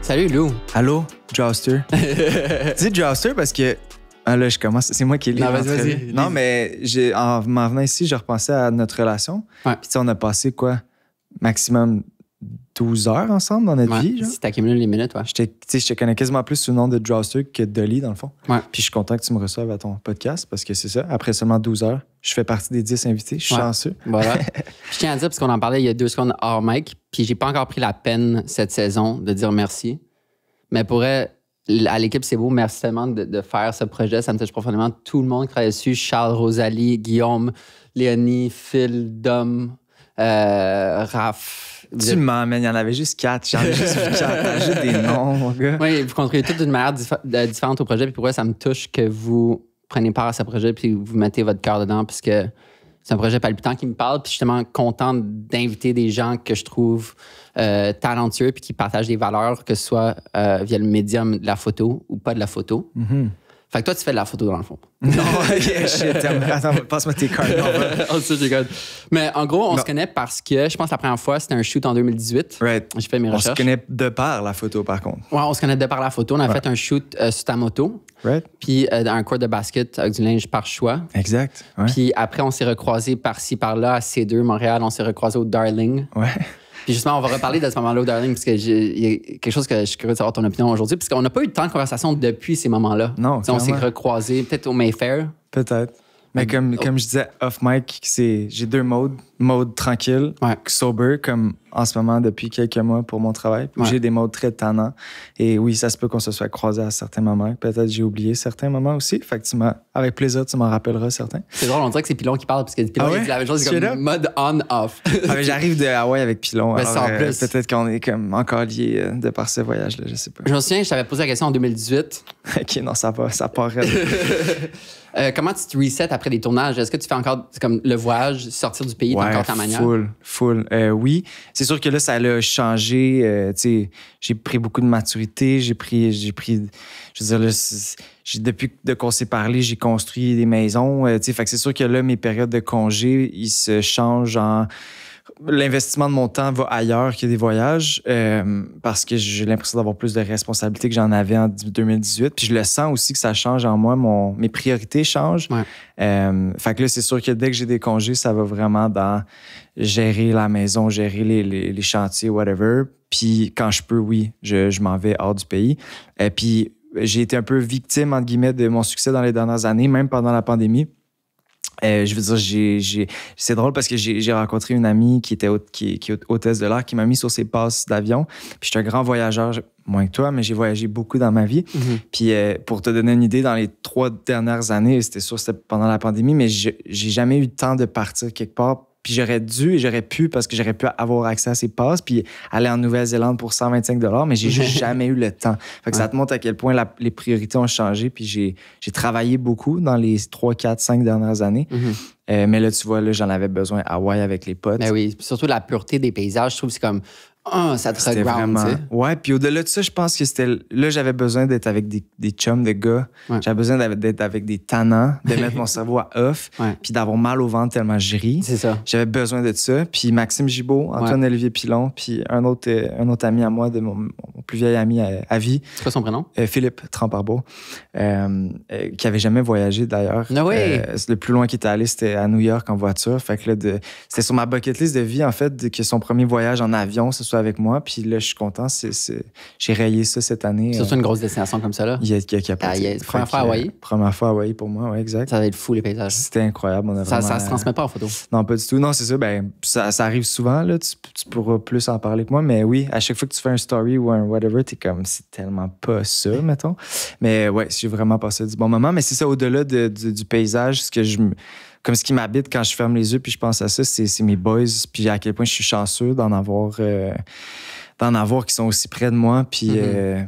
Salut Lou. Allô, Jouster. Tu dis Jouster parce que... Ah là, je commence. C'est moi qui ai lu. Non, vas-y. Non, mais en m'en venant ici, je repensais à notre relation. Ouais. Puis on a passé quoi? Maximum 12 heures ensemble dans notre vie. Genre. Si t'accumules les minutes, ouais. Je te connais quasiment plus sous le nom de Jouster que de Dolly, dans le fond. Ouais. Puis je suis content que tu me reçoives à ton podcast parce que c'est ça. Après seulement 12 heures, je fais partie des 10 invités. Je suis chanceux. Voilà. Je tiens à dire, parce qu'on en parlait il y a 2 secondes hors mic, puis j'ai pas encore pris la peine cette saison de dire merci. Mais à l'équipe, c'est beau. Merci tellement de faire ce projet. Ça me touche profondément. Tout le monde qui travaille dessus. Charles, Rosalie, Guillaume, Léonie, Phil, Dom, Raph. Tu m'emmènes, il y en avait juste 4. J'en ai juste vu 4. T'as juste des noms, mon gars. Oui, vous contribuez toutes d'une manière différente au projet. Puis pourquoi ça me touche que vous preniez part à ce projet puis vous mettez votre cœur dedans, parce que c'est un projet palpitant qui me parle. Puis je suis tellement content d'inviter des gens que je trouve talentueux puis qui partagent des valeurs, que ce soit via le médium de la photo ou pas de la photo. Mm-hmm. Fait que toi, tu fais de la photo dans le fond. Non, ok, shit. Attends, passe-moi tes cartes. Oh, ça, j'ai code. Mais en gros, on se connaît parce que je pense que la première fois, c'était un shoot en 2018. Right. J'ai fait mes recherches. On se connaît de par la photo, par contre. Ouais, on se connaît de par la photo. On a fait un shoot sur ta moto. Right. Puis dans un court de basket avec du linge par choix. Exact. Ouais. Puis après, on s'est recroisés par-ci, par-là, à C2, Montréal. On s'est recroisés au Darling. Ouais. Puis justement, on va reparler de ce moment-là au Darling, parce qu'il y a quelque chose que je suis curieux de savoir ton opinion aujourd'hui, parce qu'on n'a pas eu tant de conversation depuis ces moments-là. Non, on s'est recroisés, peut-être au Mayfair. Peut-être. Mais comme je disais off-mic, j'ai 2 modes. Mode tranquille, sober, comme en ce moment depuis quelques mois pour mon travail. Puis j'ai des modes très tannants. Et oui, ça se peut qu'on se soit croisés à certains moments. Peut-être j'ai oublié certains moments aussi. Fait que avec plaisir, tu m'en rappelleras certains. C'est drôle, on dirait que c'est Pilon qui parle, parce que Pilon, il dit la même chose, c'est comme mode on-off. Mais j'arrive de Hawaï avec Pilon. Ben, alors, peut-être qu'on est comme encore liés de par ce voyage-là, je sais pas. Je me souviens, je t'avais posé la question en 2018. OK, non, ça part comment tu te resets après des tournages? Est-ce que tu fais encore comme le voyage, sortir du pays, encore ta manière? Full. Oui. C'est sûr que là, ça a changé. J'ai pris beaucoup de maturité. J'ai pris. Je veux dire, là, depuis qu'on s'est parlé, j'ai construit des maisons. Fait que c'est sûr que là, mes périodes de congé, ils se changent en. L'investissement de mon temps va ailleurs que des voyages parce que j'ai l'impression d'avoir plus de responsabilités que j'en avais en 2018. Puis je le sens aussi que ça change en moi. Mes priorités changent. Ouais. Fait que là, c'est sûr que dès que j'ai des congés, ça va vraiment dans gérer la maison, gérer les chantiers, whatever. Puis quand je peux, oui, je m'en vais hors du pays. Puis j'ai été un peu victime, entre guillemets, de mon succès dans les dernières années, même pendant la pandémie. Je veux dire, c'est drôle parce que j'ai rencontré une amie qui est hôtesse de l'air qui m'a mis sur ses passes d'avion. Puis je suis un grand voyageur, moins que toi, mais j'ai voyagé beaucoup dans ma vie. Mm-hmm. Puis pour te donner une idée, dans les 3 dernières années, c'était pendant la pandémie, mais j'ai jamais eu le temps de partir quelque part. Puis j'aurais dû et j'aurais pu, parce que j'aurais pu avoir accès à ces passes, puis aller en Nouvelle-Zélande pour 125 $, mais j'ai juste jamais eu le temps. Fait que ça te montre à quel point les priorités ont changé, puis j'ai travaillé beaucoup dans les 3, 4, 5 dernières années. Mm-hmm. Mais là, tu vois, là, j'en avais besoin à Hawaï avec les potes. Ben oui, surtout la pureté des paysages, je trouve que c'est comme... ça te c'était reground, vraiment... Ouais, puis au-delà de ça, je pense que c'était... Là, j'avais besoin d'être avec des chums de gars. Ouais. J'avais besoin d'être avec des tannants, de mettre mon cerveau à off, puis d'avoir mal au ventre tellement je ris. C'est ça. J'avais besoin de ça. Puis Maxime Gibault, Antoine-Olivier Pilon, puis un autre ami à moi, de mon plus vieil ami à vie. C'est quoi son prénom? Philippe Tramparbeau, qui avait jamais voyagé d'ailleurs. No way. Le plus loin qu'il était allé, c'était à New York en voiture. Fait que là, c'était sur ma bucket list de vie, en fait, que son premier voyage en avion, ce soit avec moi. Puis là, je suis content. J'ai rayé ça cette année. C'est surtout une grosse destination comme ça, là. Il y a capoté. Première fois à Hawaï? Première fois à Hawaï pour moi, oui, exact. Ça va être fou, les paysages. C'était incroyable. Ça se transmet pas en photo? Non, pas du tout. Non, c'est ça. Ben, ça arrive souvent, là. Tu pourras plus en parler que moi. Mais oui, à chaque fois que tu fais un story ou un whatever, t'es comme, c'est tellement pas ça, mettons. Mais ouais, j'ai vraiment passé du bon moment. Mais c'est ça, au-delà du paysage, comme ce qui m'habite quand je ferme les yeux puis je pense à ça, c'est mes boys. Puis à quel point je suis chanceux d'en avoir qui sont aussi près de moi. Puis,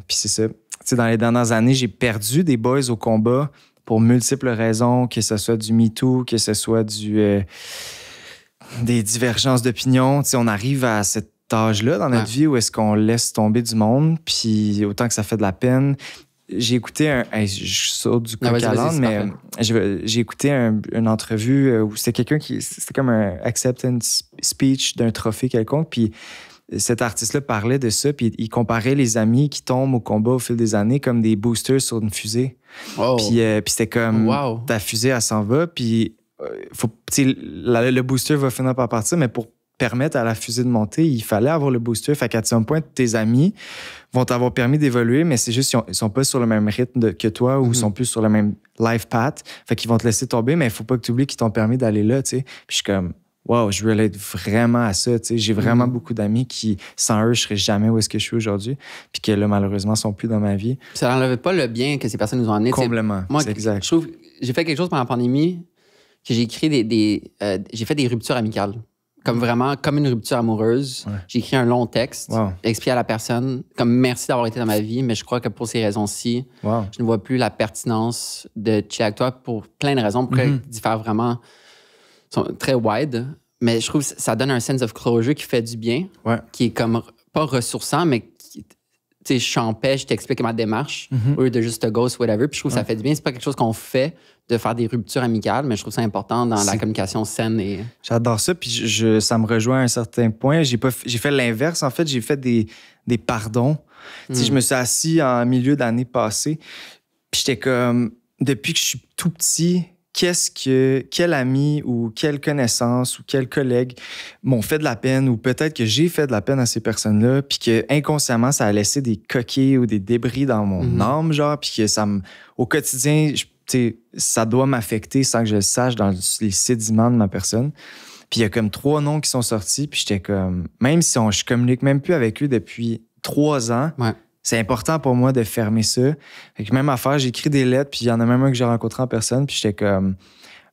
puis c'est ça. Tu sais, dans les dernières années, j'ai perdu des boys au combat pour multiples raisons, que ce soit du MeToo, que ce soit des divergences d'opinion. Tu sais, on arrive à cet âge-là dans notre vie où est-ce qu'on laisse tomber du monde, puis autant que ça fait de la peine. J'ai écouté je saute du coq à l'âne, mais j'ai écouté une entrevue où c'était quelqu'un c'était comme un acceptance speech d'un trophée quelconque, puis cet artiste-là parlait de ça, puis il comparait les amis qui tombent au combat au fil des années comme des boosters sur une fusée. Oh. Puis c'était comme, ta fusée, elle s'en va, puis le booster va finir par partir, mais pour permettre à la fusée de monter, il fallait avoir le booster. Fait qu'à un point, tes amis vont t'avoir permis d'évoluer, mais c'est juste qu'ils sont pas sur le même rythme que toi ou sont plus sur le même life path. Fait qu'ils vont te laisser tomber, mais il faut pas que tu oublies qu'ils t'ont permis d'aller là, tu sais. Puis je suis comme, wow, je relate vraiment à ça, tu sais. J'ai vraiment beaucoup d'amis qui, sans eux, je serais jamais où est-ce que je suis aujourd'hui. Puis que là, malheureusement, sont plus dans ma vie. Ça n'enlève pas le bien que ces personnes nous ont amené. Complètement. Moi, c'est exact. Je trouve, j'ai fait quelque chose pendant la pandémie que j'ai écrit j'ai fait des ruptures amicales. Comme vraiment, comme une rupture amoureuse. Ouais. J'ai écrit un long texte, expliqué à la personne, comme merci d'avoir été dans ma vie, mais je crois que pour ces raisons-ci, je ne vois plus la pertinence de chiller avec toi pour plein de raisons, pour diffèrent vraiment, sont très wide, mais je trouve que ça donne un sense of closure qui fait du bien, qui est comme pas ressourçant, mais qui, tu sais, je t'empêche, je t'explique ma démarche, au lieu de juste te ghost, whatever, puis je trouve que ça fait du bien. C'est pas quelque chose qu'on fait de faire des ruptures amicales, mais je trouve ça important dans la communication saine. J'adore ça, puis ça me rejoint à un certain point. J'ai fait l'inverse, en fait. J'ai fait des pardons. Tu sais, je me suis assis en milieu d'année passée, puis j'étais comme, depuis que je suis tout petit, quel ami ou quelle connaissance ou quel collègue m'ont fait de la peine ou peut-être que j'ai fait de la peine à ces personnes-là, puis que inconsciemment, ça a laissé des coquilles ou des débris dans mon âme, genre, puis que au quotidien, ça doit m'affecter sans que je le sache dans les sédiments de ma personne. Puis il y a comme 3 noms qui sont sortis, puis j'étais comme, même si je communique même plus avec eux depuis 3 ans, c'est important pour moi de fermer ça. Fait que même affaire, j'ai écrit des lettres, puis il y en a même un que j'ai rencontré en personne, puis j'étais comme,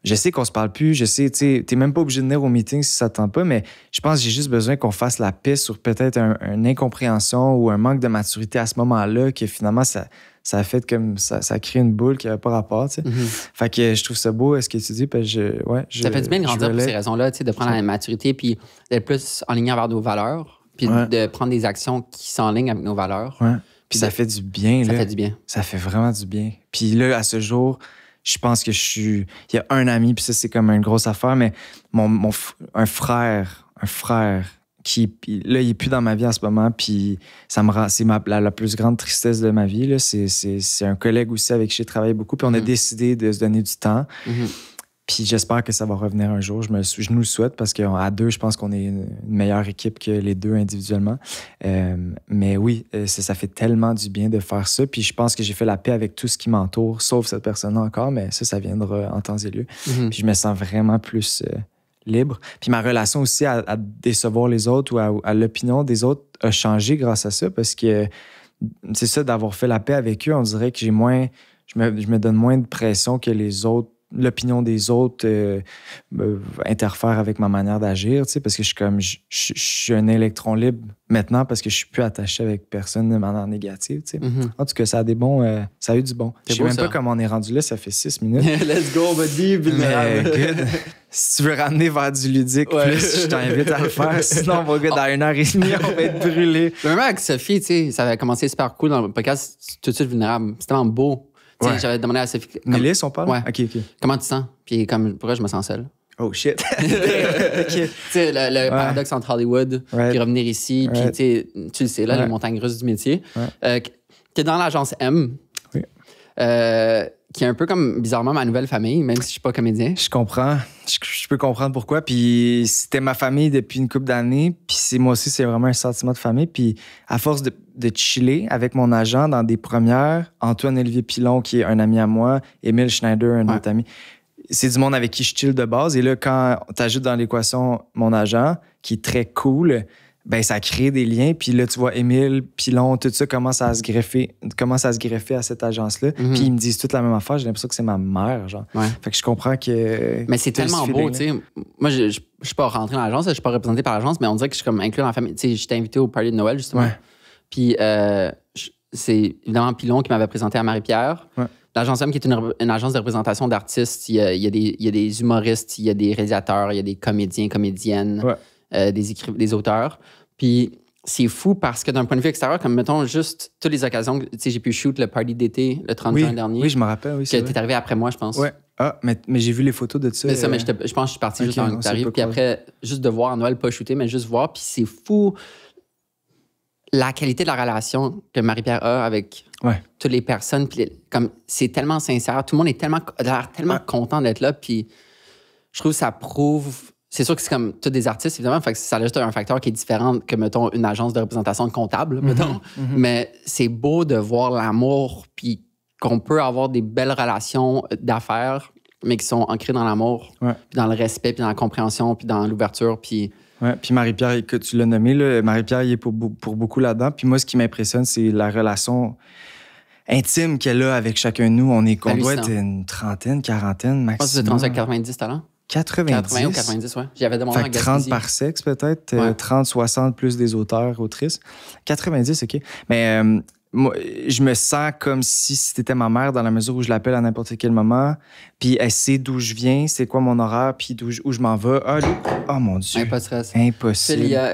je sais qu'on se parle plus, je sais, t'es même pas obligé de venir au meeting si ça te tente pas, mais je pense que j'ai juste besoin qu'on fasse la paix sur peut-être une incompréhension ou un manque de maturité à ce moment-là, que finalement, ça a fait comme ça a créé une boule qui n'avait pas rapport, tu sais. Fait que je trouve ça beau, ce que tu dis, parce que ça fait du bien de grandir pour ces raisons-là, tu sais, de prendre la maturité puis d'être plus en ligne avec nos valeurs, puis de prendre des actions qui sont en ligne avec nos valeurs. Puis ça fait du bien, là. Ça fait du bien. Ça fait vraiment du bien. Puis là, à ce jour, je pense que il y a un ami, puis ça, c'est comme une grosse affaire, mais un frère qui, là, il est plus dans ma vie en ce moment, puis ça me rend, c'est la plus grande tristesse de ma vie, là. C'est un collègue aussi avec qui j'ai travaillé beaucoup, puis on a décidé de se donner du temps. Puis j'espère que ça va revenir un jour. Je nous le souhaite parce qu'à 2, je pense qu'on est une meilleure équipe que les 2 individuellement. Mais oui, ça fait tellement du bien de faire ça. Puis je pense que j'ai fait la paix avec tout ce qui m'entoure, sauf cette personne-là encore, mais ça viendra en temps et lieu. Puis je me sens vraiment plus libre. Puis ma relation aussi à décevoir les autres ou à l'opinion des autres a changé grâce à ça parce que c'est ça, d'avoir fait la paix avec eux, on dirait que je me donne moins de pression que les autres. L'opinion des autres interfère avec ma manière d'agir, tu sais, parce que je suis un électron libre maintenant parce que je suis plus attaché avec personne de manière négative, tu sais. En tout cas, ça a eu du bon. Je sais même pas comment on est rendu là, ça fait 6 minutes. Let's go, buddy! Mais good. Si tu veux ramener vers du ludique plus, je t'invite à le faire. Sinon, on va dans 1h30, on va être brûlé. Même avec Sophie, tu sais, ça avait commencé super cool dans le podcast, tout de suite vulnérable. C'est tellement beau. J'avais demandé à Sophie. Mélis, on parle? Ouais. OK. Comment tu te sens? Puis pourquoi je me sens seul? Oh shit. Tu sais, le paradoxe entre Hollywood, puis revenir ici, puis tu le sais, là, les montagnes russes du métier. T'es dans l'agence M, qui est un peu comme, bizarrement, ma nouvelle famille, même si je suis pas comédien. Je comprends. Je peux comprendre pourquoi. Puis c'était ma famille depuis une couple d'années. Puis moi aussi, c'est vraiment un sentiment de famille. Puis à force de chiller avec mon agent dans des premières, Antoine-Olivier Pilon, qui est un ami à moi, Émile Schneider, un autre ami, c'est du monde avec qui je chill de base. Et là, quand tu ajoutes dans l'équation mon agent, qui est très cool, ben ça crée des liens. Puis là, tu vois, Émile, Pilon, tout ça commence à se greffer à cette agence-là. Puis ils me disent toute la même affaire. J'ai l'impression que c'est ma mère, genre. Fait que je comprends que... Mais c'est tellement beau, tu sais. Moi, je suis pas rentré dans l'agence, je suis pas représenté par l'agence, mais on dirait que je suis comme inclus dans la famille. Tu sais, j'étais invité au party de Noël, justement. Puis c'est évidemment Pilon qui m'avait présenté à Marie-Pierre. L'agence M, qui est une agence de représentation d'artistes. Il y a des humoristes, il y a des réalisateurs, il y a des comédiens, comédiennes, des auteurs. Puis c'est fou parce que d'un point de vue extérieur, comme mettons juste toutes les occasions, tu sais, j'ai pu shoot le party d'été le 30 juin dernier. Oui, je me rappelle, oui. Que t'es arrivé après moi, je pense. Ouais. Ah, mais j'ai vu les photos de ça. C'est ça, mais je pense que je suis parti juste avant que t'arrives. Puis après, juste de voir Noël, pas shooter, mais juste voir. Puis c'est fou la qualité de la relation que Marie-Pierre a avec toutes les personnes, puis comme c'est tellement sincère, tout le monde a l'air tellement content d'être là, puis je trouve que ça prouve... C'est sûr que c'est comme tous des artistes, évidemment, fait que ça a juste un facteur qui est différent que, mettons, une agence de représentation de comptable, mettons. Mais c'est beau de voir l'amour, puis qu'on peut avoir des belles relations d'affaires, mais qui sont ancrées dans l'amour, puis dans le respect, puis dans la compréhension, puis dans l'ouverture, puis... Ouais, puis Marie-Pierre, que tu l'as nommé, là, Marie-Pierre, il est pour beaucoup là-dedans. Puis moi, ce qui m'impressionne, c'est la relation intime qu'elle a avec chacun de nous. On doit être une trentaine, quarantaine, maximum. Je pense que vous êtes rendu à 90 talents. 90. 80 ou 90, oui. J'avais demandé fait que 30 par sexe, peut-être. 30, 60 plus des auteurs, autrices. 90, OK. Mais moi, je me sens comme si c'était ma mère dans la mesure où je l'appelle à n'importe quel moment. Puis elle sait d'où je viens, c'est quoi mon horaire, puis où je m'en vais. Oh mon Dieu. Pas de stress. Impossible. Il y a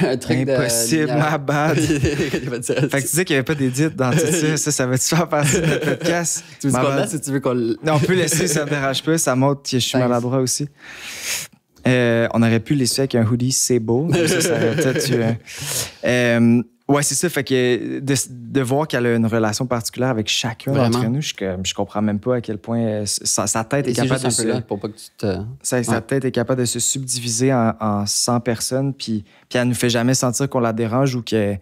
un truc impossible, ma bad. Fait que tu disais qu'il n'y avait pas d'édit dans tout ça. Ça va-tu faire partie de notre podcast? Tu veux qu'on laisse ou tu veux qu'on... Non, on peut laisser, ça me dérange pas. Ça montre que je suis maladroit aussi. On aurait pu laisser avec un hoodie, c'est beau. Ça aurait peut-être... ouais, c'est ça. Fait que de voir qu'elle a une relation particulière avec chacun d'entre nous, je comprends même pas à quel point sa tête est capable de se... là pour pas que tu te... Sa tête est capable de se subdiviser en 100 personnes, puis elle nous fait jamais sentir qu'on la dérange ou que...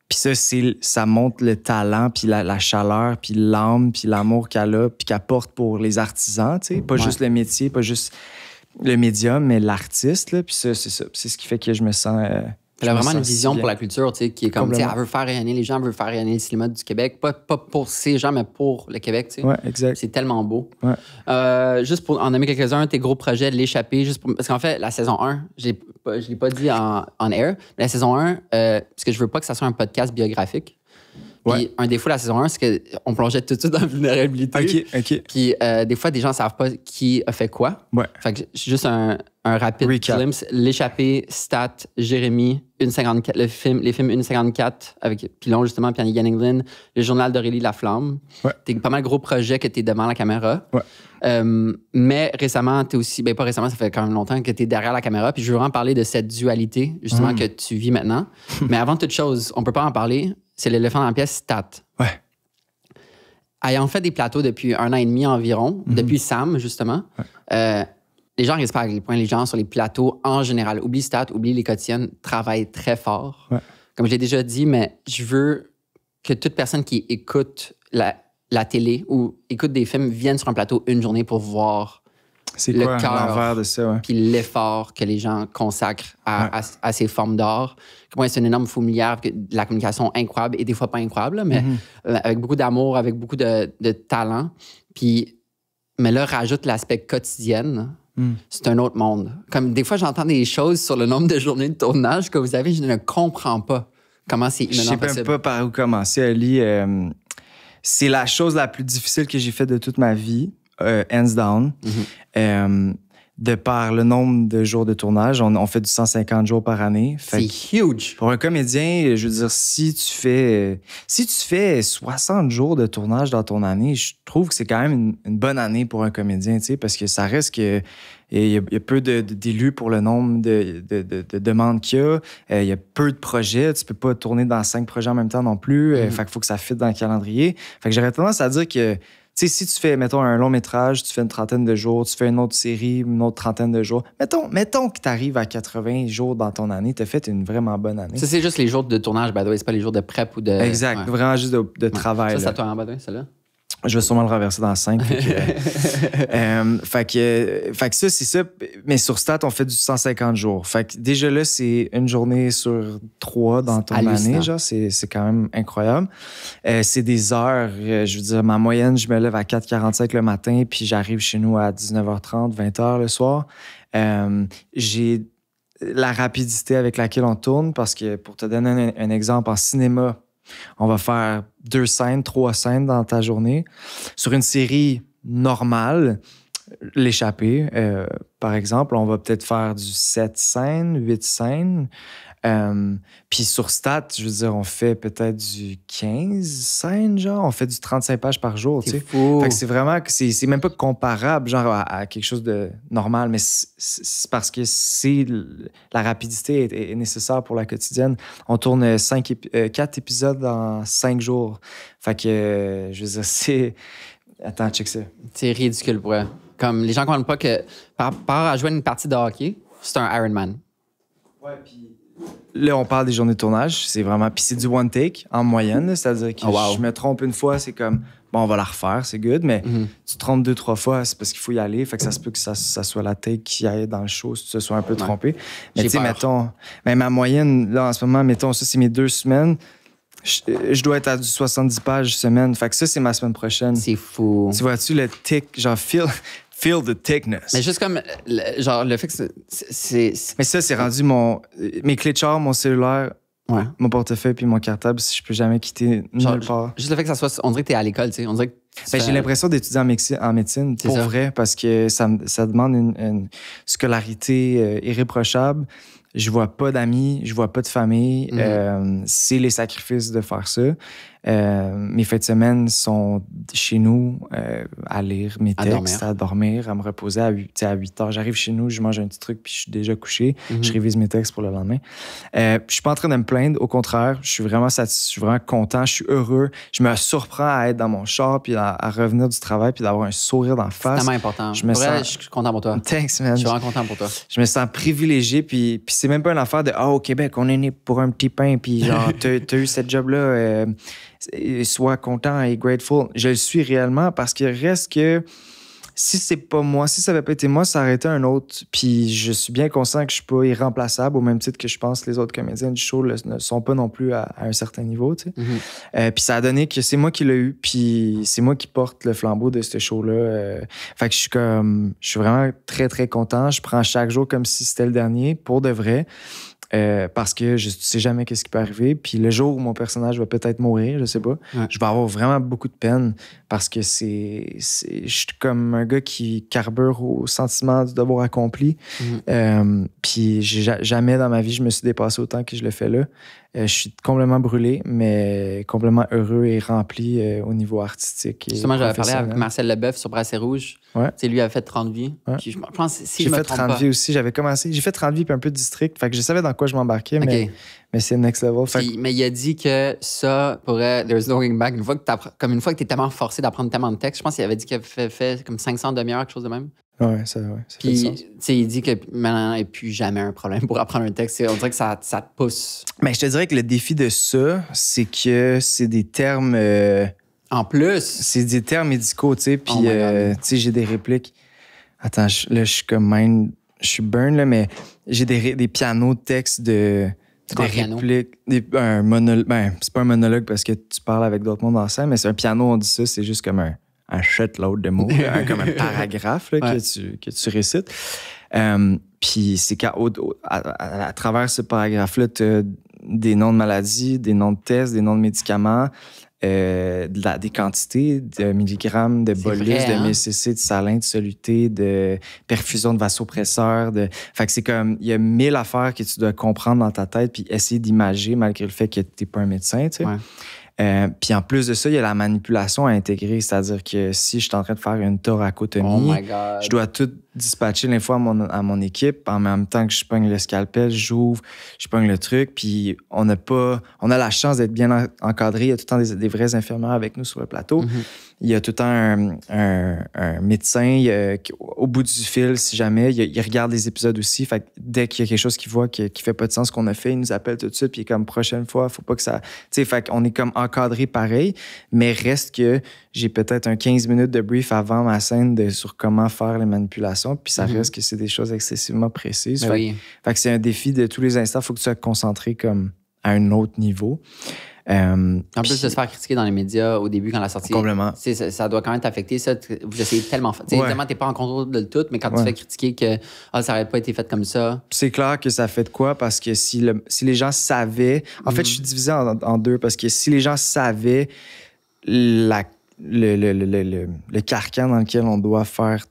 Puis ça montre le talent, puis la chaleur, puis l'âme, puis l'amour qu'elle a, puis qu'elle porte pour les artisans, tu sais. Pas juste le métier, pas juste le médium, mais l'artiste, là. Puis ça, c'est ça. C'est ce qui fait que je me sens... Elle a vraiment une vision pour la culture, tu sais, qui est comme, tu sais, elle veut faire rayonner les gens, elle veut faire rayonner le cinéma du Québec. Pas pour ces gens, mais pour le Québec, tu sais. Ouais, exact. C'est tellement beau. Ouais. Juste pour en nommer quelques-uns, tes gros projets, L'échappée, parce qu'en fait, la saison 1, je l'ai pas dit en air, mais la saison 1, parce que je veux pas que ça soit un podcast biographique. Puis un défaut de la saison 1, c'est qu'on plongeait tout de suite dans la vulnérabilité. OK. Puis des fois, des gens ne savent pas qui a fait quoi. Ouais. Fait que juste un rapide glimpse. L'échappée, Stat, Jérémy, 1,54, les films 1,54 avec Pilon, justement, puis Annie Ganninglin, le journal d'Aurélie Laflamme. Ouais. T'es pas mal gros projet que t'es devant la caméra. Ouais. Mais récemment, t'es aussi... Ben pas récemment, ça fait quand même longtemps que t'es derrière la caméra. Puis je veux vraiment parler de cette dualité, justement, que tu vis maintenant. Mais avant toute chose, on peut pas en parler. C'est l'éléphant dans la pièce, Stat. Ouais. Ayant fait des plateaux depuis 1 an et demi environ, depuis Sam, justement, les gens réalisent pas à quel point les gens sur les plateaux, en général, oublie Stat, oublie les quotidiennes, travaillent très fort. Ouais. Comme je l'ai déjà dit, mais je veux que toute personne qui écoute la télé ou écoute des films vienne sur un plateau une journée pour voir c'est le quoi l'envers cœur de ça, puis l'effort que les gens consacrent à ces formes d'art. Comment c'est une énorme fourmilière, de la communication incroyable et des fois pas incroyable, là, mais avec beaucoup d'amour, avec beaucoup de talent. Puis, mais là, rajoute l'aspect quotidien. C'est un autre monde. Comme des fois, j'entends des choses sur le nombre de journées de tournage que vous avez, je ne comprends pas comment c'est immensément possible. Je sais même pas par où commencer, Ali. C'est la chose la plus difficile que j'ai faite de toute ma vie. Hands down. De par le nombre de jours de tournage, on fait du 150 jours par année. C'est huge. Pour un comédien, je veux dire, si tu fais 60 jours de tournage dans ton année, je trouve que c'est quand même une bonne année pour un comédien, tu sais, parce que ça reste que il y a peu d'élus pour le nombre de demandes qu'il y a. Il y a peu de projets. Tu peux pas tourner dans 5 projets en même temps non plus. Fait qu'il faut que ça fitte dans le calendrier. Fait que j'aurais tendance à dire que tu sais, si tu fais, mettons, un long métrage, tu fais une trentaine de jours, tu fais une autre série, une autre trentaine de jours, mettons que tu arrives à 80 jours dans ton année, tu as fait une vraiment bonne année. Ça, c'est juste les jours de tournage, by the way, c'est pas les jours de prep ou de... Exact, vraiment juste de travail. Ça, c'est à toi, by the way, celle-là? Je vais sûrement le renverser dans 5. Fait que ça, c'est ça. Mais sur Stat, on fait du 150 jours. Fait que déjà là, c'est une journée sur 3 dans ton année. Genre, c'est quand même incroyable. C'est des heures. Je veux dire, ma moyenne, je me lève à 4h45 le matin, puis j'arrive chez nous à 19h30, 20h le soir. J'ai la rapidité avec laquelle on tourne, parce que pour te donner un exemple, en cinéma, on va faire 2 scènes, 3 scènes dans ta journée. Sur une série normale, L'échappée, par exemple, on va peut-être faire du 7 scènes, 8 scènes. Puis sur Stat, je veux dire, on fait peut-être du 15 scènes, genre. On fait du 35 pages par jour, tu sais. Fou. Fait que c'est vraiment... C'est même pas comparable, genre, à quelque chose de normal, mais c'est parce que la rapidité est nécessaire pour la quotidienne. On tourne 4 épisodes en 5 jours. Fait que, je veux dire, c'est... Attends, check ça. C'est ridicule pour eux. Comme les gens comprennent pas que par rapport à jouer une partie de hockey, c'est un Ironman. Ouais, puis là, on parle des journées de tournage. C'est vraiment... Puis c'est du one take, en moyenne. Là. C'est-à-dire que je me trompe une fois, c'est comme... Bon, on va la refaire, c'est good. Mais tu te trompes 2-3 fois, c'est parce qu'il faut y aller. Fait que ça se peut que ça soit la take qui aille dans le show si tu te sois un peu trompé. Mais tu sais, mettons... Mais ma moyenne, là, en ce moment, mettons, ça, c'est mes 2 semaines. Je dois être à du 70 pages semaine. Fait que ça, c'est ma semaine prochaine. C'est fou. Tu vois-tu le tic, genre feel the thickness. Mais juste comme, genre, le fait que c'est... Mais ça, c'est rendu mes clés de char, mon cellulaire, mon portefeuille puis mon cartable, si je peux jamais quitter nulle part. Juste le fait que ça soit... On dirait que t'es à l'école, tu sais. On dirait que j'ai l'impression d'étudier en médecine, pour vrai, parce que ça demande une scolarité irréprochable. Je vois pas d'amis, je vois pas de famille. C'est les sacrifices de faire ça. Mes fins de semaine sont chez nous à lire mes textes, à dormir, à me reposer à 8 heures. J'arrive chez nous, je mange un petit truc puis je suis déjà couché. Je révise mes textes pour le lendemain. Je suis pas en train de me plaindre, au contraire, je suis vraiment satisfait, je suis vraiment content, je suis heureux. Je me surprends à être dans mon char puis à revenir du travail puis d'avoir un sourire d'en face. C'est tellement important. Je suis content pour toi. Thanks, man. Je suis vraiment content pour toi. Je me sens privilégié puis c'est même pas une affaire de au Québec, on est né pour un petit pain puis genre t'as eu cette job-là. Sois content et grateful. Je le suis réellement parce qu'il reste que si c'est pas moi, si ça avait pas été moi, ça aurait été un autre. Puis je suis bien conscient que je suis pas irremplaçable au même titre que je pense que les autres comédiens du show ne sont pas non plus à un certain niveau. Tu sais. Puis ça a donné que c'est moi qui l'ai eu, puis c'est moi qui porte le flambeau de ce show-là. Fait que je suis vraiment très, très content. Je prends chaque jour comme si c'était le dernier, pour de vrai. Parce que je sais jamais qu'est-ce qui peut arriver. Puis le jour où mon personnage va peut-être mourir, je sais pas, je vais avoir vraiment beaucoup de peine parce que je suis comme un gars qui carbure au sentiment du devoir accompli. Puis jamais dans ma vie, je me suis dépassé autant que je le fais là. Je suis complètement brûlé, mais complètement heureux et rempli au niveau artistique. Justement, j'avais parlé avec Marcel Leboeuf sur Brassé Rouge. Lui a fait 30 vies. Puis je pense, si j'ai fait 30 vies aussi. J'avais commencé. J'ai fait 30 vies puis un peu de district. Fait que je savais dans quoi je m'embarquais, mais c'est next level. Mais il a dit que ça pourrait. There's no going back. Une fois que t'es tellement forcé d'apprendre tellement de textes, je pense qu'il avait dit qu'il avait fait comme 500 demi-heures, quelque chose de même. Ouais, ça puis, tu sais, il dit que maintenant, il n'y a plus jamais un problème pour apprendre un texte. On dirait que ça te pousse. Mais je te dirais que le défi de ça, c'est que c'est des termes... en plus? C'est des termes médicaux, tu sais. Puis, tu sais, j'ai des répliques. Attends, là, je suis comme même... Je suis burn, là, mais j'ai des pianos de textes de... Des répliques. Un monologue. Ben, c'est pas un monologue parce que tu parles avec d'autres mondes en scène, mais c'est un piano, on dit ça, c'est juste comme un shitload de mots, comme un paragraphe là, que tu récites. Puis c'est à travers ce paragraphe-là, tu as des noms de maladies, des noms de tests, des noms de médicaments, des quantités de milligrammes, de bolus, de MSC, de salin, de soluté, de perfusion de vasopresseurs. Fait que c'est comme, il y a 1000 affaires que tu dois comprendre dans ta tête puis essayer d'imager malgré le fait que tu n'es pas un médecin, tu sais. Puis en plus de ça, il y a la manipulation à intégrer, c'est-à-dire que si je suis en train de faire une thoracotomie, je dois tout dispatcher l'info à mon équipe en même temps que je pogne le scalpel, j'ouvre, je pogne le truc, puis on a la chance d'être bien encadré. Il y a tout le temps des vrais infirmières avec nous sur le plateau. Il y a tout le temps un médecin au bout du fil, si jamais. Il regarde les épisodes aussi. Fait que dès qu'il y a quelque chose qu'il voit qui fait pas de sens qu'on a fait, il nous appelle tout de suite. Puis il est comme, prochaine fois, faut pas que ça... Tu sais, fait qu'on est comme encadré pareil. Mais reste que j'ai peut-être un 15 minutes de brief avant ma scène sur comment faire les manipulations. Puis ça reste que c'est des choses excessivement précises. Fait que c'est un défi de tous les instants. Faut que tu sois concentré comme à un autre niveau. En plus de se faire critiquer dans les médias au début quand la sortie. Complètement. Ça doit quand même t'affecter. Ça, vous essayez tellement. Évidemment, t'es pas en contrôle de tout, mais quand tu fais critiquer que ça n'aurait pas été fait comme ça. C'est clair que ça fait de quoi parce que si les gens savaient. En fait, je suis divisé en deux parce que si les gens savaient le carcan dans lequel on doit faire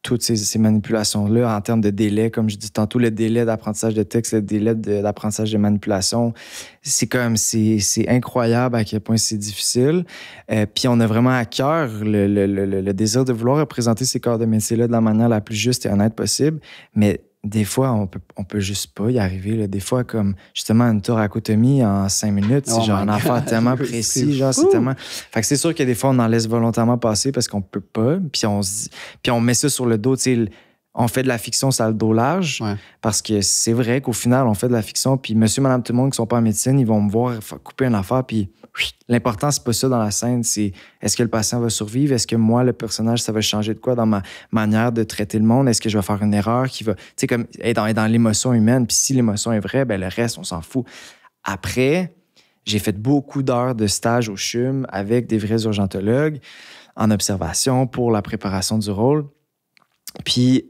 toutes ces manipulations-là en termes de délai. Comme je dis tantôt, le délai d'apprentissage de texte, le délai d'apprentissage de manipulation, c'est incroyable à quel point c'est difficile. Puis on a vraiment à cœur le désir de vouloir représenter ces corps de métier-là de la manière la plus juste et honnête possible. Mais des fois, on peut juste pas y arriver. Là. Des fois, comme justement une thoracotomie en 5 minutes, c'est genre un affaire tellement précis. Genre, c'est tellement... Fait que c'est sûr que des fois, on en laisse volontairement passer parce qu'on peut pas. Puis on met ça sur le dos. Tu sais, on fait de la fiction, ça a le dos large. Ouais. Parce que c'est vrai qu'au final, on fait de la fiction. Puis monsieur, madame, tout le monde qui sont pas en médecine, ils vont me voir couper une affaire. Puis l'important, c'est pas ça dans la scène. C'est est-ce que le patient va survivre? Est-ce que moi, le personnage, ça va changer de quoi dans ma manière de traiter le monde? Est-ce que je vais faire une erreur qui va... Tu sais, comme être dans l'émotion humaine. Puis si l'émotion est vraie, ben le reste, on s'en fout. Après, j'ai fait beaucoup d'heures de stage au CHUM avec des vrais urgentologues en observation pour la préparation du rôle. Puis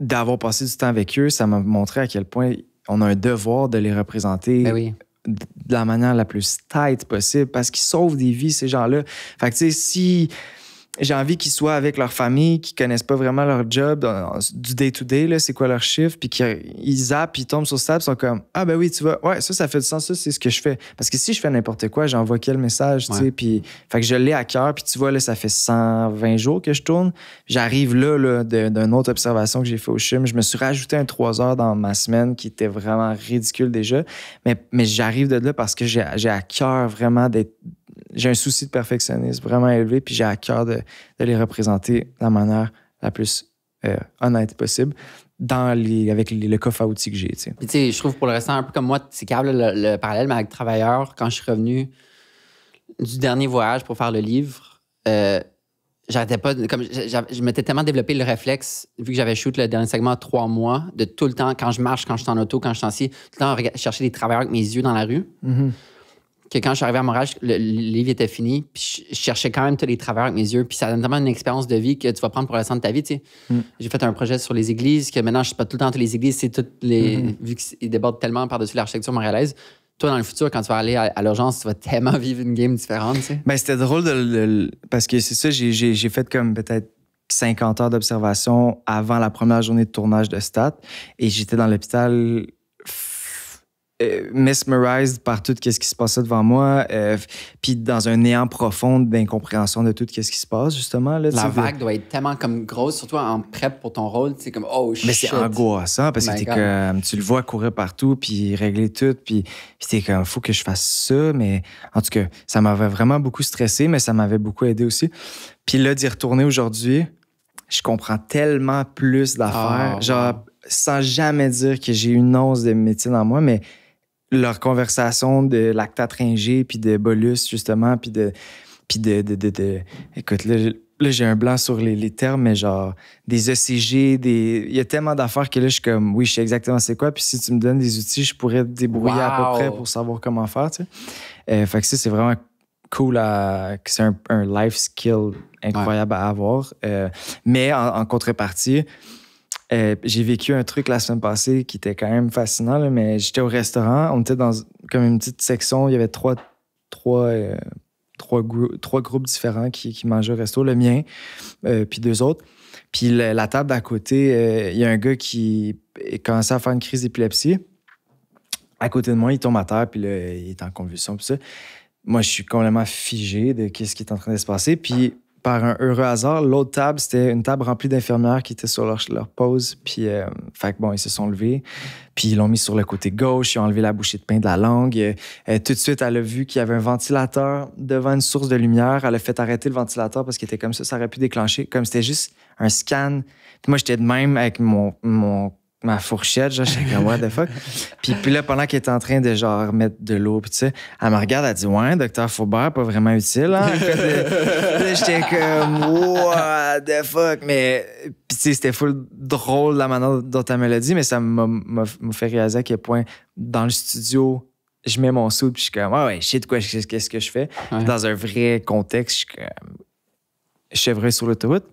d'avoir passé du temps avec eux, ça m'a montré à quel point on a un devoir de les représenter de la manière la plus tight possible parce qu'ils sauvent des vies, ces gens-là. Fait que, tu sais, si j'ai envie qu'ils soient avec leur famille, qu'ils connaissent pas vraiment leur job, du day-to-day, là, c'est quoi leur chiffre, puis qu'ils zappent, puis ils tombent sur ça, ils sont comme « Ah, ben oui, tu vois, ouais, ça fait du sens, ça, c'est ce que je fais. » Parce que si je fais n'importe quoi, j'envoie quel message, tu sais, puis... Fait que je l'ai à cœur, puis tu vois, là, ça fait 120 jours que je tourne. J'arrive là d'une autre observation que j'ai fait au CHUM. Je me suis rajouté un 3 heures dans ma semaine qui était vraiment ridicule déjà, mais j'arrive de là parce que j'ai à cœur vraiment d'être... J'ai un souci de perfectionnisme vraiment élevé, puis j'ai à cœur de les représenter de la manière la plus honnête possible avec le coffre à outils que j'ai. Puis tu sais, je trouve pour le restant, un peu comme moi, c'est câble le parallèle, mais avec Travailleur, quand je suis revenu du dernier voyage pour faire le livre, j'arrêtais pas, je m'étais tellement développé le réflexe, vu que j'avais shoot le dernier segment 3 mois, de tout le temps, quand je marche, quand je suis en auto, quand je suis assis, tout le temps chercher des travailleurs avec mes yeux dans la rue. Mm-hmm. Que quand je suis arrivé à Montréal, le livre était fini, puis je cherchais quand même tous les travailleurs avec mes yeux, puis ça donne tellement une expérience de vie que tu vas prendre pour le restant de ta vie, tu sais. J'ai fait un projet sur les églises, que maintenant, je suis pas tout le temps dans toutes les églises, c'est toutes les... Vu qu'ils débordent tellement par-dessus l'architecture montréalaise, toi, dans le futur, quand tu vas aller à l'urgence, tu vas tellement vivre une game différente, tu sais. Ben, c'était drôle parce que c'est ça, j'ai fait comme peut-être 50 heures d'observation avant la première journée de tournage de Stat, et j'étais dans l'hôpital... mesmerized par tout ce qui se passait devant moi, puis dans un néant profond d'incompréhension de tout ce qui se passe, justement. Là, la vague doit être tellement comme grosse, surtout en prep pour ton rôle, c'est comme « Oh, shit! » Mais c'est angoissant, parce que comme, tu le vois courir partout, puis régler tout, puis t'es comme « Faut que je fasse ça », mais en tout cas, ça m'avait vraiment beaucoup stressé, mais ça m'avait beaucoup aidé aussi. Puis là, d'y retourner aujourd'hui, je comprends tellement plus d'affaires, genre, sans jamais dire que j'ai une once de médecine en moi, mais leur conversation de lactate ringé, puis de bolus, justement, puis de écoute, là, j'ai un blanc sur les termes, mais genre, des ECG, il y a tellement d'affaires que là, je suis comme, oui, je sais exactement c'est quoi, puis si tu me donnes des outils, je pourrais te débrouiller à peu près pour savoir comment faire, tu sais. Fait que ça, c'est vraiment cool, c'est un life skill incroyable à avoir. Mais en contrepartie, j'ai vécu un truc la semaine passée qui était quand même fascinant, là, mais j'étais au restaurant, on était dans comme une petite section, il y avait trois groupes différents qui mangeaient au resto, le mien, puis 2 autres. Puis la table d'à côté, il y a un gars qui commençait à faire une crise d'épilepsie. À côté de moi, il tombe à terre, puis là, il est en convulsion, puis ça. Moi, je suis complètement figé de ce qui est en train de se passer, puis par un heureux hasard, l'autre table, c'était une table remplie d'infirmières qui étaient sur leur pause. Puis, fait que bon, ils se sont levés. Puis, ils l'ont mis sur le côté gauche. Ils ont enlevé la bouchée de pain de la langue. Tout de suite, elle a vu qu'il y avait un ventilateur devant une source de lumière. Elle a fait arrêter le ventilateur parce qu'il était comme ça. Ça aurait pu déclencher. Comme c'était juste un scan. Puis moi, j'étais de même avec ma fourchette, genre, j'étais comme, what the fuck? Puis là, pendant qu'elle était en train de, genre, mettre de l'eau, puis tu sais, elle me regarde, elle dit, ouais, docteur Faubert, pas vraiment utile, hein? Là, j'étais comme, what the fuck? Mais, puis tu sais, c'était full drôle la manière dont elle me l'a dit, mais ça m'a fait réaliser à quel point, dans le studio, je mets mon soude, puis je suis comme, ouais, je sais de quoi, qu'est-ce que je fais. Ouais. Dans un vrai contexte, je suis comme, chevreuil sur l'autoroute.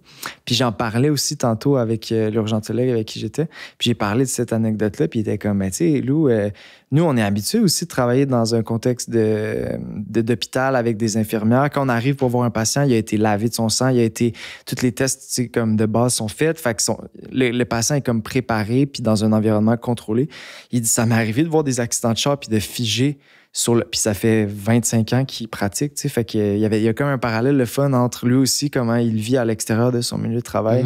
Puis j'en parlais aussi tantôt avec l'urgentologue avec qui j'étais. Puis j'ai parlé de cette anecdote-là. Puis il était comme, tu sais, Lou, nous, on est habitué aussi de travailler dans un contexte d'hôpital avec des infirmières. Quand on arrive pour voir un patient, il a été lavé de son sang, tous les tests comme de base sont faits. Fait que le patient est comme préparé puis dans un environnement contrôlé. Il dit, ça m'est arrivé de voir des accidents de char puis de figer puis ça fait 25 ans qu'il pratique, tu sais. Fait qu'il y a comme un parallèle, le fun entre lui aussi, comment il vit à l'extérieur de son milieu de travail.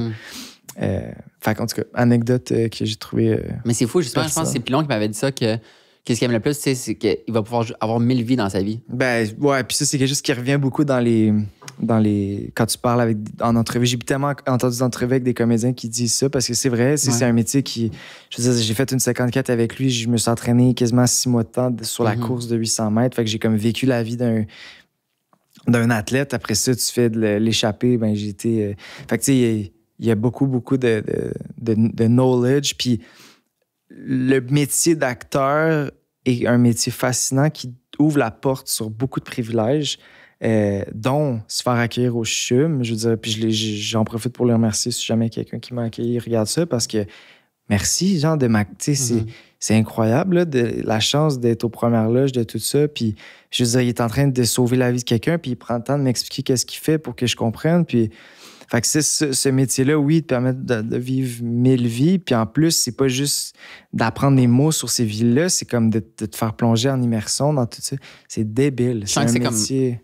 Fait qu'en tout cas, anecdote que j'ai trouvé. Mais c'est fou, justement, je pense que c'est Pilon qui m'avait dit ça, que qu'est-ce qu'il aime le plus, c'est qu'il va pouvoir avoir 1000 vies dans sa vie. Ben, ouais, puis ça, c'est quelque chose qui revient beaucoup dans les. Quand tu parles en entrevue. J'ai tellement entendu d'entrevues avec des comédiens qui disent ça parce que c'est vrai, c'est un métier qui. Je veux dire, j'ai fait une 54 avec lui, je me suis entraîné quasiment 6 mois de temps sur la course de 800 mètres. Fait que j'ai comme vécu la vie d'un athlète. Après ça, tu fais de l'échappée. Ben, j'ai été. Fait que tu sais, il y a beaucoup de knowledge. Puis le métier d'acteur est un métier fascinant qui ouvre la porte sur beaucoup de privilèges, dont se faire accueillir au CHUM. Je veux dire, puis j'en profite pour le remercier si jamais quelqu'un qui m'a accueilli regarde ça, parce que merci, genre, c'est incroyable, là, la chance d'être aux premières loges de tout ça. Puis, je veux dire, il est en train de sauver la vie de quelqu'un, puis il prend le temps de m'expliquer qu'est-ce qu'il fait pour que je comprenne. Puis, fait que c'est ce métier-là, oui, te permet de vivre 1000 vies. Puis en plus, c'est pas juste d'apprendre des mots sur ces vies-là, c'est comme de te faire plonger en immersion dans tout ça. C'est débile. Je sens que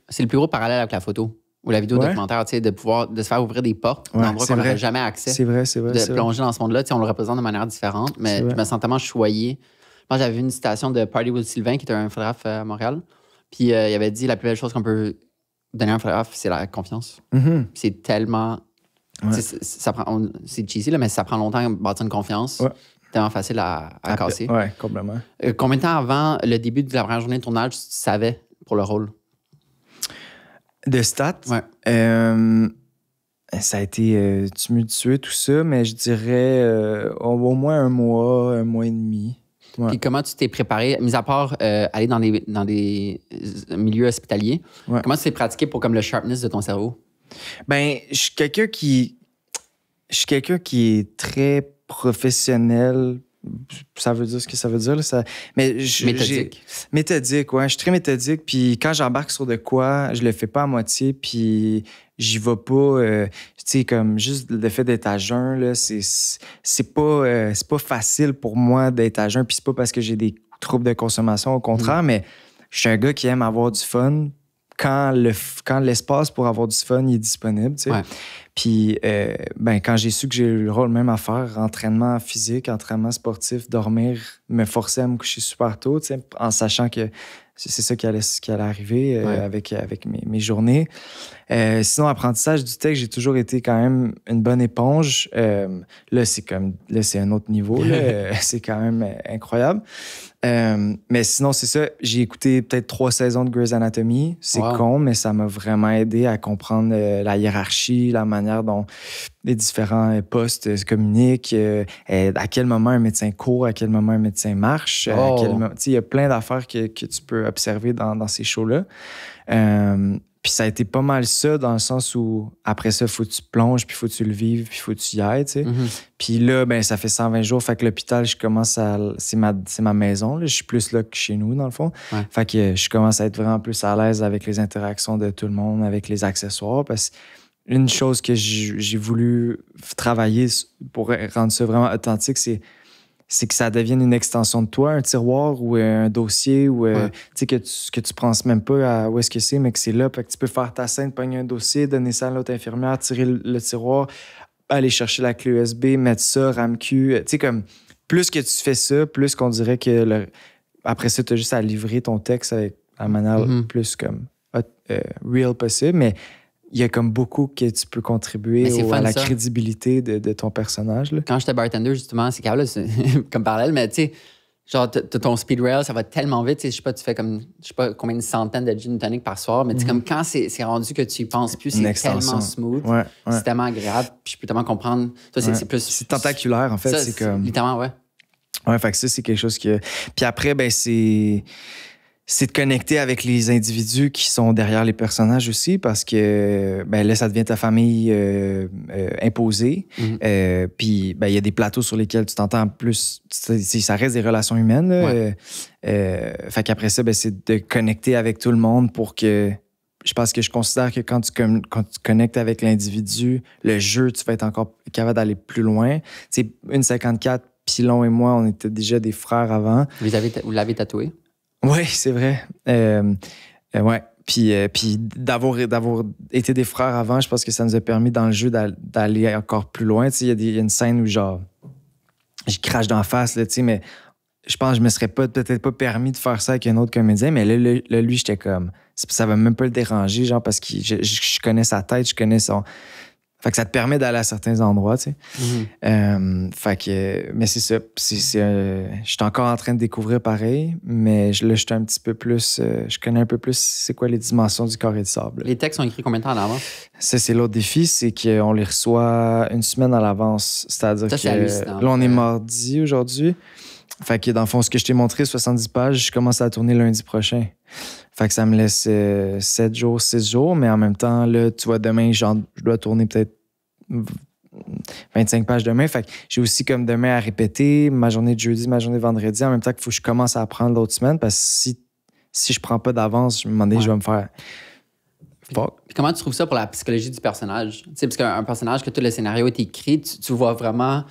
c'est le plus gros parallèle avec la photo ou la vidéo documentaire, tu sais, de se faire ouvrir des portes dans endroits qu'on n'aurait jamais accès. C'est vrai. De plonger dans ce monde-là. Tu sais, on le représente de manière différente, mais je me sens tellement choyé. Moi, j'avais vu une citation de Party with Sylvain, qui était un photographe à Montréal. Puis il avait dit, la plus belle chose qu'on peut donner à un photographe, c'est la confiance. C'est tellement... C'est cheesy, là, mais ça prend longtemps de bâtir une confiance. Tellement facile à casser. Oui, complètement. Combien de temps avant le début de la première journée de tournage, tu savais pour le rôle? De stats? Ouais. Ça a été tumultueux, tout ça, mais je dirais au moins un mois et demi. Ouais. Puis comment tu t'es préparé, mis à part aller dans des milieux hospitaliers, comment tu t'es pratiqué pour comme le sharpness de ton cerveau? Ben, je suis quelqu'un qui est très professionnel. Ça veut dire ce que ça veut dire. Là, Méthodique. Méthodique, ouais. Je suis très méthodique. Puis quand j'embarque sur de quoi, je le fais pas à moitié. Puis j'y vais pas. Tu sais, comme juste le fait d'être à jeun, là, c'est pas facile pour moi d'être à jeun. Puis c'est pas parce que j'ai des troubles de consommation, au contraire, mais je suis un gars qui aime avoir du fun quand l'espace pour avoir du fun il est disponible, tu sais. Ouais. Puis, quand j'ai su que j'ai eu le rôle même à faire, entraînement physique, entraînement sportif, dormir, me forcer à me coucher super tôt, tu sais, en sachant que c'est ça qui allait arriver avec mes journées. Sinon, apprentissage du texte, j'ai toujours été quand même une bonne éponge. Là, c'est un autre niveau. Là. C'est quand même incroyable. Mais sinon, c'est ça. J'ai écouté peut-être 3 saisons de Grey's Anatomy. C'est con, mais ça m'a vraiment aidé à comprendre la hiérarchie, la manière dont les différents postes se communiquent, à quel moment un médecin court, à quel moment un médecin marche. Il y a plein d'affaires que tu peux observer dans ces shows-là. Puis ça a été pas mal ça, dans le sens où après ça, il faut que tu plonges, puis il faut que tu le vives, puis il faut que tu y ailles, tu sais. Puis là, ben ça fait 120 jours, fait que l'hôpital, c'est ma maison, là. Je suis plus là que chez nous, dans le fond. Ouais. Fait que je commence à être vraiment plus à l'aise avec les interactions de tout le monde, avec les accessoires, parce que une chose que j'ai voulu travailler pour rendre ça vraiment authentique, c'est que ça devienne une extension de toi, un tiroir ou un dossier ou que tu penses même pas à où est-ce que c'est, mais que c'est là. Fait que tu peux faire ta scène, pogner un dossier, donner ça à l'autre infirmière, tirer le tiroir, aller chercher la clé USB, mettre ça, RAM-Q. Tu sais, comme plus que tu fais ça, plus qu'on dirait que après ça, tu as juste à livrer ton texte avec la manière plus comme real possible. Mais il y a comme beaucoup que tu peux contribuer à la crédibilité de ton personnage. Là. Quand j'étais bartender, justement, c'est comme parallèle, mais tu sais, genre, ton speed rail, ça va tellement vite. Je sais pas, tu fais comme, je sais pas combien de centaines de gin tonic par soir, mais comme quand c'est rendu que tu y penses plus, c'est tellement smooth, c'est tellement agréable, puis je peux tellement comprendre. Toi, c'est plus. C'est tentaculaire, en fait. C'est comme. Littéralement, Ouais, fait que ça, c'est quelque chose que. Puis après, ben, c'est c'est de connecter avec les individus qui sont derrière les personnages aussi, parce que ben là, ça devient ta famille imposée. Puis ben, il y a des plateaux sur lesquels tu t'entends plus. Ça reste des relations humaines. Là. Fait qu'après ça, ben, c'est de connecter avec tout le monde pour que. Je pense que je considère que quand tu connectes avec l'individu, le jeu, tu vas être encore capable d'aller plus loin. Tu sais, 1,54, Pilon et moi, on était déjà des frères avant. Vous l'avez tatoué? Oui, c'est vrai. Ouais. Puis d'avoir été des frères avant, je pense que ça nous a permis dans le jeu d'aller encore plus loin. Tu sais, il y a une scène où genre, je crache d'en face, là, tu sais, mais je pense que je me serais peut-être pas permis de faire ça avec un autre comédien, mais là lui, j'étais comme... Ça va même pas le déranger, genre, parce que je connais sa tête, je connais son... Fait que ça te permet d'aller à certains endroits, tu sais. Fait que... Mais c'est ça. Je suis encore en train de découvrir pareil, mais là, je suis un petit peu plus... je connais un peu plus c'est quoi les dimensions du carré de sable. Les textes sont écrits combien de temps en avance? Ça, c'est l'autre défi, c'est qu'on les reçoit une semaine à l'avance. C'est-à-dire ça, que là, on est mardi aujourd'hui. Fait que dans le fond, ce que je t'ai montré, 70 pages, je commence à tourner lundi prochain. Fait que ça me laisse 7 jours, 6 jours, mais en même temps, là, tu vois, demain, je dois tourner peut-être 25 pages demain. Fait que j'ai aussi comme demain à répéter, ma journée de jeudi, ma journée de vendredi, en même temps qu'il faut que je commence à apprendre l'autre semaine, parce que si je prends pas d'avance, à un moment donné, je vais me faire... Fuck. Puis comment tu trouves ça pour la psychologie du personnage? Tu sais, parce qu'un personnage, que tout le scénario est écrit, tu vois vraiment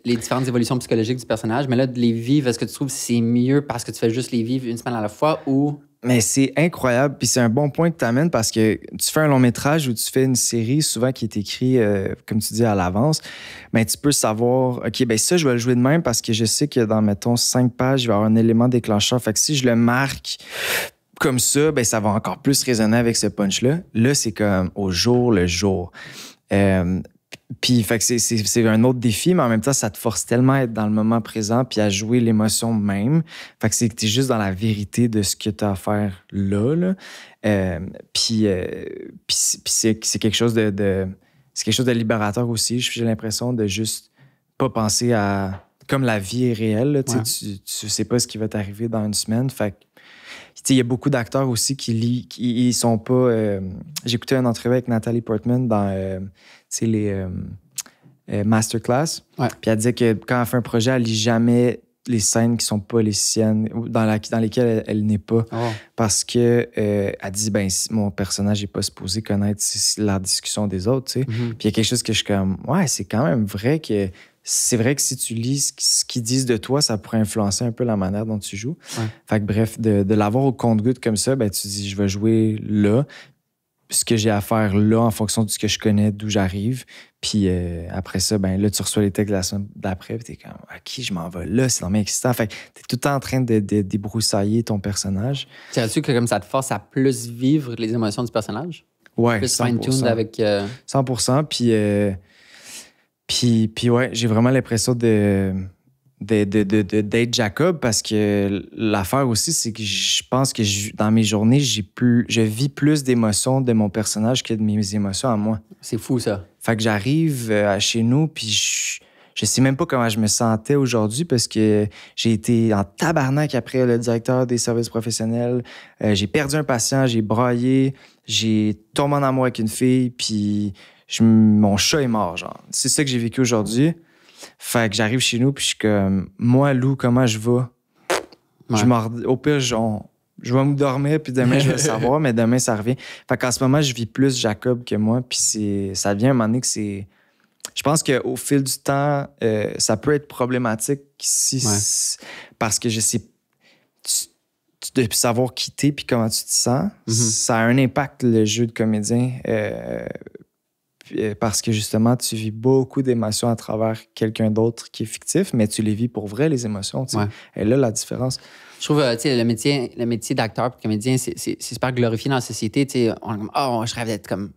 les différentes évolutions psychologiques du personnage, mais là, de les vivre, est-ce que tu trouves que c'est mieux parce que tu fais juste les vivre une semaine à la fois ou... Mais c'est incroyable, puis c'est un bon point que tu amènes parce que tu fais un long métrage ou tu fais une série souvent qui est écrit, comme tu dis, à l'avance, mais tu peux savoir, OK, ben ça, je vais le jouer de même parce que je sais que dans, mettons, 5 pages, il va y avoir un élément déclencheur. Fait que si je le marque comme ça, ben ça va encore plus résonner avec ce punch-là. Là, c'est comme au jour le jour. Puis, fait que c'est un autre défi, mais en même temps, ça te force tellement à être dans le moment présent puis à jouer l'émotion même. Fait que t'es juste dans la vérité de ce que t'as à faire là. Puis c'est quelque chose c'est quelque chose de libérateur aussi. J'ai l'impression de juste pas penser à... Comme la vie est réelle, là, tu sais pas ce qui va t'arriver dans une semaine. Fait que il y a beaucoup d'acteurs aussi qui ils sont pas... J'ai écouté une entrevue avec Nathalie Portman dans les Masterclass. Ouais. Puis elle disait que quand elle fait un projet, elle lit jamais les scènes qui sont pas les siennes, dans lesquelles elle n'est pas. Oh. Parce que elle dit, ben, mon personnage n'est pas supposé connaître la discussion des autres, tu sais. Puis il y a quelque chose que je suis comme, ouais, c'est quand même vrai que... C'est vrai que si tu lis ce qu'ils disent de toi, ça pourrait influencer un peu la manière dont tu joues. Ouais. Fait que bref, de l'avoir au compte-gouttes comme ça, ben, tu dis, je vais jouer là, ce que j'ai à faire là en fonction de ce que je connais, d'où j'arrive. Puis après ça, ben là, tu reçois les textes de la semaine d'après, puis t'es comme, à qui je m'en vais là? C'est vraiment excitant. Fait que t'es tout le temps en train de débroussailler ton personnage. Dirais-tu que comme ça te force à plus vivre les émotions du personnage? Ouais, plus fine-tuned avec... 100%, Puis ouais, j'ai vraiment l'impression d'être Jacob parce que l'affaire aussi, c'est que je pense que dans mes journées, je vis plus d'émotions de mon personnage que de mes émotions à moi. C'est fou, ça. Fait que j'arrive chez nous, puis je sais même pas comment je me sentais aujourd'hui parce que j'ai été en tabarnak après le directeur des services professionnels. J'ai perdu un patient, j'ai braillé, j'ai tombé en amour avec une fille, puis... mon chat est mort, genre. C'est ça que j'ai vécu aujourd'hui. Fait que j'arrive chez nous, puis je suis comme, moi, Lou, comment je vais? Ouais. Au pire, je vais me dormir, puis demain, je vais savoir, mais demain, ça revient. Fait qu'en ce moment, je vis plus Jacob que moi, puis ça devient un moment donné que c'est... Je pense qu'au fil du temps, ça peut être problématique parce que je sais... de savoir qui t'es, puis comment tu te sens, ça a un impact, le jeu de comédien... parce que justement, tu vis beaucoup d'émotions à travers quelqu'un d'autre qui est fictif, mais tu les vis pour vrai, les émotions. Ouais. Et là, la différence. Je trouve, tu sais, le métier d'acteur et de comédien, c'est super glorifié dans la société. Tu sais, on est comme, je rêve d'être comme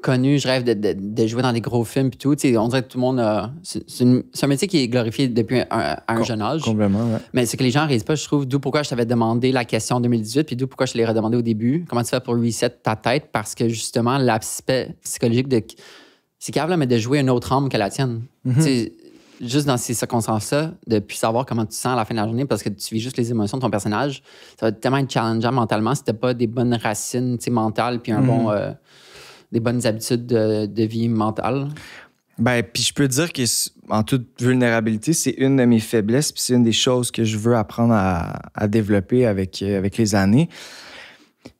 connu, je rêve de jouer dans des gros films et tout. Tu sais, on dirait que tout le monde... c'est un métier qui est glorifié depuis un jeune âge. Complètement, ouais. Mais c'est que les gens ne réalisent pas, je trouve, d'où pourquoi je t'avais demandé la question en 2018 puis d'où pourquoi je te l'ai redemandé au début. Comment tu fais pour reset ta tête? Parce que justement, l'aspect psychologique de... C'est capable, mais de jouer une autre âme que la tienne. Tu sais, juste dans ces circonstances-là, de plus savoir comment tu te sens à la fin de la journée parce que tu vis juste les émotions de ton personnage, ça va tellement être challengeant mentalement si t'as pas des bonnes racines mentales puis des bonnes habitudes de vie mentale. Ben, puis je peux dire que, en toute vulnérabilité, c'est une de mes faiblesses, puis c'est une des choses que je veux apprendre à développer avec les années.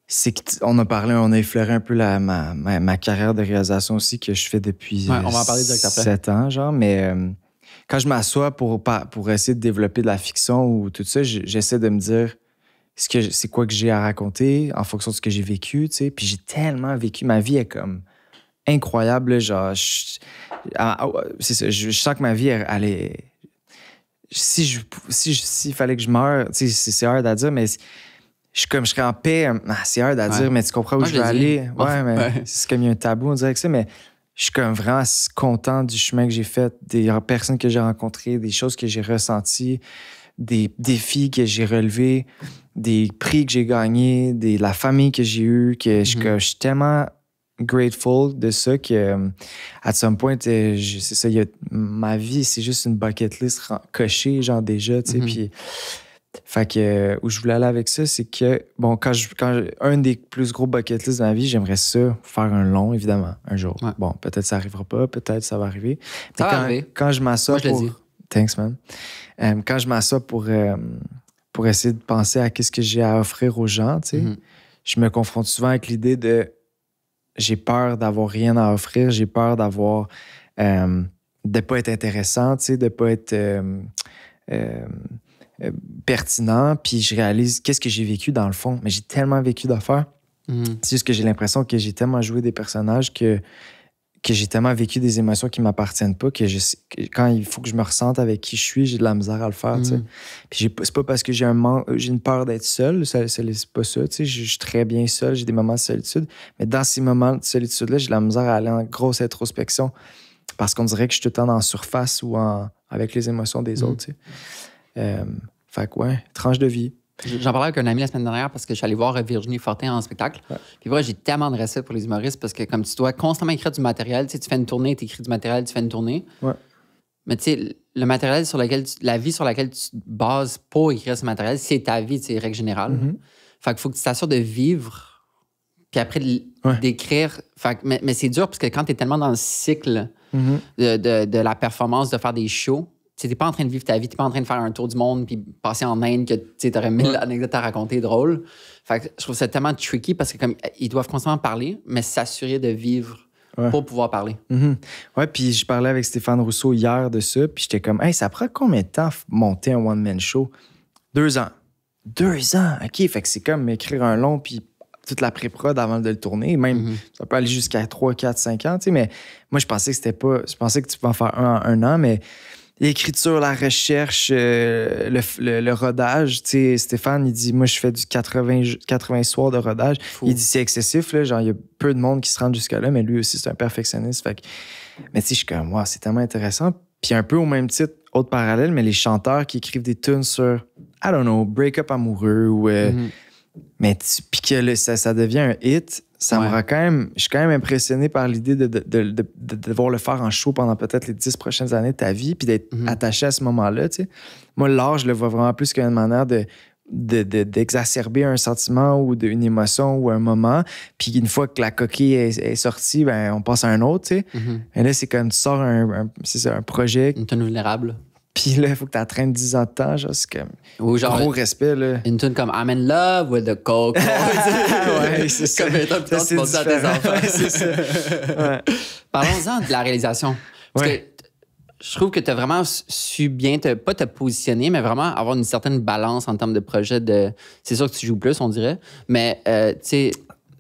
C'est qu'on a effleuré un peu ma carrière de réalisation aussi que je fais depuis on va en parler direct après. 7 ans, genre, mais quand je m'assois pour essayer de développer de la fiction ou tout ça, j'essaie de me dire c'est quoi que j'ai à raconter en fonction de ce que j'ai vécu, tu sais. Puis j'ai tellement vécu, ma vie est comme incroyable, genre, c'est ça, je sens que ma vie, elle est... S'il fallait que je meure, tu sais, c'est hard à dire, mais je serais en paix. C'est hard à dire, mais tu comprends où je veux aller. C'est comme il y a un tabou, on dirait que ça, mais je suis comme vraiment content du chemin que j'ai fait, des personnes que j'ai rencontrées, des choses que j'ai ressenties, des défis que j'ai relevés, des prix que j'ai gagnés, de la famille que j'ai eue, que je suis tellement grateful de ça que, at some point, c'est ça, ma vie, c'est juste une bucket list cochée, genre déjà, tu sais, puis... Fait que, où je voulais aller avec ça, c'est que, bon, quand un des plus gros bucket list de ma vie, j'aimerais ça, faire un long, évidemment, un jour. Ouais. Bon, peut-être ça arrivera pas, peut-être ça va arriver. Ça va arriver. Quand je m'assois pour... Thanks, man. Quand je m'assois pour essayer de penser à qu'est-ce que j'ai à offrir aux gens, tu sais, je me confronte souvent avec l'idée de... J'ai peur d'avoir rien à offrir, j'ai peur d'avoir... de pas être intéressant, tu sais, de pas être... pertinent, puis je réalise qu'est-ce que j'ai vécu dans le fond. Mais j'ai tellement vécu d'affaires. C'est juste que j'ai l'impression que j'ai tellement joué des personnages que j'ai tellement vécu des émotions qui ne m'appartiennent pas que quand il faut que je me ressente avec qui je suis, j'ai de la misère à le faire. Puis c'est pas parce que j'ai une peur d'être seul, c'est pas ça. Je suis très bien seul, j'ai des moments de solitude. Mais dans ces moments de solitude-là, j'ai de la misère à aller en grosse introspection parce qu'on dirait que je suis tout le temps dans la surface ou avec les émotions des autres. Fait que ouais, tranche de vie. J'en parlais avec un ami la semaine dernière parce que je suis allé voir Virginie Fortin en spectacle. Ouais. Puis voilà, j'ai tellement de respect pour les humoristes parce que comme tu dois constamment écrire du matériel, tu fais une tournée, tu écris du matériel, tu fais une tournée. Ouais. Mais tu sais, le matériel la vie sur laquelle tu te bases pour écrire ce matériel, c'est ta vie, c'est règle générale. Fait qu'il faut que tu t'assures de vivre, puis après d'écrire. Fait que, mais c'est dur parce que quand tu es tellement dans le cycle de la performance, de faire des shows, tu n'es pas en train de vivre ta vie, tu n'es pas en train de faire un tour du monde puis passer en Inde que tu aurais 1000 anecdotes à raconter drôles. Fait que je trouve ça tellement tricky parce que comme ils doivent constamment parler, mais s'assurer de vivre pour pouvoir parler. Ouais, puis je parlais avec Stéphane Rousseau hier de ça, puis j'étais comme, hey, ça prend combien de temps monter un one-man show? 2 ans. 2 ans? OK, fait que c'est comme écrire un long puis toute la pré-prod avant de le tourner. Même, ça peut aller jusqu'à 3, 4, 5 ans, tu sais, mais moi, je pensais que c'était pas... Je pensais que tu pouvais en faire un an, mais... L'écriture, la recherche, le rodage. Tu sais, Stéphane, il dit, moi, je fais du 80 soirs de rodage. Fou. Il dit, c'est excessif, là. Genre, il y a peu de monde qui se rend jusqu'à-là, mais lui aussi, c'est un perfectionniste. Fait que... Mais tu sais, je suis comme, wow, c'est tellement intéressant. Puis un peu au même titre, autre parallèle, mais les chanteurs qui écrivent des tunes sur, I don't know, break-up amoureux ou... Mais puis que ça devient un hit, ça me rend quand même... Je suis quand même impressionné par l'idée de devoir le faire en show pendant peut-être les 10 prochaines années de ta vie puis d'être attaché à ce moment-là, tu sais. Moi, l'art, je le vois vraiment plus qu'une manière d'exacerber un sentiment ou une émotion ou un moment. Puis une fois que la coquille est sortie, ben on passe à un autre, tu sais. Et là, c'est comme tu sors un projet... Une tonne vulnérable. Puis là, il faut que tu attraines 10 ans de temps. Genre, c'est comme gros respect. Là. Une tune comme I'm in love with the coke. Ouais, c'est ça. Comme étant plus tu à tes enfants. Ouais, c'est ça. Ouais. Parlons-en de la réalisation. Parce que je trouve que tu as vraiment su bien, pas te positionner, mais vraiment avoir une certaine balance en termes de projet. C'est sûr que tu joues plus, on dirait. Mais tu sais,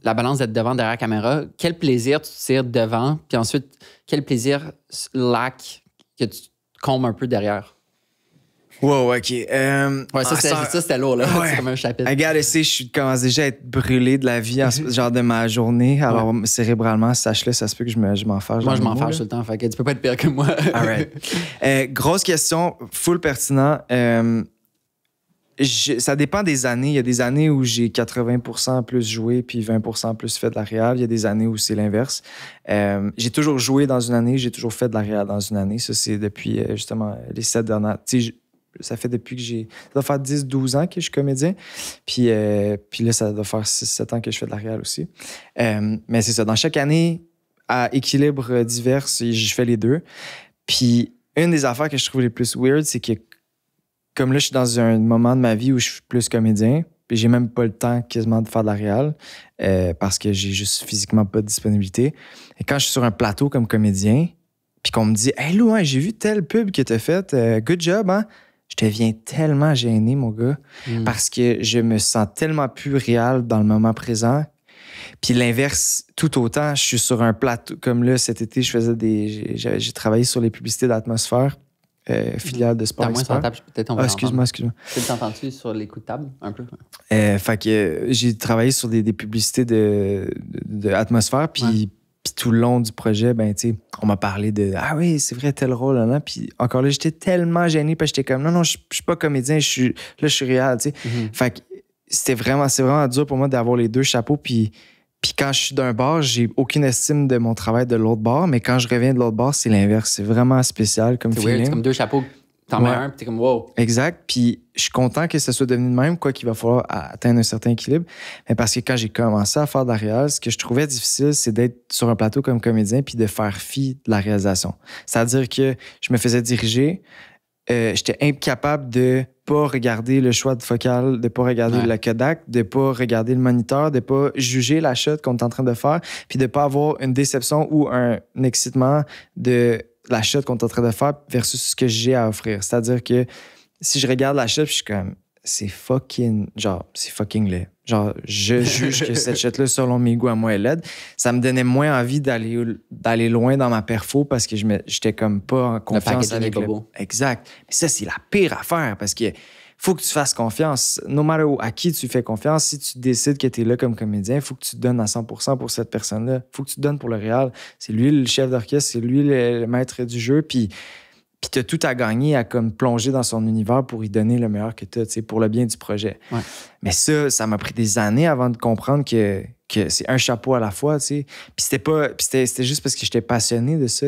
la balance d'être devant, derrière la caméra, quel plaisir tu tires devant, puis ensuite, quel plaisir lack que tu combe un peu derrière. Wow, OK. Ça, c'était lourd, là. Ouais. C'est comme un chapitre. Regarde, je commence déjà à être brûlé de la vie, genre de ma journée. Alors, cérébralement, sache-le, ça se peut que je m'en fâche. Moi, je m'en fâche tout le temps. Fait que tu peux pas être pire que moi. All right. Grosse question, full pertinent. Ça dépend des années. Il y a des années où j'ai 80% plus joué puis 20% plus fait de la réal. Il y a des années où c'est l'inverse. J'ai toujours joué dans une année, j'ai toujours fait de la réal dans une année. Ça, c'est depuis justement les 7 dernières... Ça fait depuis que ça doit faire 10-12 ans que je suis comédien. Puis là, ça doit faire 6-7 ans que je fais de la réal aussi. Mais c'est ça. Dans chaque année, à équilibre divers, je fais les deux. Puis une des affaires que je trouve les plus weird, c'est que comme là, je suis dans un moment de ma vie où je suis plus comédien, puis j'ai même pas le temps quasiment de faire de la réal parce que j'ai juste physiquement pas de disponibilité. Et quand je suis sur un plateau comme comédien, puis qu'on me dit « Hey Lou, hein, j'ai vu telle pub que t'as faite, good job, hein? » Je deviens tellement gêné, mon gars, parce que je me sens tellement plus réel dans le moment présent. Puis l'inverse, tout autant, je suis sur un plateau. Comme là, cet été, j'ai travaillé sur les publicités d'Atmosphère, filiale de Sport Expert. Peut-être on va excuse-moi. Peut-être t'entends-tu sur les coups de table, un peu? Fait que j'ai travaillé sur des publicités de Atmosphère, puis tout le long du projet, ben, tu sais, on m'a parlé de « Ah oui, c'est vrai, tel rôle, là. » Puis encore là, j'étais tellement gêné, parce que j'étais comme « Non, je suis pas comédien, je suis réel, tu sais. Fait que c'est vraiment dur pour moi d'avoir les deux chapeaux, puis quand je suis d'un bar, j'ai aucune estime de mon travail de l'autre bar, mais quand je reviens de l'autre bar, c'est l'inverse. C'est vraiment spécial comme feeling. C'est comme deux chapeaux. T'en mets un, puis t'es comme wow. Exact. Puis je suis content que ça soit devenu de même, quoi qu'il va falloir atteindre un certain équilibre. Mais parce que quand j'ai commencé à faire de la réal, ce que je trouvais difficile, c'est d'être sur un plateau comme comédien puis de faire fi de la réalisation. C'est-à-dire que je me faisais diriger, j'étais incapable de pas regarder le choix de focal, de pas regarder le Kodak, de pas regarder le moniteur, de pas juger la shot qu'on est en train de faire, puis de pas avoir une déception ou un excitement de la shot qu'on est en train de faire versus ce que j'ai à offrir. C'est-à-dire que si je regarde la shot, puis je suis comme, c'est fucking laid. Genre, je juge que cette shot-là, selon mes goûts à moi, est laide. Ça me donnait moins envie d'aller loin dans ma perfo parce que j'étais comme pas en confiance avec le... Exact. Mais ça, c'est la pire affaire parce que faut que tu fasses confiance. No matter à qui tu fais confiance, si tu décides que tu es là comme comédien, il faut que tu te donnes à 100% pour cette personne-là. Il faut que tu te donnes pour le réel. C'est lui le chef d'orchestre, c'est lui le maître du jeu. Puis tu as tout à gagner à comme plonger dans son univers pour y donner le meilleur que tu as, pour le bien du projet. Ouais. Mais ça m'a pris des années avant de comprendre que c'est un chapeau à la fois. T'sais. Puis c'était juste parce que j'étais passionné de ça.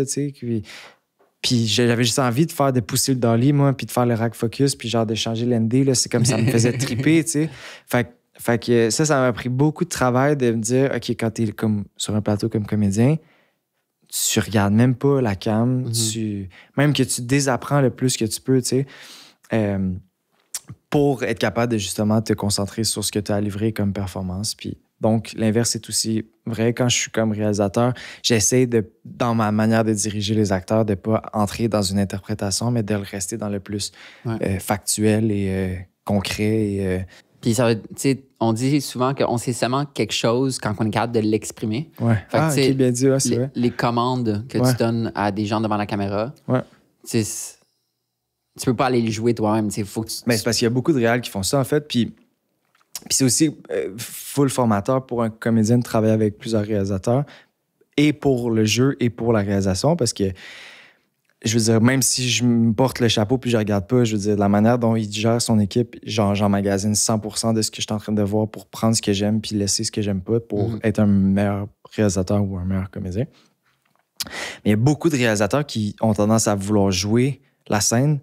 Puis j'avais juste envie de pousser le dolly, moi, puis de faire le rack focus, puis genre de changer l'ND. Là, c'est comme ça me faisait triper, tu sais. Fait que ça m'a pris beaucoup de travail de me dire, OK, quand t'es comme sur un plateau comme comédien, tu regardes même pas la cam, même que tu désapprends le plus que tu peux, tu sais, pour être capable de justement te concentrer sur ce que tu as à livrer comme performance. Puis donc, l'inverse est aussi vrai. Quand je suis comme réalisateur, j'essaie dans ma manière de diriger les acteurs, de pas entrer dans une interprétation, mais de le rester dans le plus factuel et concret. Puis ça veut, tu sais, on dit souvent qu'on sait seulement quelque chose quand on est capable de l'exprimer. Ouais. Fait que, bien dit, c'est vrai. Les commandes que tu donnes à des gens devant la caméra, tu peux pas aller les jouer toi-même. Faut que mais c'est parce qu'il y a beaucoup de réals qui font ça, en fait. Puis c'est aussi full formateur pour un comédien de travailler avec plusieurs réalisateurs, et pour le jeu et pour la réalisation, parce que je veux dire, même si je me porte le chapeau puis je regarde pas, je veux dire, la manière dont il gère son équipe, j'emmagasine 100% de ce que je suis en train de voir pour prendre ce que j'aime puis laisser ce que j'aime pas pour être un meilleur réalisateur ou un meilleur comédien. Mais il y a beaucoup de réalisateurs qui ont tendance à vouloir jouer la scène,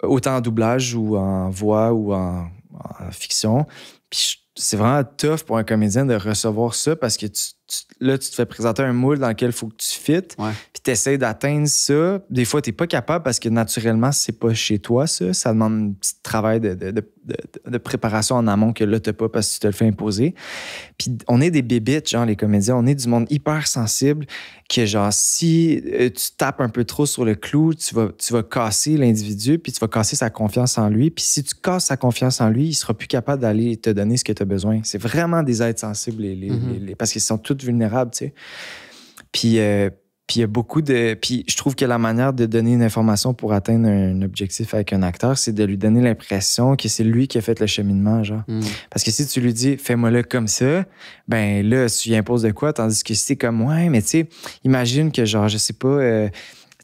autant en doublage ou en voix ou en fiction. Puis c'est vraiment tough pour un comédien de recevoir ça parce que là, tu te fais présenter un moule dans lequel il faut que tu fites, puis tu essaies d'atteindre ça. Des fois, tu n'es pas capable parce que naturellement, c'est pas chez toi, ça. Ça demande un petit travail de préparation en amont que là, tu n'as pas parce que tu te le fais imposer. Puis on est des bébites, genre les comédiens, on est du monde hyper sensible que genre, si tu tapes un peu trop sur le clou, tu vas casser l'individu, puis tu vas casser sa confiance en lui. Puis si tu casses sa confiance en lui, il sera plus capable d'aller te donner ce que tu as besoin. C'est vraiment des êtres sensibles, parce qu'ils sont tous vulnérables, tu sais. Puis il y a beaucoup de... Puis je trouve que la manière de donner une information pour atteindre un objectif avec un acteur, c'est de lui donner l'impression que c'est lui qui a fait le cheminement, genre. Parce que si tu lui dis « fais-moi-le comme ça », ben là, tu lui imposes de quoi? Tandis que si c'est comme « ouais, mais tu sais, imagine que genre, je sais pas... tu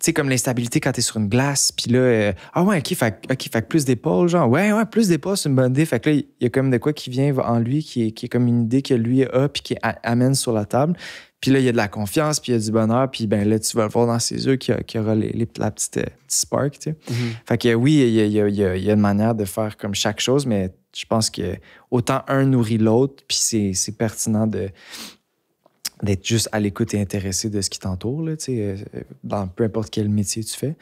sais, comme l'instabilité quand t'es sur une glace, puis là, ah ouais, OK, fait que plus d'épaules, genre, ouais, plus d'épaules, c'est une bonne idée. Fait que là, il y a comme de quoi qui vient en lui, qui est comme une idée que lui a, puis qui amène sur la table. Puis là, il y a de la confiance, puis il y a du bonheur, puis ben là, tu vas le voir dans ses yeux qu'il y aura la petite spark, tu sais. Fait que oui, il y a une manière de faire comme chaque chose, mais je pense que autant un nourrit l'autre, puis c'est pertinent d'être juste à l'écoute et intéressé de ce qui t'entoure, là, dans peu importe quel métier tu fais.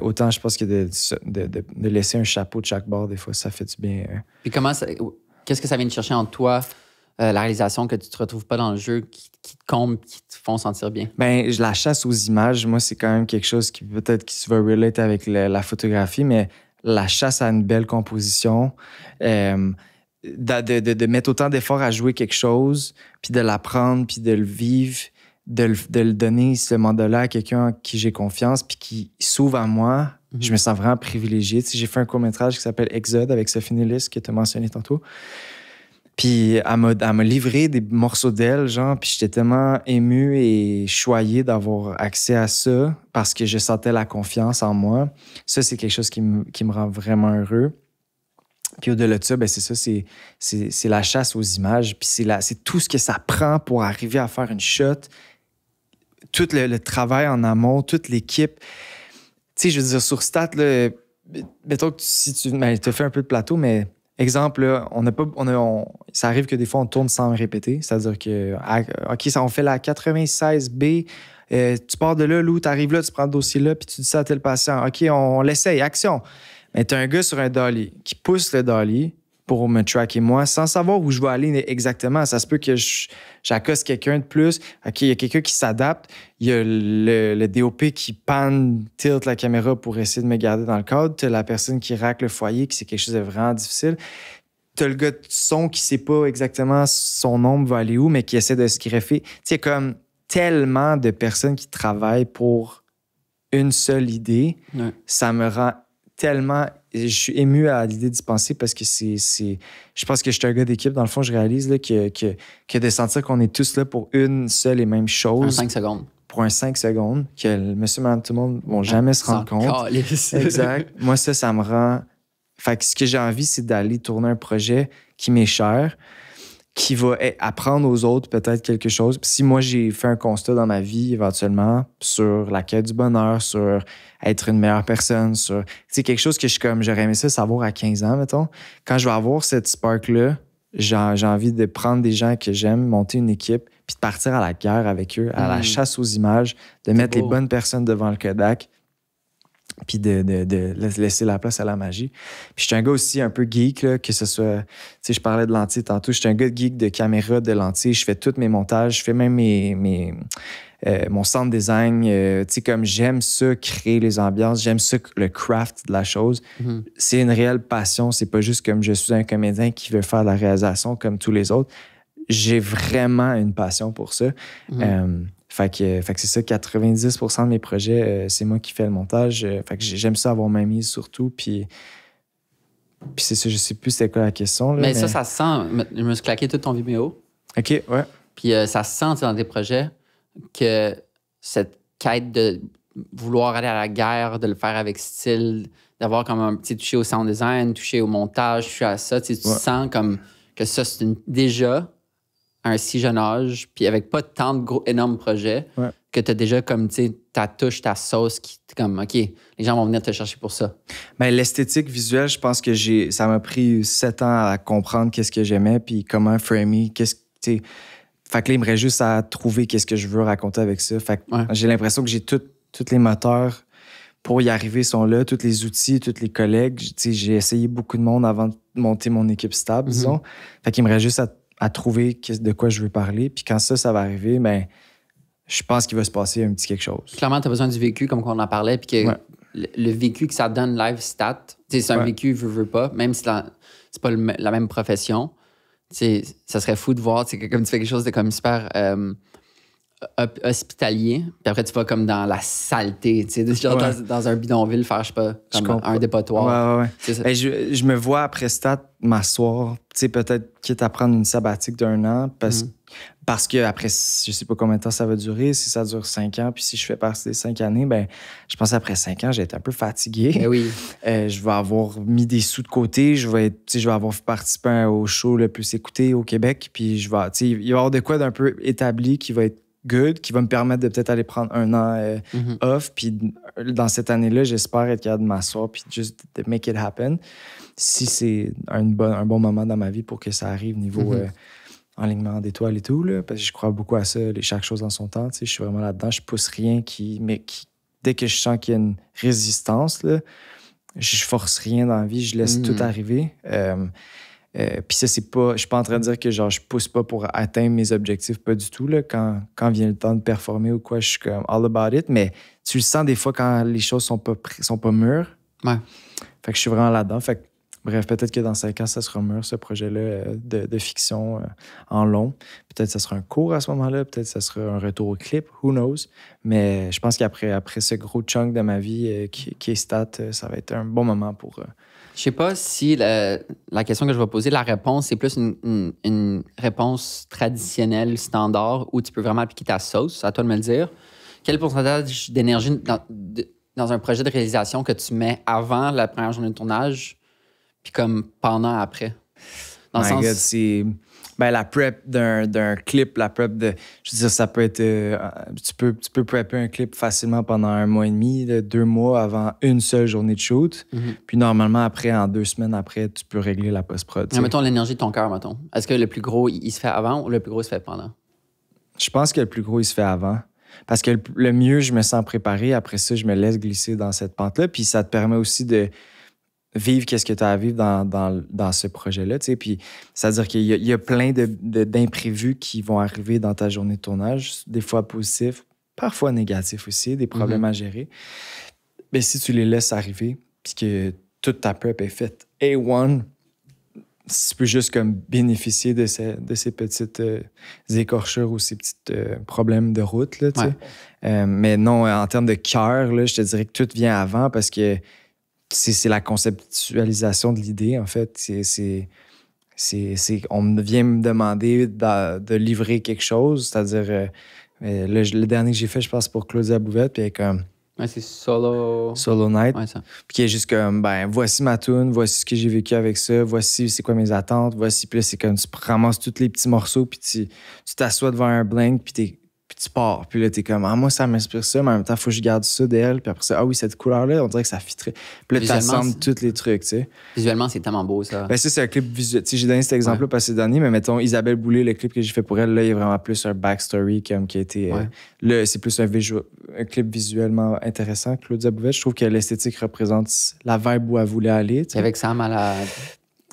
Autant, je pense que de laisser un chapeau de chaque bord, des fois, ça fait du bien. Puis qu'est-ce que ça vient de chercher en toi, la réalisation que tu te retrouves pas dans le jeu, qui te comble, qui te font sentir bien? Ben, la chasse aux images, moi, c'est quand même quelque chose qui peut-être qui va relate avec la photographie, mais la chasse à une belle composition, de mettre autant d'efforts à jouer quelque chose, puis de l'apprendre, puis de le vivre, de le donner, ce mandat-là, à quelqu'un en qui j'ai confiance, puis qui s'ouvre à moi. Je me sens vraiment privilégié. Tu sais, j'ai fait un court-métrage qui s'appelle Exode avec Sophie Nélis, que tu as mentionné tantôt. Puis elle m'a livré des morceaux d'elle, genre, puis j'étais tellement ému et choyé d'avoir accès à ça parce que je sentais la confiance en moi. Ça, c'est quelque chose qui me rend vraiment heureux. Puis au-delà de ça, ben c'est ça, c'est la chasse aux images, puis c'est tout ce que ça prend pour arriver à faire une shot, tout le travail en amont, toute l'équipe. Tu sais, je veux dire, sur Stat, là, mettons que si tu as fait un peu de plateau, mais exemple, là, ça arrive que des fois, on tourne sans répéter. C'est-à-dire que, OK, on fait la 96B, tu pars de là, Lou, tu arrives là, tu prends le dossier là, puis tu dis ça à tel patient. OK, on l'essaye, action. Mais tu as un gars sur un dolly qui pousse le dolly pour me tracker moi sans savoir où je vais aller exactement. Ça se peut que j'accoste quelqu'un de plus. OK, il y a quelqu'un qui s'adapte. Il y a le DOP qui tilt la caméra pour essayer de me garder dans le cadre. Tu as la personne qui racle le foyer, qui c'est quelque chose de vraiment difficile. Tu as le gars de son qui sait pas exactement son ombre va aller où, mais qui essaie de se greffer. Tu sais, comme tellement de personnes qui travaillent pour une seule idée. Ouais. Ça me rend tellement... Je suis ému à l'idée d'y penser parce que je pense que je suis un gars d'équipe. Dans le fond, je réalise là, que de sentir qu'on est tous là pour une seule et même chose. Un 5 secondes. Pour un 5 secondes, que le monsieur, madame, tout le monde vont jamais se rendre compte. Exact. Moi, ça me rend... Fait que ce que j'ai envie, c'est d'aller tourner un projet qui m'est cher, qui va apprendre aux autres peut-être quelque chose. Puis si moi, j'ai fait un constat dans ma vie, éventuellement, sur la quête du bonheur, sur être une meilleure personne, sur... C'est quelque chose que j'aurais aimé ça savoir à 15 ans, mettons. Quand je vais avoir cette spark-là, j'ai envie de prendre des gens que j'aime, monter une équipe, puis de partir à la guerre avec eux, à la chasse aux images, de mettre les bonnes personnes devant le Kodak, puis de laisser la place à la magie. Puis je suis un gars aussi un peu geek, là, que ce soit... Tu sais, je parlais de lentilles tantôt. Je suis un gars geek de caméra, de lentilles. Je fais tous mes montages. Je fais même mon sound design. Tu sais, comme j'aime ça, créer les ambiances. J'aime ça, le craft de la chose. C'est une réelle passion. C'est pas juste comme je suis un comédien qui veut faire de la réalisation comme tous les autres. J'ai vraiment une passion pour ça. Fait que c'est ça, 90% de mes projets, c'est moi qui fais le montage. Fait que j'aime ça avoir ma mise surtout. Puis c'est ça, je sais plus c'était quoi la question. Là, mais ça se sent. Je me suis claqué tout ton Vimeo. OK, ouais. Puis ça se sent dans tes projets que cette quête de vouloir aller à la guerre, de le faire avec style, d'avoir comme un petit touché au sound design, touché au montage, touché à ça. Tu sens comme que ça, c'est déjà... à un si jeune âge, puis avec pas tant de gros, énormes projets, que tu as déjà comme, tu sais, ta touche, ta sauce, qui comme, OK, les gens vont venir te chercher pour ça. Bien, l'esthétique visuelle, je pense que ça m'a pris 7 ans à comprendre qu'est-ce que j'aimais, puis comment framer, fait que là, il me reste juste à trouver qu'est-ce que je veux raconter avec ça. Fait que j'ai l'impression que j'ai tous les moteurs pour y arriver sont là, tous les outils, tous les collègues. J'ai essayé beaucoup de monde avant de monter mon équipe stable, disons. Fait qu'il me reste juste à trouver de quoi je veux parler. Puis quand ça va arriver, ben, je pense qu'il va se passer un petit quelque chose. Clairement, tu as besoin du vécu, comme on en parlait, puis que le vécu que ça donne live stat, c'est un vécu, veux pas, même si c'est pas la même profession. Ça serait fou de voir, comme tu fais quelque chose de comme super hospitalier, puis après, tu vas comme dans la saleté, tu sais, genre dans un bidonville, faire, je sais pas, comme un dépotoir. Ouais. Ben, je me vois après Stat m'asseoir, tu sais, peut-être quitte à prendre une sabbatique d'1 an, parce que après, je sais pas combien de temps ça va durer, si ça dure 5 ans, puis si je fais partie des 5 années, ben, je pense après 5 ans, j'ai été un peu fatigué. Ben oui. Je vais avoir mis des sous de côté, je vais avoir participé au show le plus écouté au Québec, puis il va y avoir de quoi d'un peu établi qui va être good, qui va me permettre de peut-être aller prendre 1 an off. Puis dans cette année-là, j'espère être capable de m'asseoir puis juste de make it happen. Si c'est un bon moment dans ma vie pour que ça arrive niveau enlignement d'étoiles et tout, là, parce que je crois beaucoup à ça, chaque chose en son temps. Je suis vraiment là-dedans. Je pousse rien dès que je sens qu'il y a une résistance, là, je force rien dans la vie, je laisse tout arriver. Puis ça, c'est pas. Je suis pas en train de dire que genre je pousse pas pour atteindre mes objectifs, pas du tout. Là. Quand vient le temps de performer ou quoi, je suis comme all about it. Mais tu le sens des fois quand les choses sont pas mûres. Ouais. Fait que je suis vraiment là-dedans. Fait que, bref, peut-être que dans 5 ans, ça sera mûr, ce projet-là de fiction en long. Peut-être que ça sera un court à ce moment-là. Peut-être que ça sera un retour au clip. Who knows? Mais je pense qu'après ce gros chunk de ma vie qui est Stat, ça va être un bon moment pour. Je sais pas si la question que je vais poser, la réponse, c'est plus une réponse traditionnelle, standard, où tu peux vraiment appliquer ta sauce. À toi de me le dire. Quel pourcentage d'énergie dans un projet de réalisation que tu mets avant la première journée de tournage, puis comme pendant, après? Dans le sens... God, c'est... Ben, la prep d'un clip, la prep de... Je veux dire, ça peut être... tu peux prepper un clip facilement pendant 1 mois et demi, 2 mois avant une seule journée de shoot. Puis normalement, après, en 2 semaines après, tu peux régler la post-prod. Mettons l'énergie de ton cœur, mettons. Est-ce que le plus gros, il se fait avant ou le plus gros, il se fait pendant? Je pense que le plus gros, il se fait avant. Parce que le mieux, je me sens préparé. Après ça, je me laisse glisser dans cette pente-là. Puis ça te permet aussi de vivre qu'est-ce que tu as à vivre dans ce projet-là. Tu sais. Puis, c'est-à-dire qu'il y a plein d'imprévus qui vont arriver dans ta journée de tournage, des fois positifs, parfois négatifs aussi, des problèmes à gérer. Mais si tu les laisses arriver, puis que toute ta prep est faite A1, tu peux juste comme bénéficier de ces petites écorchures ou ces petits problèmes de route. Là, tu sais. Mais non, en termes de cœur, là, je te dirais que tout vient avant parce que c'est la conceptualisation de l'idée, en fait. On vient me demander de livrer quelque chose, c'est-à-dire le dernier que j'ai fait, je pense, pour Claudia Bouvette, puis elle est comme... Ouais, c'est Solo Night. Ouais, ça. Puis qui est juste comme, ben, voici ma tune, voici ce que j'ai vécu avec ça, voici c'est quoi mes attentes, voici. Puis là, c'est comme, tu ramasses tous les petits morceaux, puis tu t'assois devant un blank, puis tu pars. Puis là, t'es comme, moi, ça m'inspire ça, mais en même temps, il faut que je garde ça d'elle. Puis après ça, oui, cette couleur-là, on dirait que ça fitterait. Puis là, t'assembles tous les trucs, tu sais. Visuellement, c'est tellement beau, ça. Ben, ça, c'est un clip visuel. Tu sais, j'ai donné cet exemple-là parce que c'est dernier, mais mettons, Isabelle Boulay, le clip que j'ai fait pour elle, là, il y a vraiment plus un backstory qui a été. Là, c'est plus un clip visuellement intéressant. Claudia Bouvette, je trouve que l'esthétique représente la vibe où elle voulait aller. Tu sais. Avec Sam à la.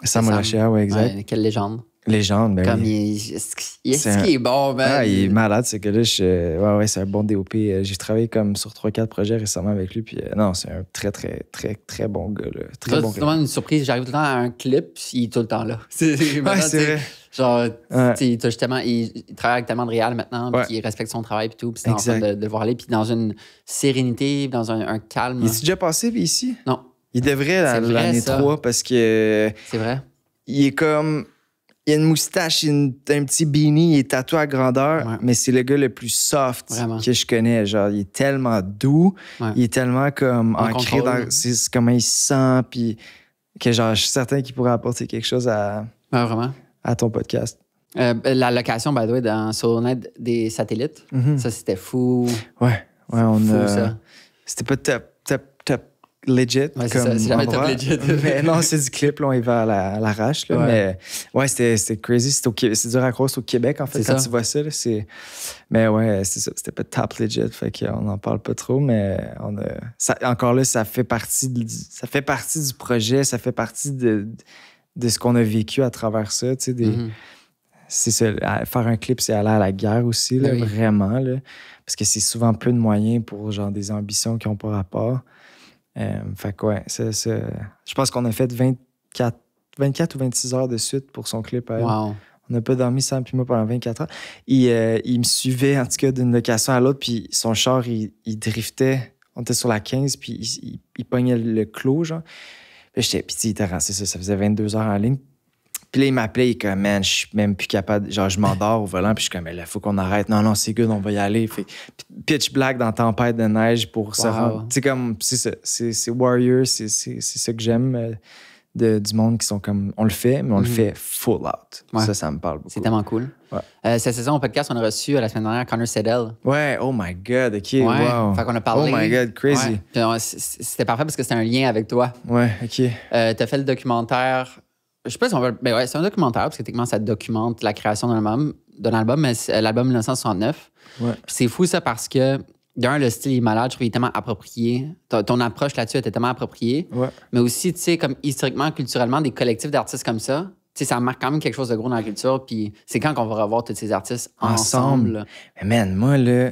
Sam Olachea, oui, exact. Ouais, quelle légende. Légende, ben comme oui. Il est bon, man. Ah, il est malade, ce gars-là. Ouais, c'est un bon DOP. J'ai travaillé comme sur 3-4 projets récemment avec lui. Puis non, c'est un très, très, très, très bon gars. Là. Très bon c'est vraiment une surprise. J'arrive tout le temps à un clip, puis il est tout le temps là. C'est vrai. Genre, justement, il travaille avec tellement de réal maintenant, puis il respecte son travail, puis tout. Puis c'est en train de le voir aller, puis dans une sérénité, dans un calme. Il est déjà passé ici? Non. Il devrait l'année 3 parce que. C'est vrai. Il est comme. Il a une moustache, un petit beanie, il est tatoué à grandeur, mais c'est le gars le plus soft que je connais. Genre, il est tellement doux, il est tellement comme ancré dans comment il se sent, puis que genre, je suis certain qu'il pourrait apporter quelque chose à ton podcast. La location, by the way, dans Solo Night des satellites, ça, c'était fou. Ouais, ça. C'était pas top legit. Ouais, c'est jamais top legit. Mais non, c'est du clip, là, on y va à l'arrache. Là, mais ouais, c'était crazy. C'est dur à croire, c'est au Québec, en fait, quand tu vois ça. Là, mais ouais, c'est ça. C'était pas top legit, fait qu'on n'en parle pas trop, mais encore là, ça fait partie du projet, ça fait partie de ce qu'on a vécu à travers ça. Tu sais, c'est ça, faire un clip, c'est aller à la guerre aussi, là, vraiment. Là, parce que c'est souvent peu de moyens pour genre des ambitions qui n'ont pas rapport. Fait que ouais, je pense qu'on a fait 24 ou 26 heures de suite pour son clip. Wow. On n'a pas dormi, Sam puis moi, pendant 24 heures. Il me suivait, en tout cas, d'une location à l'autre, puis son char, il driftait. On était sur la 15, puis il pognait le clos, genre. Puis il était c'est ça faisait 22 heures en ligne. Puis là, il m'appelait, il est comme, man, je suis même plus capable. Genre, je m'endors au volant, puis je suis comme, là, il faut qu'on arrête. Non, c'est good, on va y aller. Fait pitch black dans tempête de neige pour se rendre. Tu sais, comme, c'est ça. C'est Warrior, c'est ça que j'aime du monde qui sont comme, on le fait, mais on le fait full out. Ouais. Ça me parle beaucoup. C'est tellement cool. Ouais. Cette saison au podcast, on a reçu la semaine dernière Connor Seidel. Ouais, oh my God, OK, ouais. Wow. Fait qu'on a parlé. Oh my God, crazy. Ouais. C'était parfait parce que c'était un lien avec toi. Ouais, OK. T'as fait le documentaire. Je sais pas si on va. Ben ouais, c'est un documentaire parce que techniquement, ça documente la création d'un album, mais c'est l'album 1969. Ouais. Puis c'est fou ça parce que, d'un, le style est malade, je trouve qu'il est tellement approprié. Ton approche là-dessus était tellement appropriée. Ouais. Mais aussi, tu sais, comme historiquement, culturellement, des collectifs d'artistes comme ça, tu sais, ça marque quand même quelque chose de gros dans la culture. Puis c'est quand qu'on va revoir tous ces artistes ensemble. Mais man, moi, là.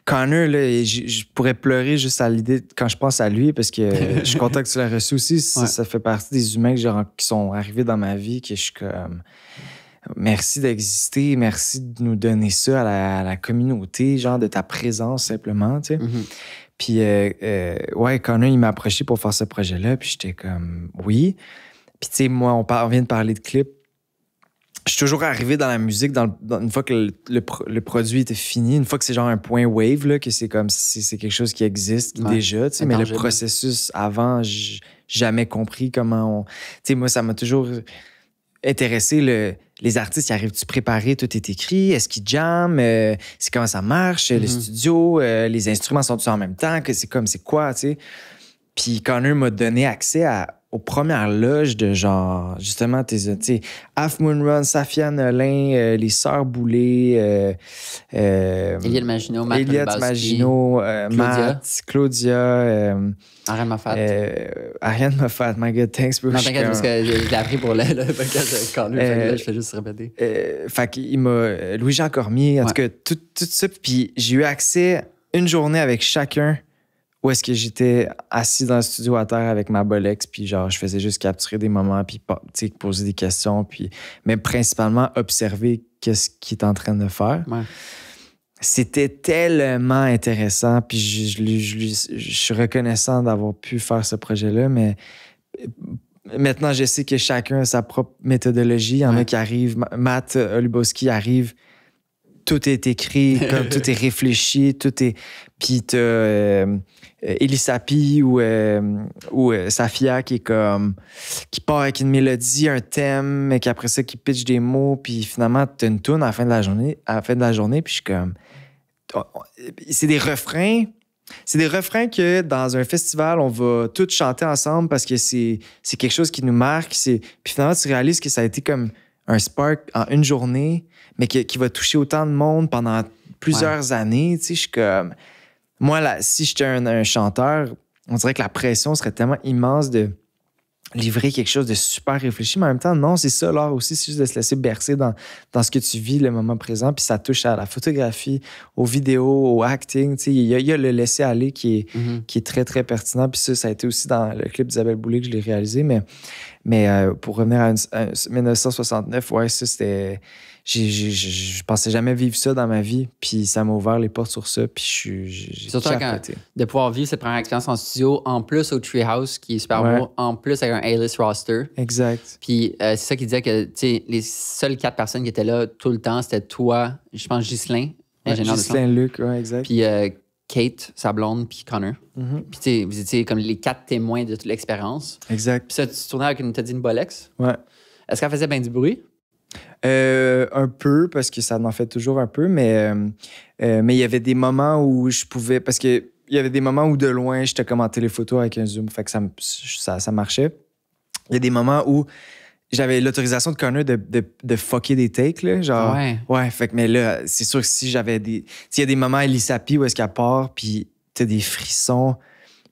Connor, là, je pourrais pleurer juste à l'idée quand je pense à lui parce que je suis content que tu l'as reçu aussi. Ça fait partie des humains qui sont arrivés dans ma vie que je suis comme merci d'exister, merci de nous donner ça à la communauté, genre de ta présence simplement, tu sais. Puis, ouais, Connor, il m'a approché pour faire ce projet-là, puis j'étais comme oui. Puis, tu sais, moi, on vient de parler de clips. Je suis toujours arrivé dans la musique une fois que le produit était fini, une fois que c'est genre un point wave, là, que c'est comme c'est quelque chose qui existe déjà, tu sais, mais le processus avant, j'ai jamais compris comment tu sais, moi, ça m'a toujours intéressé les artistes, ils arrivent-tu préparés, tout est écrit, est-ce qu'ils jamment, c'est comment ça marche, le studio, les instruments sont tous en même temps, c'est quoi, tu sais. Puis Connor m'a donné accès aux premières loges de genre, justement, tu sais, Half Moon Run, Safia Nolin, les Sœurs Boulay, Eliade Maginot, Claudia, Ariane Moffat. Ariane Moffat, my God, thanks, bro. Non, t'inquiète, parce que je l'ai appris pour le podcast avec Connor, là, je fais juste répéter. Fait qu'il m'a... Louis-Jean Cormier, en tout cas, tout ça. Puis j'ai eu accès une journée avec chacun où est-ce que j'étais assis dans le studio à terre avec ma Bolex, puis genre, je faisais juste capturer des moments, puis poser des questions, puis mais principalement observer qu'est-ce qu'il est en train de faire. Ouais. C'était tellement intéressant, puis je suis reconnaissant d'avoir pu faire ce projet-là, mais maintenant, je sais que chacun a sa propre méthodologie. Il y en a qui arrivent, Matt Olubowski arrive, tout est écrit, comme tout est réfléchi, tout est... Puis t'as Elisapi ou Safia qui part avec une mélodie, un thème, mais qu'après ça, qui pitch des mots, puis finalement, t'as une toune à la fin de la journée, puis je suis comme... C'est des refrains que dans un festival, on va tous chanter ensemble parce que c'est quelque chose qui nous marque. Puis finalement, tu réalises que ça a été comme un spark en une journée, mais qui va toucher autant de monde pendant plusieurs années. Tu sais, je suis comme... Moi, là, si j'étais un chanteur, on dirait que la pression serait tellement immense de livrer quelque chose de super réfléchi, mais en même temps, non, c'est ça, l'art aussi, c'est juste de se laisser bercer dans ce que tu vis, le moment présent, puis ça touche à la photographie, aux vidéos, au acting, tu sais, il y a le laisser-aller qui est très, très pertinent, puis ça a été aussi dans le clip d'Isabelle Boulay que je l'ai réalisé, mais pour revenir à 1969, ouais, ça, c'était... Je pensais jamais vivre ça dans ma vie, puis ça m'a ouvert les portes sur ça, puis j'ai capoté. De pouvoir vivre cette première expérience en studio, en plus au Treehouse, qui est super beau, en plus avec un A-list roster. Exact. Puis c'est ça qui disait que, tu sais, les seules 4 personnes qui étaient là tout le temps, c'était toi, je pense Ghislain, ingénieur de son. Ghislain Luc, ouais, exact. Puis Kate, sa blonde, puis Connor. Puis tu sais, vous étiez comme les 4 témoins de toute l'expérience. Exact. Puis ça, tu tournais avec une Bolex. Ouais. Est-ce qu'elle faisait bien du bruit? Un peu, parce que ça en fait toujours un peu, mais il y avait des moments où je pouvais... Parce que il y avait des moments où de loin, je te commentais les photos avec un zoom, fait que ça marchait. Il y a des moments où j'avais l'autorisation de Connor de fucker des takes, là, genre... Ouais, fait que, mais là, c'est sûr que si j'avais des... S'il y a des moments à Elisapi où est-ce qu'elle part, puis t'as des frissons,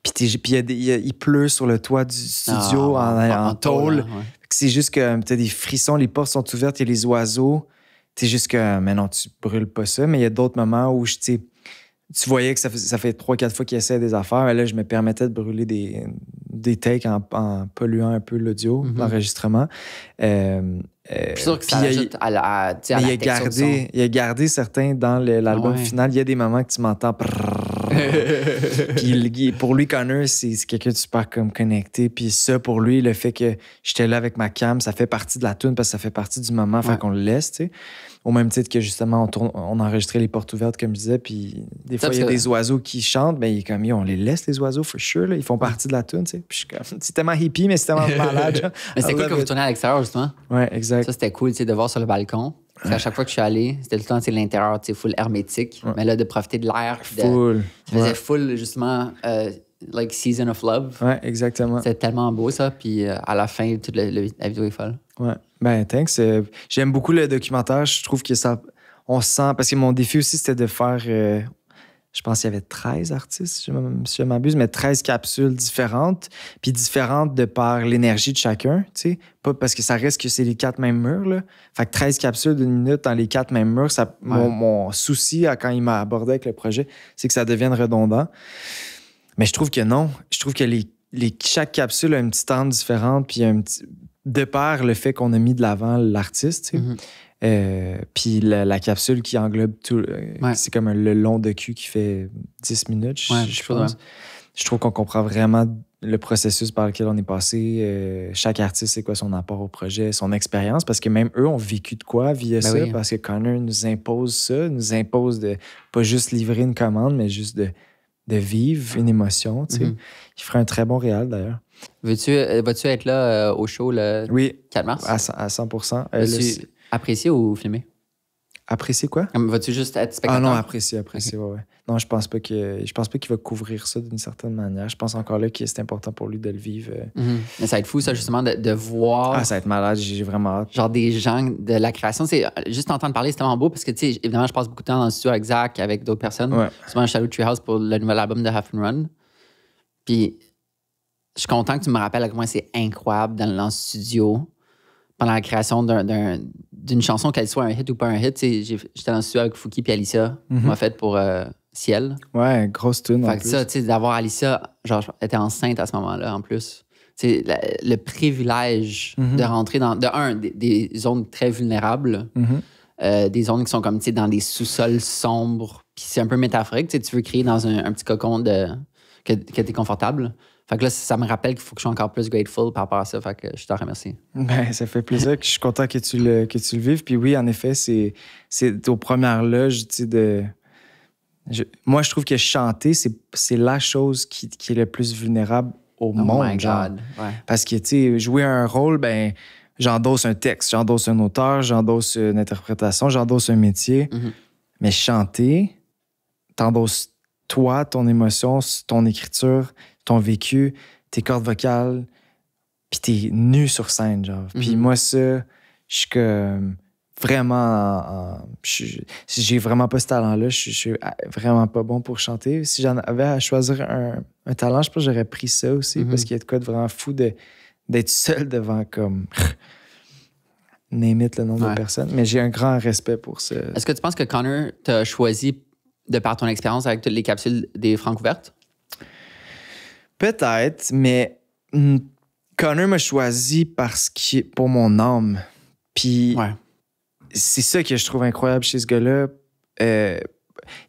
puis il pleut sur le toit du studio en tôle. Ouais. C'est juste que t'as des frissons, les portes sont ouvertes, il y a les oiseaux. T'es juste que, mais non, tu brûles pas ça. Mais il y a d'autres moments où, tu voyais que ça fait 3-4 fois qu'il essaie des affaires. Mais là, je me permettais de brûler des takes en polluant un peu l'audio, l'enregistrement. Je suis sûr que ça puis ajoute à la mais texture du son. il a gardé certains dans l'album Ouais. final. Il y a des moments que tu m'entends. Puis pour lui, Connor, c'est quelqu'un de super comme connecté. Puis ça, pour lui, le fait que j'étais là avec ma cam, ça fait partie de la tune parce que ça fait partie du moment. Ouais. Fait qu'on le laisse, tu sais. Au même titre que justement, on enregistrait les portes ouvertes, comme je disais. Puis des fois, il y a des oiseaux qui chantent. Ben, il est comme, on les laisse, les oiseaux, for sure. Là. Ils font partie de la tune, tu sais. Puis je suis comme, c'est tellement hippie, mais c'est tellement malade. Genre. Mais c'était cool que vous tourniez à l'extérieur, justement. Ouais, exact. Ça, c'était cool, de voir sur le balcon. Parce qu'à chaque fois que je suis allé, c'était tout le temps l'intérieur, full hermétique. Ouais. Mais là, de profiter de l'air. Full. Ça faisait full, justement, like Season of Love. Ouais, exactement. C'était tellement beau, ça. Puis à la fin, toute la vidéo est folle. Ouais. Ben, thanks. J'aime beaucoup le documentaire. Je trouve que ça. On sent. Parce que mon défi aussi, c'était de faire. Je pense qu'il y avait 13 artistes, si je m'abuse, mais 13 capsules différentes, puis différentes de par l'énergie de chacun, tu sais. Pas parce que ça reste que c'est les 4 mêmes murs, là. Fait que 13 capsules d'une minute dans les 4 mêmes murs, ça, mon souci quand il m'a abordé avec le projet, c'est que ça devienne redondant. Mais je trouve que non. Je trouve que chaque capsule a une petite tente différente, puis de par le fait qu'on a mis de l'avant l'artiste, tu sais. Puis la capsule qui englobe tout, c'est comme le long de cul qui fait 10 minutes, je pense. Je trouve qu'on comprend vraiment le processus par lequel on est passé. Chaque artiste, c'est quoi son apport au projet, son expérience, parce que même eux ont vécu de quoi via ça, parce que Connor nous impose de pas juste livrer une commande, mais juste de vivre une émotion. Tu sais. Il ferait un très bon réal, d'ailleurs. Vas-tu être là au show le 4 mars? À 100%. Vas-tu apprécier ou filmer? Apprécier quoi? Vas-tu juste être spectateur? Ah non, apprécier, okay. Ouais. Non, je pense pas qu'il va couvrir ça d'une certaine manière. Je pense encore là que c'est important pour lui de le vivre. Mais ça va être fou, ça, justement, de voir... Ah, ça va être malade, j'ai vraiment hâte. Genre des gens de la création. C'est juste entendre parler, c'est tellement beau parce que, tu sais, évidemment, je passe beaucoup de temps dans le studio avec Zach, avec d'autres personnes. Ouais. Souvent, je suis allé au Treehouse pour le nouvel album de Half and Run. Puis, je suis content que tu me rappelles à quel point c'est incroyable dans le studio pendant la création d'une chanson, qu'elle soit un hit ou pas un hit. J'étais dans le studio avec Fouki et Alicia, m'a fait pour Ciel. Ouais, grosse tune. Fait que ça, tu sais, d'avoir Alicia, genre, elle était enceinte à ce moment-là, en plus. Tu sais, le privilège de rentrer dans, des zones très vulnérables, des zones qui sont comme, tu sais, dans des sous-sols sombres, puis c'est un peu métaphorique, tu sais, tu veux créer dans un petit cocon que t'es confortable. Fait que là, ça me rappelle qu'il faut que je sois encore plus grateful par rapport à ça. Fait que je t'en remercie. Ben, ça fait plaisir. Je suis content que tu le vives. Puis oui, en effet, c'est aux premières loges, tu sais, moi, je trouve que chanter, c'est la chose qui est le plus vulnérable au monde. My God. Ouais. Parce que, tu sais, jouer un rôle, ben, j'endosse un texte, j'endosse un auteur, j'endosse une interprétation, j'endosse un métier. Mais chanter, t'endosses toi, ton émotion, ton écriture, ton vécu, tes cordes vocales, puis t'es nu sur scène, genre. Puis moi, ça, je suis comme vraiment... j'ai vraiment pas ce talent-là. Je suis vraiment pas bon pour chanter. Si j'en avais à choisir un talent, je pense que j'aurais pris ça aussi, parce qu'il y a de quoi de vraiment fou d'être seul devant comme... name it, le nombre de personnes. Mais j'ai un grand respect pour ça. Est-ce que tu penses que Connor t'a choisi de par ton expérience avec toutes les capsules des Francouvertes? Peut-être, mais Connor m'a choisi pour mon âme. Puis c'est ça que je trouve incroyable chez ce gars-là.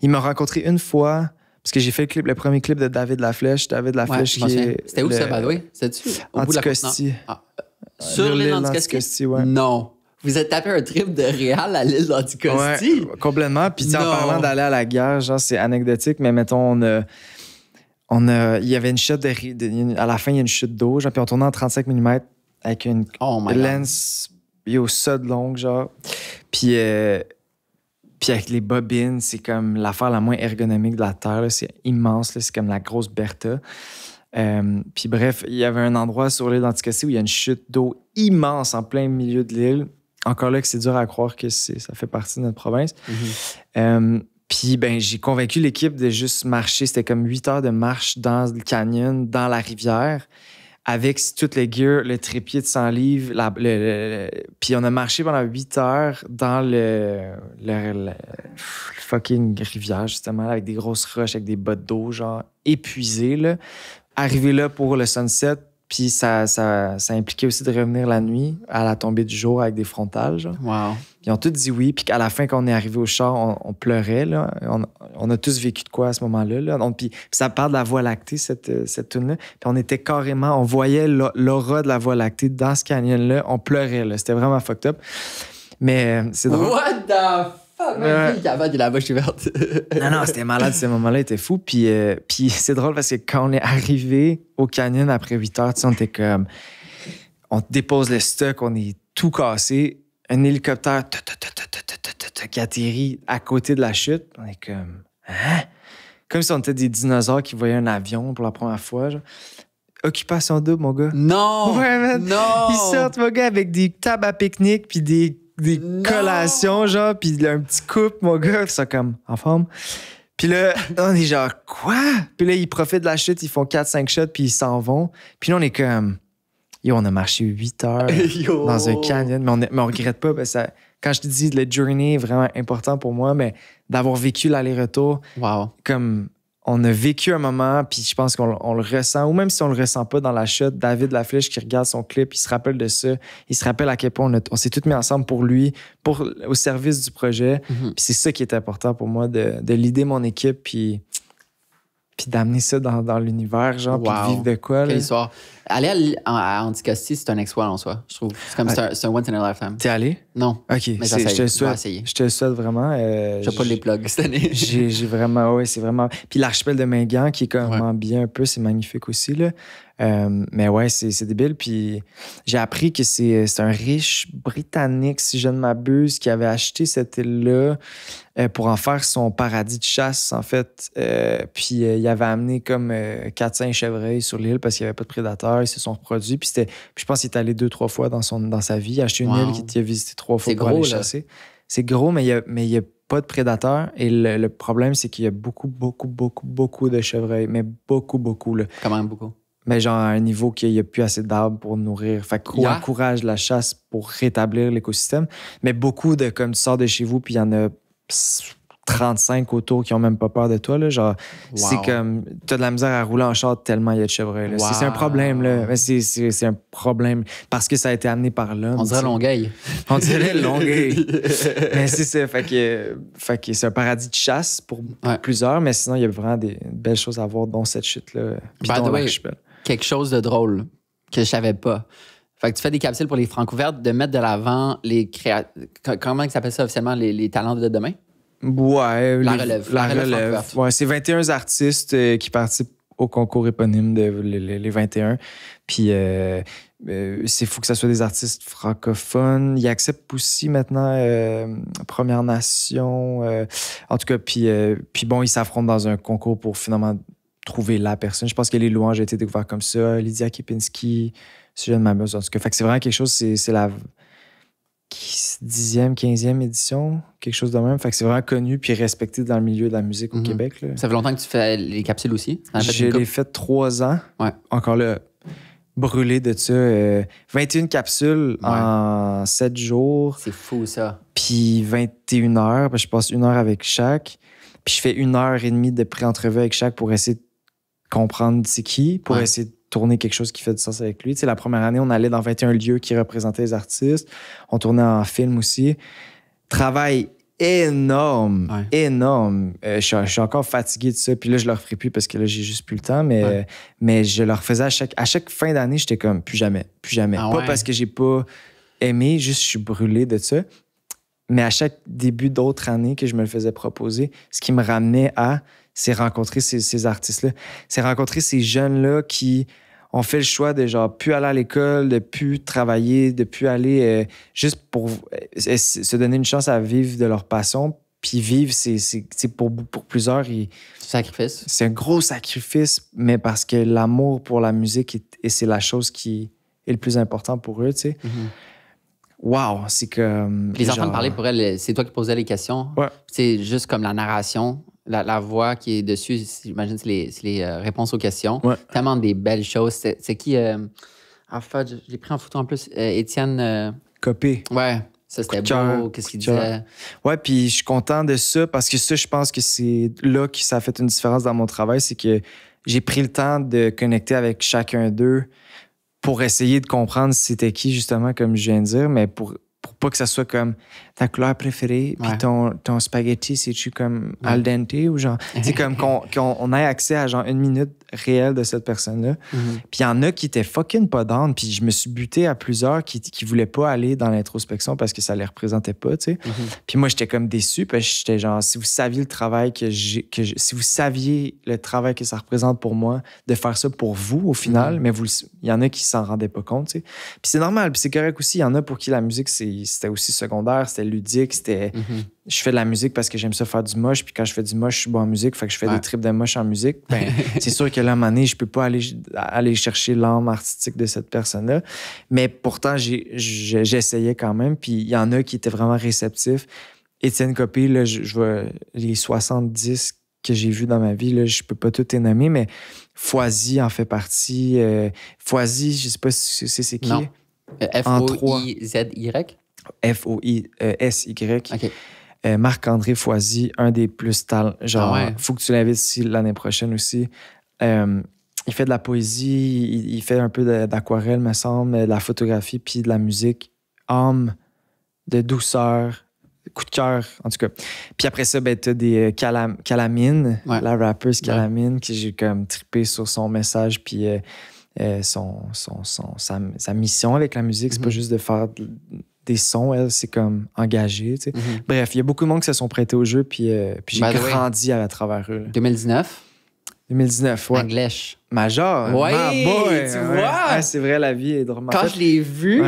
Il m'a rencontré une fois, parce que j'ai fait le premier clip de David Laflèche. David Laflèche qui est... C'était où ça, by the way? C'était-tu au bout de la Anticosti. Sur l'île d'Anticosti? Ouais. Non. Vous êtes tapé un trip de Réal à l'île d'Anticosti? Ouais, complètement. Puis en parlant d'aller à la guerre, genre, c'est anecdotique, mais mettons, il y avait une chute à la fin, il y a une chute d'eau, genre, puis on tournait en 35 mm avec une lens sud longue, genre. Puis avec les bobines, c'est comme l'affaire la moins ergonomique de la Terre, là. C'est immense, là. C'est comme la grosse Bertha. Puis bref, il y avait un endroit sur l'île d'Anticosti où il y a une chute d'eau immense en plein milieu de l'île. Encore là que c'est dur à croire que ça fait partie de notre province. Puis ben, j'ai convaincu l'équipe de juste marcher. C'était comme 8 heures de marche dans le canyon, dans la rivière, avec tout le gear, le trépied de 100 livres. Puis on a marché pendant 8 heures dans le fucking rivière, justement, avec des grosses roches, avec des bottes d'eau, genre épuisées, là. Arrivé là pour le sunset, Puis ça impliquait aussi de revenir la nuit à la tombée du jour avec des frontales. Genre. Wow. Ils ont tous dit oui. Puis qu'à la fin, quand on est arrivé au char, on pleurait. Là. On a tous vécu de quoi à ce moment-là. Là. Donc, puis ça parle de la Voie lactée, cette tune-là. Puis on était carrément... On voyait l'aura de la Voie lactée dans ce canyon-là. On pleurait. Là. C'était vraiment fucked up. Mais c'est drôle. What the fuck? Même avant de la bouche ouverte. Non, c'était malade. Ce moment-là était fou. Puis c'est drôle parce que quand on est arrivé au canyon après 8 heures, on était comme... On dépose le stock, on est tout cassé. Un hélicoptère qui atterrit à côté de la chute. On est comme... Hein? Comme si on était des dinosaures qui voyaient un avion pour la première fois. Genre. Occupation double, mon gars. Non! Ouais, man. Non! Ils sortent, mon gars, avec des tables à pique-nique puis des collations, genre, puis un petit couple, mon gars. Ils sont comme en forme. Puis là, on est genre, quoi? Puis là, ils profitent de la chute, ils font 4-5 shots, puis ils s'en vont. Puis là, on est comme... Yo, on a marché 8 heures dans un canyon, mais on regrette pas. Parce que quand je te dis le journey est vraiment important pour moi, mais d'avoir vécu l'aller-retour, comme on a vécu un moment, puis je pense qu'on le ressent, ou même si on le ressent pas dans la chute, David Laflèche qui regarde son clip, il se rappelle de ça, il se rappelle à quel point on s'est tous mis ensemble pour lui, au service du projet. Puis c'est ça qui est important pour moi, de leader mon équipe, puis d'amener ça dans l'univers, genre, puis de vivre de quoi. Quelle histoire. Aller à Anticosti, c'est un exploit en soi, je trouve. C'est comme c'est un once in a lifetime. T'es allé? Non. OK. Mais je te le souhaite vraiment. Je vais pas les plugs cette année. j'ai vraiment, ouais, c'est vraiment... Puis l'archipel de Mingan, qui est quand bien un peu, c'est magnifique aussi, là. Mais ouais, c'est débile. Puis j'ai appris que c'est un riche Britannique, si je ne m'abuse, qui avait acheté cette île-là pour en faire son paradis de chasse, en fait. Puis il avait amené comme 4-5 chevreuils sur l'île parce qu'il n'y avait pas de prédateurs. Ils se sont reproduits. Puis je pense qu'il est allé 2-3 fois dans sa vie. Il a acheté une île qu'il a visité 3 fois pour aller chasser. C'est gros, mais il y a pas de prédateurs. Et le problème, c'est qu'il y a beaucoup de chevreuils. Mais beaucoup, là. Quand même beaucoup. Mais genre à un niveau qu'il n'y a plus assez d'arbres pour nourrir. Fait qu'on encourage la chasse pour rétablir l'écosystème. Mais beaucoup de, comme tu sors de chez vous, puis il y en a 35 autour qui ont même pas peur de toi. Là. Genre, c'est comme, t'as de la misère à rouler en char tellement il y a de chevreuils. Là. C'est un problème, là. Mais c'est un problème parce que ça a été amené par l'homme. On dirait Longueuil. On dirait Longueuil. Mais c'est ça. Fait que c'est un paradis de chasse pour plusieurs, mais sinon, il y a vraiment des belles choses à voir, dont cette chute-là. Puis dont l'archipel. Quelque chose de drôle que je savais pas. Fait que tu fais des capsules pour les Francouvertes, de mettre de l'avant les comment ça s'appelle ça officiellement, les talents de demain? Ouais. La relève. Ouais, c'est 21 artistes qui participent au concours éponyme de les 21. Puis c'est fou que ça soit des artistes francophones. Ils acceptent aussi maintenant Première Nation. En tout cas, puis bon, ils s'affrontent dans un concours pour finalement trouver la personne. Je pense que les louanges ont été découvertes comme ça. Lydia Kepinski, si je ne m'abuse. En tout cas, fait que c'est vraiment quelque chose, c'est la 10e, 15e édition, quelque chose de même. Fait que c'est vraiment connu puis respecté dans le milieu de la musique au Québec. Là. Ça fait longtemps que tu fais les capsules aussi? Je l'ai fait 3 ans. Ouais. Encore là, brûlé de ça. 21 capsules en 7 jours. C'est fou, ça. Puis 21 heures. Je passe 1 heure avec chaque. Puis je fais 1h30 de pré-entrevue avec chaque pour essayer de comprendre c'est qui, pour essayer de tourner quelque chose qui fait du sens avec lui. Tu sais, la première année, on allait dans 21 lieux qui représentaient les artistes. On tournait en film aussi. Travail énorme. Je suis encore fatigué de ça. Puis là, je le referai plus parce que là, j'ai juste plus le temps. Mais je le refaisais à chaque fin d'année, j'étais comme plus jamais. Pas parce que j'ai pas aimé, juste je suis brûlé de ça. Mais à chaque début d'autre année que je me le faisais proposer, ce qui me ramenait c'est rencontrer ces artistes-là. C'est rencontrer ces jeunes-là qui ont fait le choix de genre plus aller à l'école, de plus travailler, de plus aller juste pour se donner une chance à vivre de leur passion. Puis vivre, c'est pour plusieurs. Sacrifice. C'est un gros sacrifice, mais parce que l'amour pour la musique, c'est la chose qui est le plus important pour eux, tu sais. Wow, c'est comme... Les entendre parler pour elle, c'est toi qui posais les questions. Ouais. C'est juste comme la narration, la voix qui est dessus, j'imagine, c'est les réponses aux questions. Ouais. Tellement des belles choses. C'est qui... je l'ai pris en photo en plus. Étienne... Copé. Ouais, ça c'était beau. Qu'est-ce qu'il disait? Ouais, puis je suis content de ça parce que ça, je pense que c'est là que ça a fait une différence dans mon travail. C'est que j'ai pris le temps de connecter avec chacun d'eux pour essayer de comprendre c'était qui, justement, comme je viens de dire, mais pour pas que ça soit comme ta couleur préférée, puis ton spaghetti, c'est-tu comme al dente ou genre... C'est comme qu'on ait accès à genre 1 minute réelle de cette personne-là. Puis il y en a qui étaient fucking pas down, puis je me suis buté à plusieurs qui voulaient pas aller dans l'introspection parce que ça les représentait pas, tu sais. Puis moi, j'étais comme déçu, parce que j'étais genre, si vous saviez le travail si vous saviez le travail que ça représente pour moi, de faire ça pour vous, au final, mais il y en a qui s'en rendaient pas compte, tu sais. Puis c'est normal, puis c'est correct aussi, il y en a pour qui la musique, c'était aussi secondaire, c'était ludique, c'était... Je fais de la musique parce que j'aime ça faire du moche, puis quand je fais du moche, je suis bon en musique, fait que je fais des trips de moche en musique. Ben, c'est sûr que là, à un moment donné, je peux pas aller chercher l'âme artistique de cette personne-là, mais pourtant, j'essayais quand même, puis il y en a qui étaient vraiment réceptifs. Étienne Copé, là, je vois les 70 que j'ai vus dans ma vie, là, je peux pas tout les nommer, mais Foisy en fait partie. Foisy, je sais pas si c'est qui. Non. F-O-I-Z-Y? F-O-I-S-Y. OK. Marc-André Foisy, un des plus talents. Genre, faut que tu l'invites ici l'année prochaine aussi. Il fait de la poésie, il fait un peu d'aquarelle, me semble, de la photographie, puis de la musique. Âme, de douceur, coup de cœur, en tout cas. Puis après ça, ben, t'as des Calamine, la rappeuse Calamine, que j'ai comme trippé sur son message, puis sa mission avec la musique. C'est pas juste de faire des sons, elle, c'est comme engagé, tu sais. Bref, il y a beaucoup de monde qui se sont prêtés au jeu, puis j'ai grandi à travers eux. Là. 2019? 2019, ouais. English. Major. Oui, tu vois. Ouais, c'est vrai, la vie est drôle. Quand je l'ai vu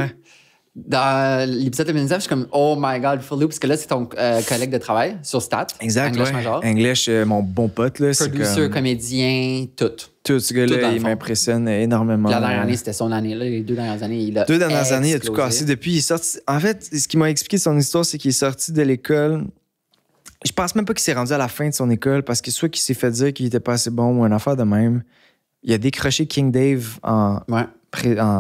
dans l'épisode 2019, je suis comme, oh my God, full loop, parce que là, c'est ton collègue de travail sur Stat. Exact, English Major. English, mon bon pote, là. Producer, comédien, tout. Tout ce gars-là, il m'impressionne énormément. La dernière année, c'était son année. Là, les 2 dernières années, il a 2 dernières années, il a tout cassé. Depuis, il est sorti... En fait, ce qui m'a expliqué son histoire, c'est qu'il est sorti de l'école... Je pense même pas qu'il s'est rendu à la fin de son école parce que soit qu'il s'est fait dire qu'il était pas assez bon ou une affaire de même. Il a décroché King Dave en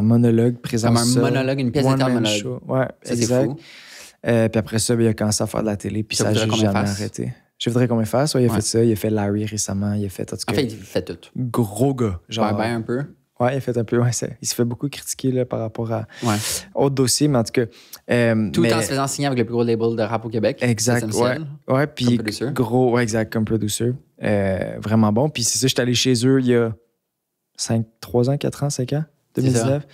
monologue, présence. Comme un monologue, une pièce de théâtre monologue. Show. Ouais, ça, exact. Puis après ça, il a commencé à faire de la télé, puis ça n'a jamais arrêté. Je voudrais qu'on me fasse. Il a fait ça. Il a fait Larry récemment. Il a fait, en tout cas, il fait tout. Gros gars. Genre, un peu. Ouais, il a fait un peu. Ouais, il se fait beaucoup critiquer là, par rapport à autres dossiers, mais en tout cas. Tout en se faisant signer avec le plus gros label de rap au Québec. Exact. Ouais, puis gros, exact, comme producer. Vraiment bon. Puis c'est ça, j'étais allé chez eux il y a 3 ans, 4 ans, 5 ans, 2019.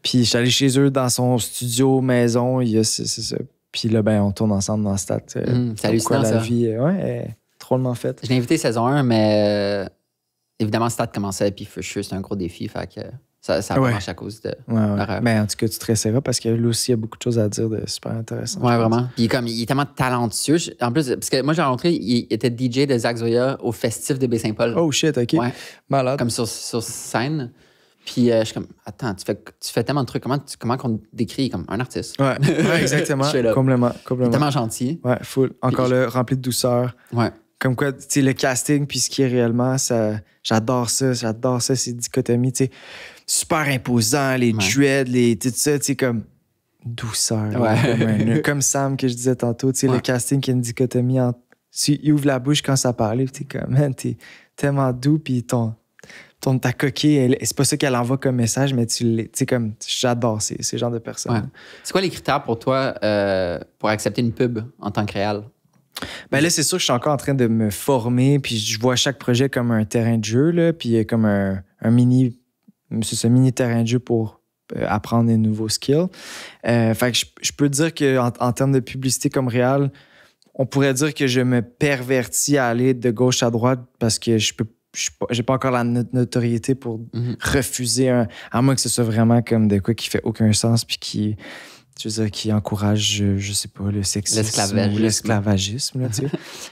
Puis j'étais allé chez eux dans son studio, maison, c'est ça. Puis là, ben, on tourne ensemble dans Stat. C'est hallucinant, la vie, est drôlement faite. Je l'ai invité saison 1, mais évidemment, Stat commençait, puis For Sure, c'est un gros défi. Fait que ça a marché à cause de l'horreur. Ben, en tout cas, tu te réessayeras parce que lui aussi, il y a beaucoup de choses à dire de super intéressant. Ouais, vraiment. Puis il est tellement talentueux. En plus, parce que moi, j'ai rencontré, il était DJ de Zach Zoya au festif de Baie-Saint-Paul. Oh shit, OK. Ouais. Malade. Comme sur scène. Puis je suis comme, attends, tu fais tellement de trucs. Comment qu'on décrit comme un artiste? Ouais, exactement. Complètement. Il est tellement gentil. Ouais, full. Encore là, rempli de douceur. Ouais. Comme quoi, tu sais, le casting, puis ce qui est réellement, j'adore ça, ces dichotomies, tu sais, super imposant, les dreads, tout ça, tu sais, comme douceur. Comme Sam que je disais tantôt, tu sais, le casting qui a une dichotomie entre. Il ouvre la bouche quand ça parle, puis t'es comme, man, t'es tellement doux, puis ta coquille, c'est pas ça qu'elle envoie comme message, mais tu sais, comme, j'adore ces genres de personnes. Ouais. C'est quoi les critères pour toi pour accepter une pub en tant que réal? Ben là, c'est sûr que je suis encore en train de me former, puis je vois chaque projet comme un terrain de jeu, là, puis comme un mini terrain de jeu pour apprendre des nouveaux skills. Fait que je peux dire qu'en termes de publicité comme réal, on pourrait dire que je me pervertis à aller de gauche à droite parce que j'ai pas encore la notoriété pour refuser à moins que ce soit vraiment comme de quoi qui fait aucun sens, puis qui encourage, je sais pas, le sexisme ou l'esclavagisme. Là, tu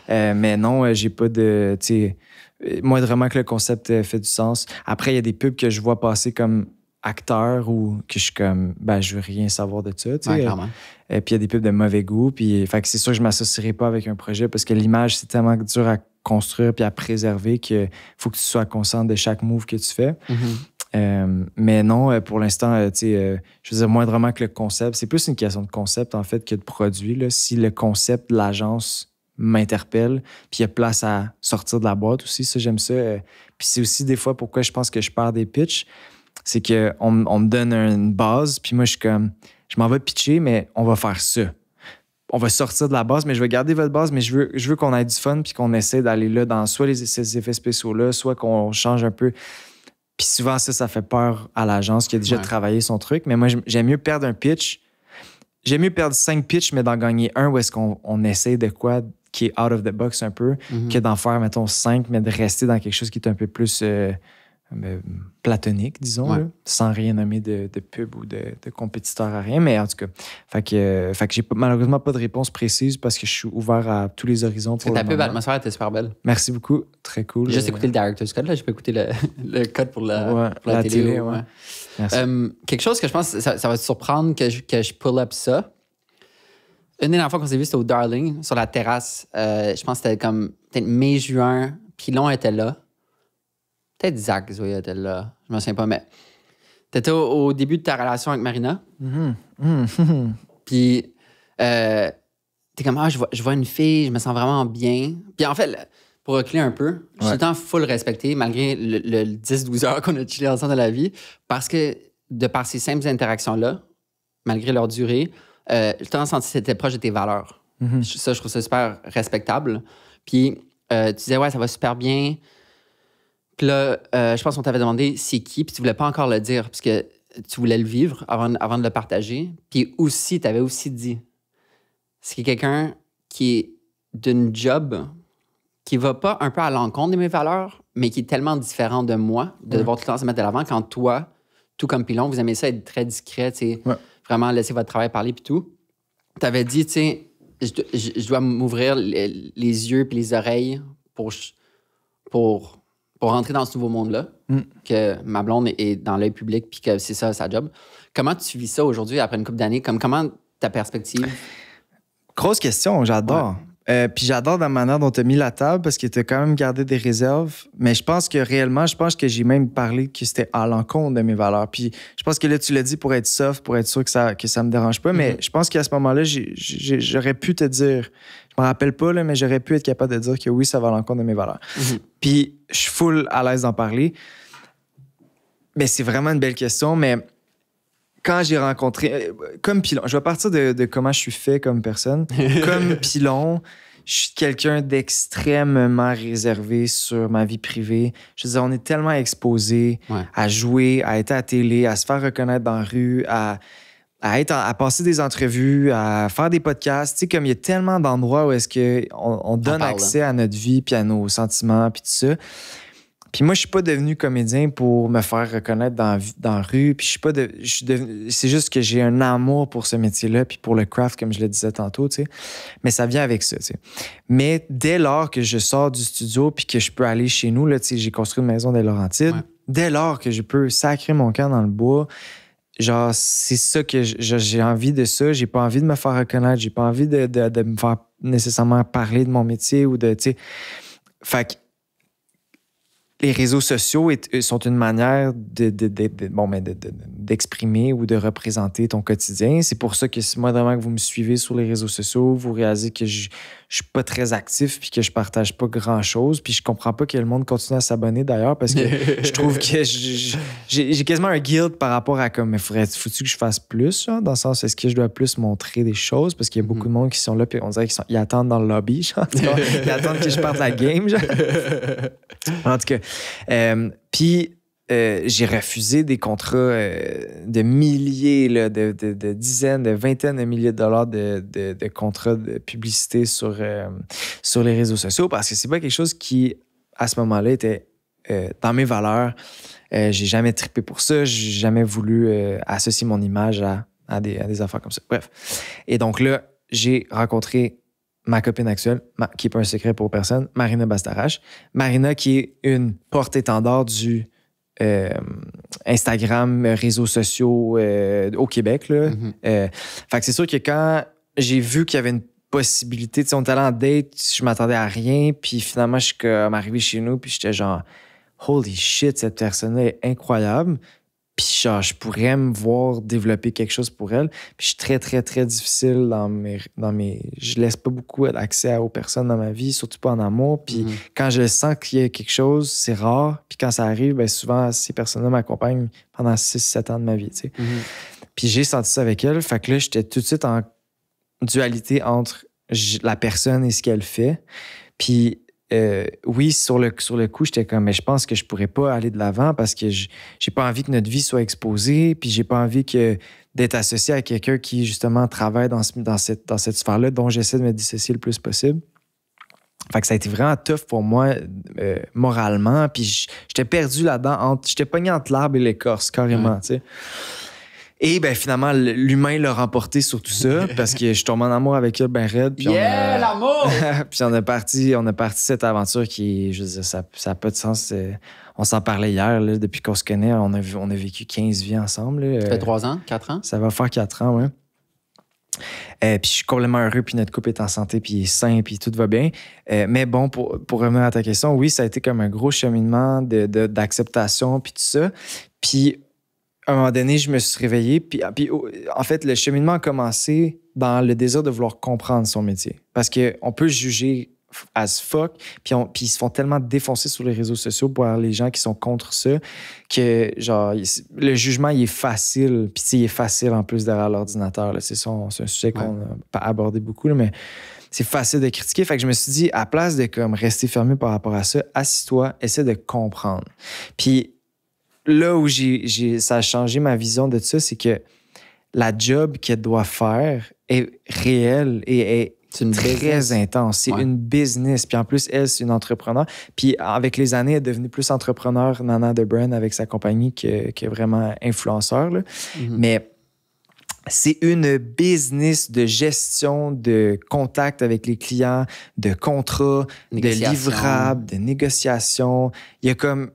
sais. Mais non, j'ai pas de... Tu sais, moindrement que le concept fait du sens. Après, il y a des pubs que je vois passer comme acteur ou que je suis comme, ben, je veux rien savoir de ça. Tu sais. Clairement. Puis il y a des pubs de mauvais goût. Puis, fait que c'est sûr que je m'associerai pas avec un projet parce que l'image, c'est tellement dur à construire puis à préserver qu'il faut que tu sois conscient de chaque move que tu fais. Mais non, pour l'instant, je veux dire, moindrement que le concept, c'est plus une question de concept, en fait, que de produit. Là. Si le concept de l'agence m'interpelle, puis il y a place à sortir de la boîte aussi, ça, j'aime ça. Puis c'est aussi des fois pourquoi je pense que je perds des pitchs. C'est qu'on me donne une base, puis moi, je suis comme, je m'en vais pitcher, mais on va faire ça. On va sortir de la base, mais je vais garder votre base, mais je veux qu'on ait du fun, puis qu'on essaie d'aller là dans soit ces effets spéciaux-là, soit qu'on change un peu. Puis souvent, ça fait peur à l'agence qui a déjà travaillé son truc. Mais moi, j'aime mieux perdre un pitch. J'aime mieux perdre 5 pitchs, mais d'en gagner un où est-ce qu'on essaie de quoi qui est out of the box un peu, que d'en faire, mettons, 5, mais de rester dans quelque chose qui est un peu plus platonique, disons, là, sans rien nommer de pub ou de compétiteur à rien. Mais en tout cas, fait que j'ai malheureusement pas de réponse précise parce que je suis ouvert à tous les horizons. Parce que ta pub atmosphère était super belle. Merci beaucoup. Très cool. J'ai juste écouté le Director's Cut, là. J'ai pas écouté le code pour la télé. Ouais. Merci. Quelque chose que je pense, ça va te surprendre que je pull up ça. Une des dernières fois qu'on s'est vu, c'était au Darling, sur la terrasse. Je pense que c'était comme peut-être mai-juin. Pilon était là. Peut-être Zach Zoya était là. Je me souviens pas, mais t'étais au début de ta relation avec Marina. Puis t'es comme, je vois une fille, je me sens vraiment bien. Puis en fait, pour reculer un peu, je suis tout le temps full respecté, malgré le 10-12 heures qu'on a chillé ensemble dans la vie, parce que de par ces simples interactions-là, malgré leur durée, j'ai tout le temps senti que c'était proche de tes valeurs. Ça, je trouve ça super respectable. Puis tu disais, ouais, ça va super bien. Puis là, je pense qu'on t'avait demandé c'est qui, puis tu voulais pas encore le dire, parce que tu voulais le vivre avant de le partager. Puis aussi, tu avais aussi dit, c'est quelqu'un qui est d'une job qui va pas un peu à l'encontre de mes valeurs, mais qui est tellement différent de moi, de devoir tout le temps se mettre de l'avant, quand toi, tout comme Pilon, vous aimez ça être très discret, tu sais, vraiment laisser votre travail parler, puis tout. Tu avais dit, tu sais, je dois m'ouvrir les yeux puis les oreilles pour rentrer dans ce nouveau monde-là, que ma blonde est dans l'œil public puis que c'est ça sa job. Comment tu vis ça aujourd'hui après une couple d'années? Comment ta perspective? Grosse question, j'adore. Puis j'adore la manière dont tu as mis la table parce que tu as quand même gardé des réserves. Mais je pense que réellement, j'ai même parlé que c'était à l'encontre de mes valeurs. Puis je pense que là, tu l'as dit pour être soft, pour être sûr que ça me dérange pas. Mais je pense qu'à ce moment-là, j'aurais pu te dire, je me rappelle pas, là, mais j'aurais pu être capable de dire que oui, ça va à l'encontre de mes valeurs. Puis je suis full à l'aise d'en parler. Mais c'est vraiment une belle question. Mais quand j'ai rencontré... Comme Pilon, je vais partir de comment je suis fait comme personne. Comme Pilon, je suis quelqu'un d'extrêmement réservé sur ma vie privée. Je veux dire, on est tellement exposé à jouer, à être à la télé, à se faire reconnaître dans la rue, à passer des entrevues, à faire des podcasts. Tu sais, comme il y a tellement d'endroits où est-ce qu'on donne accès à notre vie, puis à nos sentiments, puis tout ça. Puis moi, je suis pas devenu comédien pour me faire reconnaître dans la rue. Puis c'est juste que j'ai un amour pour ce métier-là, puis pour le craft, comme je le disais tantôt, tu sais. Mais ça vient avec ça, tu sais. Mais dès lors que je sors du studio, puis que je peux aller chez nous, là, tu sais, j'ai construit une maison des Laurentides. Dès lors que je peux sacrer mon camp dans le bois, genre, c'est ça que j'ai envie de ça. J'ai pas envie de me faire reconnaître. J'ai pas envie de me faire nécessairement parler de mon métier ou de, tu sais. Fait que les réseaux sociaux sont une manière d'exprimer ou de représenter ton quotidien. C'est pour ça que moi, vraiment, que vous me suivez sur les réseaux sociaux, vous réalisez que je suis pas très actif puis que je partage pas grand-chose. Puis je comprends pas que le monde continue à s'abonner, d'ailleurs, parce que je trouve que j'ai quasiment un guilt par rapport à comme, il faut-tu que je fasse plus, genre, dans le sens, est-ce que je dois plus montrer des choses? Parce qu'il y a beaucoup de monde qui sont là puis on dirait qu'ils attendent dans le lobby, genre, ils attendent que je parte la game, genre. En tout cas, puis j'ai refusé des contrats de milliers, là, de dizaines, de vingtaines de milliers de dollars de contrats de publicité sur les réseaux sociaux parce que c'est pas quelque chose qui, à ce moment-là, était dans mes valeurs. J'ai jamais trippé pour ça. J'ai jamais voulu associer mon image à des affaires comme ça. Bref. Et donc là, j'ai rencontré ma copine actuelle, qui n'est pas un secret pour personne, Marina Bastarache. Marina, qui est une porte-étendard du Instagram, réseaux sociaux au Québec. Là. Fait que c'est sûr que quand j'ai vu qu'il y avait une possibilité, on était allé en date, je m'attendais à rien, puis finalement, je suis comme arrivé chez nous, puis j'étais genre, holy shit, cette personne-là est incroyable. Puis genre, je pourrais me voir développer quelque chose pour elle. Puis je suis très, très, très difficile dans mes... Je laisse pas beaucoup accès aux personnes dans ma vie, surtout pas en amour. Puis quand je sens qu'il y a quelque chose, c'est rare. Puis quand ça arrive, ben souvent, ces personnes-là m'accompagnent pendant 6-7 ans de ma vie, tu sais. Puis j'ai senti ça avec elle. Fait que là, j'étais tout de suite en dualité entre la personne et ce qu'elle fait. Puis oui, sur le coup, j'étais comme, mais je pense que je pourrais pas aller de l'avant parce que j'ai pas envie que notre vie soit exposée, puis j'ai pas envie d'être associé à quelqu'un qui, justement, travaille dans cette sphère-là, dont j'essaie de me dissocier le plus possible. Fait que ça a été vraiment tough pour moi, moralement, puis j'étais perdu là-dedans, j'étais pogné entre l'arbre et l'écorce, carrément, tu sais. Et ben finalement, l'humain l'a remporté sur tout ça parce que je suis tombé en amour avec elle ben raide. Puis l'amour! Puis on a parti cette aventure qui, je veux dire, ça n'a pas de sens. On s'en parlait hier, là, depuis qu'on se connaît, on a vécu 15 vies ensemble. Là. Ça fait 3 ans, 4 ans? Ça va faire 4 ans, ouais. Puis je suis complètement heureux, puis notre couple est en santé, puis il est sain, puis tout va bien. Mais bon, pour revenir à ta question, oui, ça a été comme un gros cheminement d'acceptation, puis tout ça. Puis à un moment donné, je me suis réveillé. Puis en fait, le cheminement a commencé dans le désir de vouloir comprendre son métier. Parce qu'on peut juger as fuck, puis ils se font tellement défoncer sur les réseaux sociaux pour les gens qui sont contre ça que, genre, le jugement, il est facile. Puis il est facile en plus derrière l'ordinateur. Là. C'est un sujet qu'on n'a pas abordé beaucoup, là, mais c'est facile de critiquer. Fait que je me suis dit, à place de comme rester fermé par rapport à ça, assis-toi, essaie de comprendre. Puis là où ça a changé ma vision de ça, c'est que la job qu'elle doit faire est réelle et est très intense. C'est une business. Puis en plus, elle, c'est une entrepreneur. Puis avec les années, elle est devenue plus entrepreneur, Nana de Brand, avec sa compagnie qui est vraiment influenceur. Là. Mais c'est une business de gestion, de contact avec les clients, de contrats, de livrables, de négociations. Il y a comme...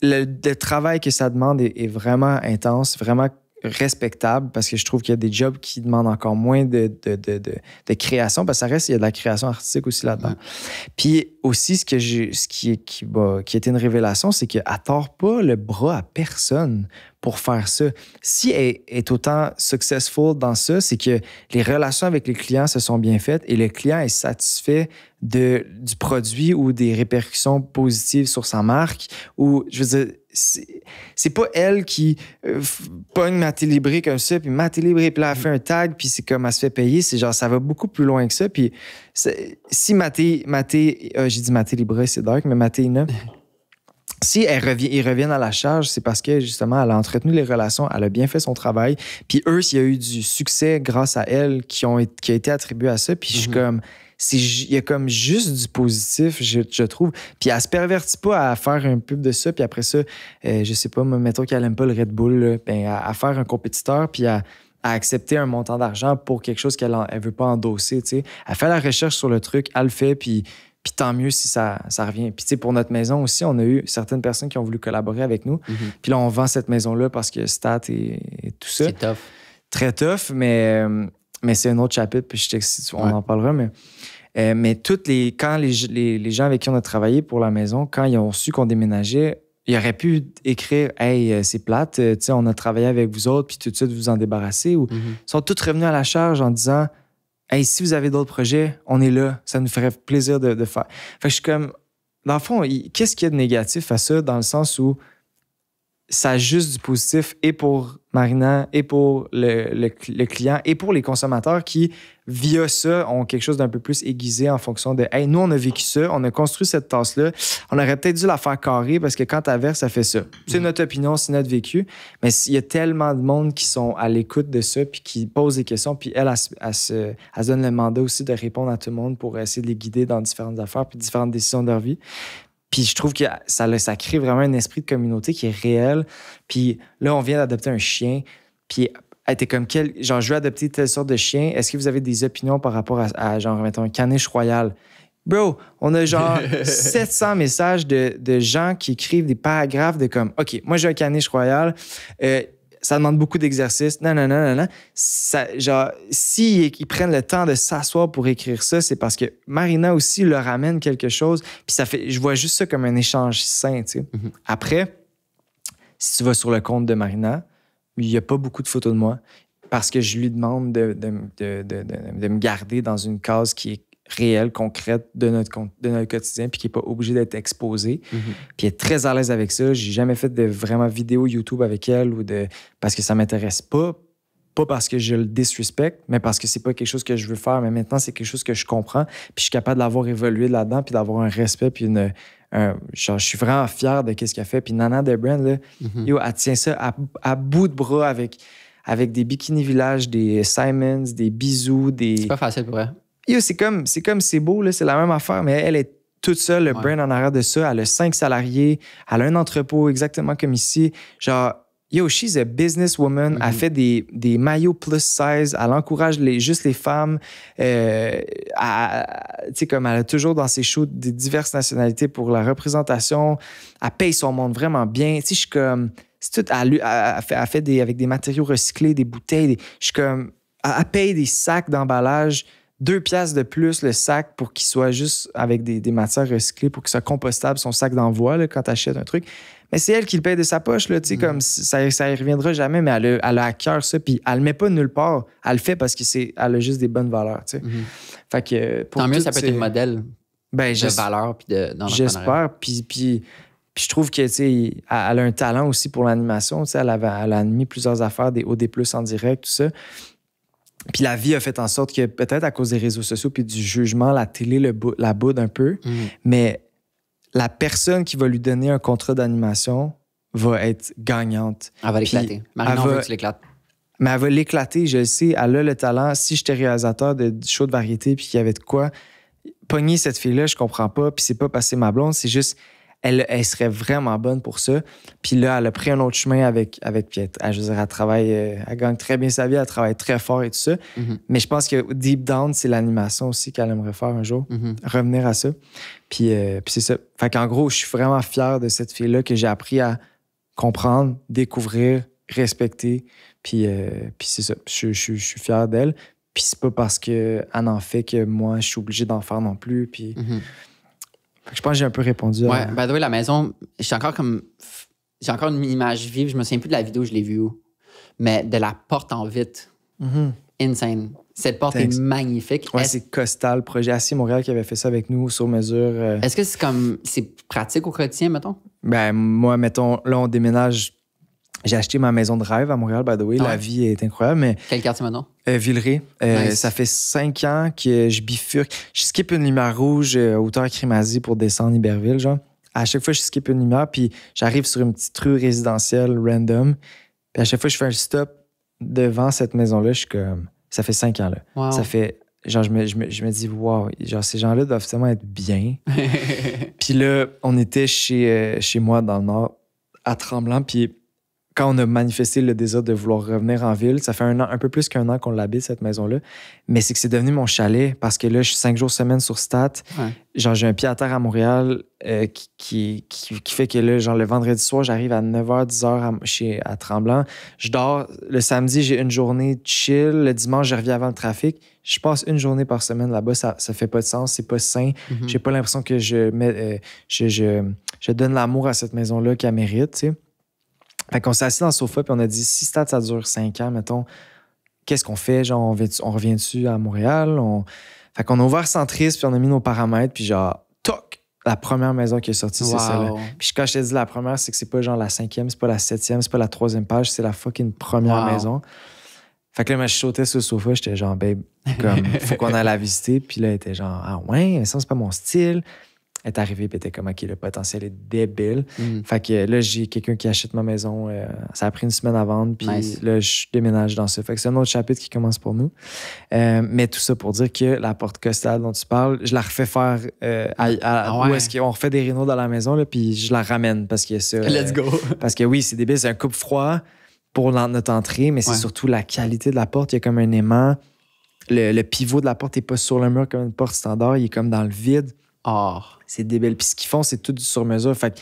Le travail que ça demande est vraiment intense, vraiment respectable, parce que je trouve qu'il y a des jobs qui demandent encore moins de création, parce que ça reste, il y a de la création artistique aussi là-dedans. Puis aussi, ce qui a été une révélation, c'est qu'elle ne tord pas le bras à personne pour faire ça. Si elle est autant successful dans ça, c'est que les relations avec les clients se sont bien faites et le client est satisfait du produit ou des répercussions positives sur sa marque. Ou, je veux dire, c'est pas elle qui pogne Mathé Libré comme ça, puis Mathé Libré, puis là, elle fait un tag, puis c'est comme elle se fait payer. C'est genre, ça va beaucoup plus loin que ça. Puis si Mathé j'ai dit Mathé Libré, c'est dark, mais Mathéina, si ils reviennent à la charge, c'est parce que, justement, elle a entretenu les relations, elle a bien fait son travail. Puis eux, il y a eu du succès grâce à elle qui a été attribué à ça. Puis je suis comme... Il y a comme juste du positif, je trouve. Puis elle se pervertit pas à faire un pub de ça, puis après ça, je sais pas, mettons qu'elle aime pas le Red Bull, là, ben, à faire un compétiteur, puis à accepter un montant d'argent pour quelque chose qu'elle veut pas endosser, tu sais. Elle fait la recherche sur le truc, elle le fait, puis tant mieux si ça revient. Puis tu sais, pour notre maison aussi, on a eu certaines personnes qui ont voulu collaborer avec nous. Puis là, on vend cette maison-là parce que Stat et tout ça. C'est tough. Très tough, mais c'est un autre chapitre, puis on en parlera, mais quand les gens avec qui on a travaillé pour la maison, quand ils ont su qu'on déménageait, ils auraient pu écrire « Hey, c'est plate, on a travaillé avec vous autres, puis tout de suite vous en débarrasser. » Ou ils sont tous revenus à la charge en disant « Hey, si vous avez d'autres projets, on est là, ça nous ferait plaisir de faire. » Fait que je suis comme, dans le fond, qu'est-ce qu'il y a de négatif à ça, dans le sens où ça a juste du positif et pour Marina, et pour le client, et pour les consommateurs qui, via ça, ont quelque chose d'un peu plus aiguisé en fonction de « Hey, nous, on a vécu ça, on a construit cette tasse-là, on aurait peut-être dû la faire carrée parce que quand tu verses, ça fait ça. » C'est notre opinion, c'est notre vécu, mais il y a tellement de monde qui sont à l'écoute de ça puis qui posent des questions, puis elle se donne le mandat aussi de répondre à tout le monde pour essayer de les guider dans différentes affaires puis différentes décisions de leur vie. Puis je trouve que ça crée vraiment un esprit de communauté qui est réel. Puis là, on vient d'adopter un chien. Puis elle était comme, genre, je veux adopter telle sorte de chien. Est-ce que vous avez des opinions par rapport à genre, mettons, un caniche royal? Bro, on a genre 700 messages de gens qui écrivent des paragraphes de comme, OK, moi, j'ai un caniche royal. Ça demande beaucoup d'exercice. Non. Genre, s'ils prennent le temps de s'asseoir pour écrire ça, c'est parce que Marina aussi leur amène quelque chose. Puis je vois juste ça comme un échange sain, tu sais. Après, Si tu vas sur le compte de Marina, il n'y a pas beaucoup de photos de moi parce que je lui demande de me garder dans une case qui est réelle, concrète de notre quotidien puis qui n'est pas obligée d'être exposée. Mhm. Puis elle est très à l'aise avec ça. J'ai jamais fait de vraiment vidéo YouTube avec elle parce que ça m'intéresse pas. Pas parce que je le disrespect, mais parce que c'est pas quelque chose que je veux faire. Mais maintenant, c'est quelque chose que je comprends. Puis je suis capable d'avoir évolué là-dedans, puis d'avoir un respect, puis je suis vraiment fier de ce qu'elle fait. Puis Nana de Brand, là, yo, elle tient ça à bout de bras avec des Bikini Village, des Simons, des bisous, des... C'est pas facile pour elle. Yo, c'est beau, là, c'est la même affaire, mais elle est toute seule, le brand en arrière de ça. Elle a 5 salariés, elle a un entrepôt exactement comme ici. Genre, yo, she's a businesswoman. Elle fait des maillots plus size. Elle encourage juste les femmes. Tu sais, comme elle a toujours dans ses shows des diverses nationalités pour la représentation. Elle paye son monde vraiment bien. Tu sais, je suis comme... C'est tout, elle fait avec des matériaux recyclés, des bouteilles. Je suis comme... Elle paye des sacs d'emballage 2 piastres de plus le sac pour qu'il soit juste avec des matières recyclées, pour qu'il soit compostable, son sac d'envoi là, quand tu achètes un truc. Mais c'est elle qui le paye de sa poche, là, comme ça y reviendra jamais, mais elle a à cœur ça, puis elle le met pas nulle part. Elle le fait parce qu'elle a juste des bonnes valeurs. Fait que, tant mieux, ça peut être un modèle de valeur puis d'entrepreneuriat. J'espère, puis je trouve que elle a un talent aussi pour l'animation. Elle a animé plusieurs affaires, des OD+, en direct, tout ça. Puis la vie a fait en sorte que peut-être à cause des réseaux sociaux puis du jugement, la télé la boude un peu, mais la personne qui va lui donner un contrat d'animation va être gagnante. Elle va l'éclater. Marina, on veut que tu l'éclates. Mais elle va l'éclater, je le sais. Elle a le talent. Si j'étais réalisateur de show de variété puis qu'il y avait de quoi, pogner cette fille-là, je comprends pas. Puis c'est pas passer ma blonde, c'est juste... Elle serait vraiment bonne pour ça. Puis là, elle a pris un autre chemin avec Piet. Je veux dire, elle travaille, elle gagne très bien sa vie, elle travaille très fort et tout ça. Mais je pense que deep down, c'est l'animation aussi qu'elle aimerait faire un jour. Revenir à ça. Puis c'est ça. Fait qu'en gros, je suis vraiment fier de cette fille-là que j'ai appris à comprendre, découvrir, respecter. Puis c'est ça. Je suis fier d'elle. Puis c'est pas parce qu'elle en fait que moi, je suis obligé d'en faire non plus. Puis... Je pense que j'ai un peu répondu. Ouais, by the way, la maison, j'ai encore une image vive. Je me souviens plus de la vidéo, je l'ai vue où. Mais de la porte en vitre. Insane. Cette porte est magnifique. Ouais, c'est Costal, projet Assis Montréal qui avait fait ça avec nous sur mesure. Est-ce que c'est pratique au quotidien, mettons? Ben, moi, mettons, là, on déménage. J'ai acheté ma maison de rêve à Montréal, by the way. Ah ouais. La vie est incroyable. Mais quel quartier maintenant? Villeray. Nice. Ça fait 5 ans que je bifurque. Je skip une lumière rouge hauteur Crémazie pour descendre Iberville, genre. À chaque fois, je skip une lumière, puis j'arrive sur une petite rue résidentielle random. Puis à chaque fois, je fais un stop devant cette maison-là. Je suis comme... Ça fait 5 ans, là. Wow. Ça fait... Genre, je me dis, wow, genre, ces gens-là doivent tellement être bien. Puis là, on était chez moi dans le Nord, à Tremblant, puis... Quand on a manifesté le désir de vouloir revenir en ville, ça fait un peu plus qu'un an qu'on l'habite, cette maison-là. Mais c'est que c'est devenu mon chalet parce que là, je suis 5 jours semaine sur Stat. Ouais. Genre, j'ai un pied à terre à Montréal qui fait que là, genre, le vendredi soir, j'arrive à 9h, 10h à Tremblant. Je dors. Le samedi, j'ai une journée chill. Le dimanche, je reviens avant le trafic. Je passe une journée par semaine là-bas. Ça fait pas de sens. C'est pas sain. J'ai pas l'impression que je donne l'amour à cette maison-là qu'elle mérite, tu sais. Fait qu'on s'est assis dans le sofa puis on a dit, si Stade, ça dure 5 ans, mettons, qu'est-ce qu'on fait? Genre, on revient-tu à Montréal? Fait qu'on a ouvert Centris puis on a mis nos paramètres puis genre, toc! La première maison qui est sortie, c'est celle-là. Puis quand je t'ai dit la première, c'est que c'est pas genre la 5e, c'est pas la 7e, c'est pas la 3e page, c'est la fucking première maison. Fait que là, moi, je sautais sur le sofa, j'étais genre, babe, comme, faut qu'on aille la visiter. Puis là, elle était genre, ah ouais, ça, c'est pas mon style. Elle est arrivée et était comme, OK, le potentiel est débile. Fait que là, j'ai quelqu'un qui achète ma maison. Ça a pris une semaine à vendre. Puis là, je déménage dans ça. Fait que c'est un autre chapitre qui commence pour nous. Mais tout ça pour dire que la porte costale dont tu parles, je la refais faire où est-ce qu'on refait des rénaux dans la maison, là, puis je la ramène parce que ça. Let's go! Parce que oui, c'est débile. C'est un coupe froid pour notre entrée, mais c'est surtout la qualité de la porte. Il y a comme un aimant. Le pivot de la porte n'est pas sur le mur comme une porte standard. Il est comme dans le vide. Oh. C'est débile. Puis ce qu'ils font, c'est tout du sur-mesure. Fait que,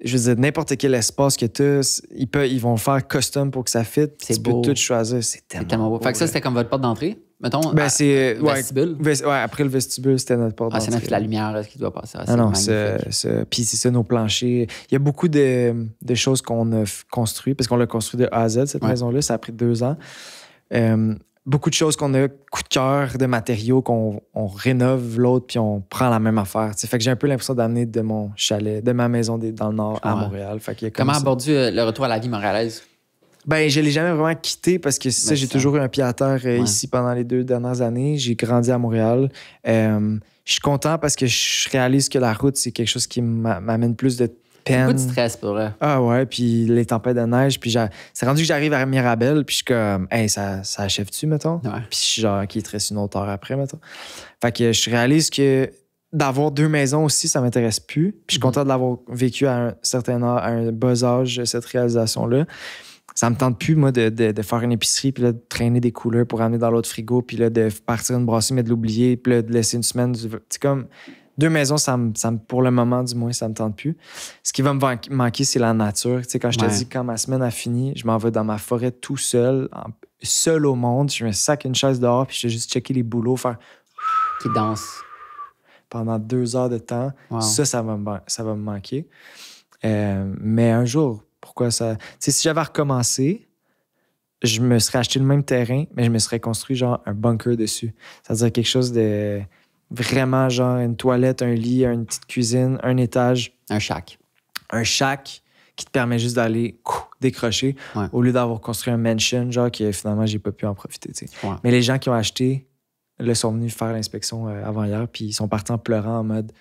je veux dire, n'importe quel espace que tu as, ils vont le faire custom pour que ça fit. Tu peux tout choisir. C'est tellement beau. Fait que ça, c'était comme votre porte d'entrée? Mettons, c'est... vestibule. Après le vestibule, c'était notre porte d'entrée. C'est toute la lumière là, qui doit passer. Ah non, puis c'est ça, nos planchers. Il y a beaucoup de choses qu'on a construit, parce qu'on l'a construit de A à Z, cette maison-là. Ça a pris 2 ans. Beaucoup de choses qu'on a coup de cœur, de matériaux, qu'on rénove l'autre, puis on prend la même affaire. T'sais, fait que j'ai un peu l'impression d'amener de mon chalet, de ma maison dans le Nord à Montréal. Fait qu'il y a Comment abordes-tu le retour à la vie montréalaise? Ben, je l'ai jamais vraiment quitté parce que ça, j'ai toujours eu un pied à terre ici pendant les 2 dernières années. J'ai grandi à Montréal. Je suis content parce que je réalise que la route, c'est quelque chose qui m'amène plus de peine. Beaucoup de stress pour vrai. Ah ouais, puis les tempêtes de neige. Puis c'est rendu que j'arrive à Mirabel, puis je suis comme, hey, ça achève-tu, mettons? Ouais. Puis je suis genre, qui te reste une autre heure après, mettons. Fait que je réalise que d'avoir 2 maisons aussi, ça m'intéresse plus. Puis je suis content de l'avoir vécu à un certain âge, à un bas âge, cette réalisation-là. Ça me tente plus, moi, de faire une épicerie, puis là, de traîner des couleurs pour amener dans l'autre frigo, puis là, de partir une brasserie, mais de l'oublier, puis là, de laisser une semaine. C'est comme 2 maisons, pour le moment, du moins, ça me tente plus. Ce qui va me manquer, c'est la nature. Tu sais, quand je te dis, quand ma semaine a fini, je m'en vais dans ma forêt tout seul, seul au monde. Je me sac une chaise dehors, puis je vais juste checker les bouleaux, faire. Qui danse. Pendant 2 heures de temps. Wow. Ça va me manquer. Mais un jour, pourquoi ça. Tu sais, si j'avais recommencé, je me serais acheté le même terrain, mais je me serais construit genre un bunker dessus. C'est-à-dire quelque chose de vraiment genre une toilette, un lit, une petite cuisine, un étage. Un shack. Un shack qui te permet juste d'aller décrocher au lieu d'avoir construit un mansion, genre que finalement, j'ai pas pu en profiter. Tu sais. Mais les gens qui ont acheté, là, sont venus faire l'inspection avant-hier, puis ils sont partis en pleurant en mode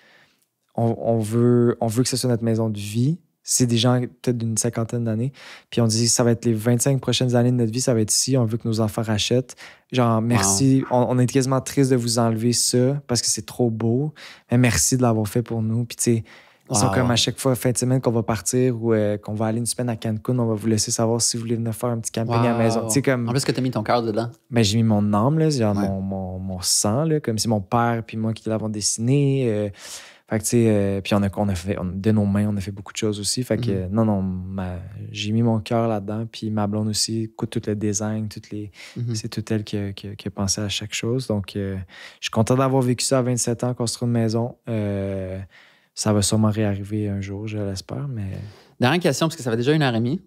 on veut que ce soit notre maison de vie. C'est des gens peut-être d'une 50aine d'années. Puis on dit, ça va être les 25 prochaines années de notre vie, ça va être ici. On veut que nos enfants rachètent. Genre, merci. On est quasiment triste de vous enlever ça parce que c'est trop beau. Mais merci de l'avoir fait pour nous. Puis tu sais, ils sont comme à chaque fois, fin de semaine qu'on va partir ou qu'on va aller une semaine à Cancun, on va vous laisser savoir si vous voulez venir faire un petit camping à la maison. Tu sais, comme. En plus, que tu as mis ton cœur dedans. Ben, j'ai mis mon âme, là, genre mon sang, là, comme si mon père puis moi qui l'avons dessiné. Fait que, tu sais, puis de nos mains, on a fait beaucoup de choses aussi. Fait que, j'ai mis mon cœur là-dedans. Puis ma blonde aussi, écoute tout le design, c'est tout elle qui a pensé à chaque chose. Donc, je suis content d'avoir vécu ça à 27 ans, construire une maison. Ça va sûrement réarriver un jour, je l'espère. Mais... Dernière question, parce que ça fait déjà 1h30.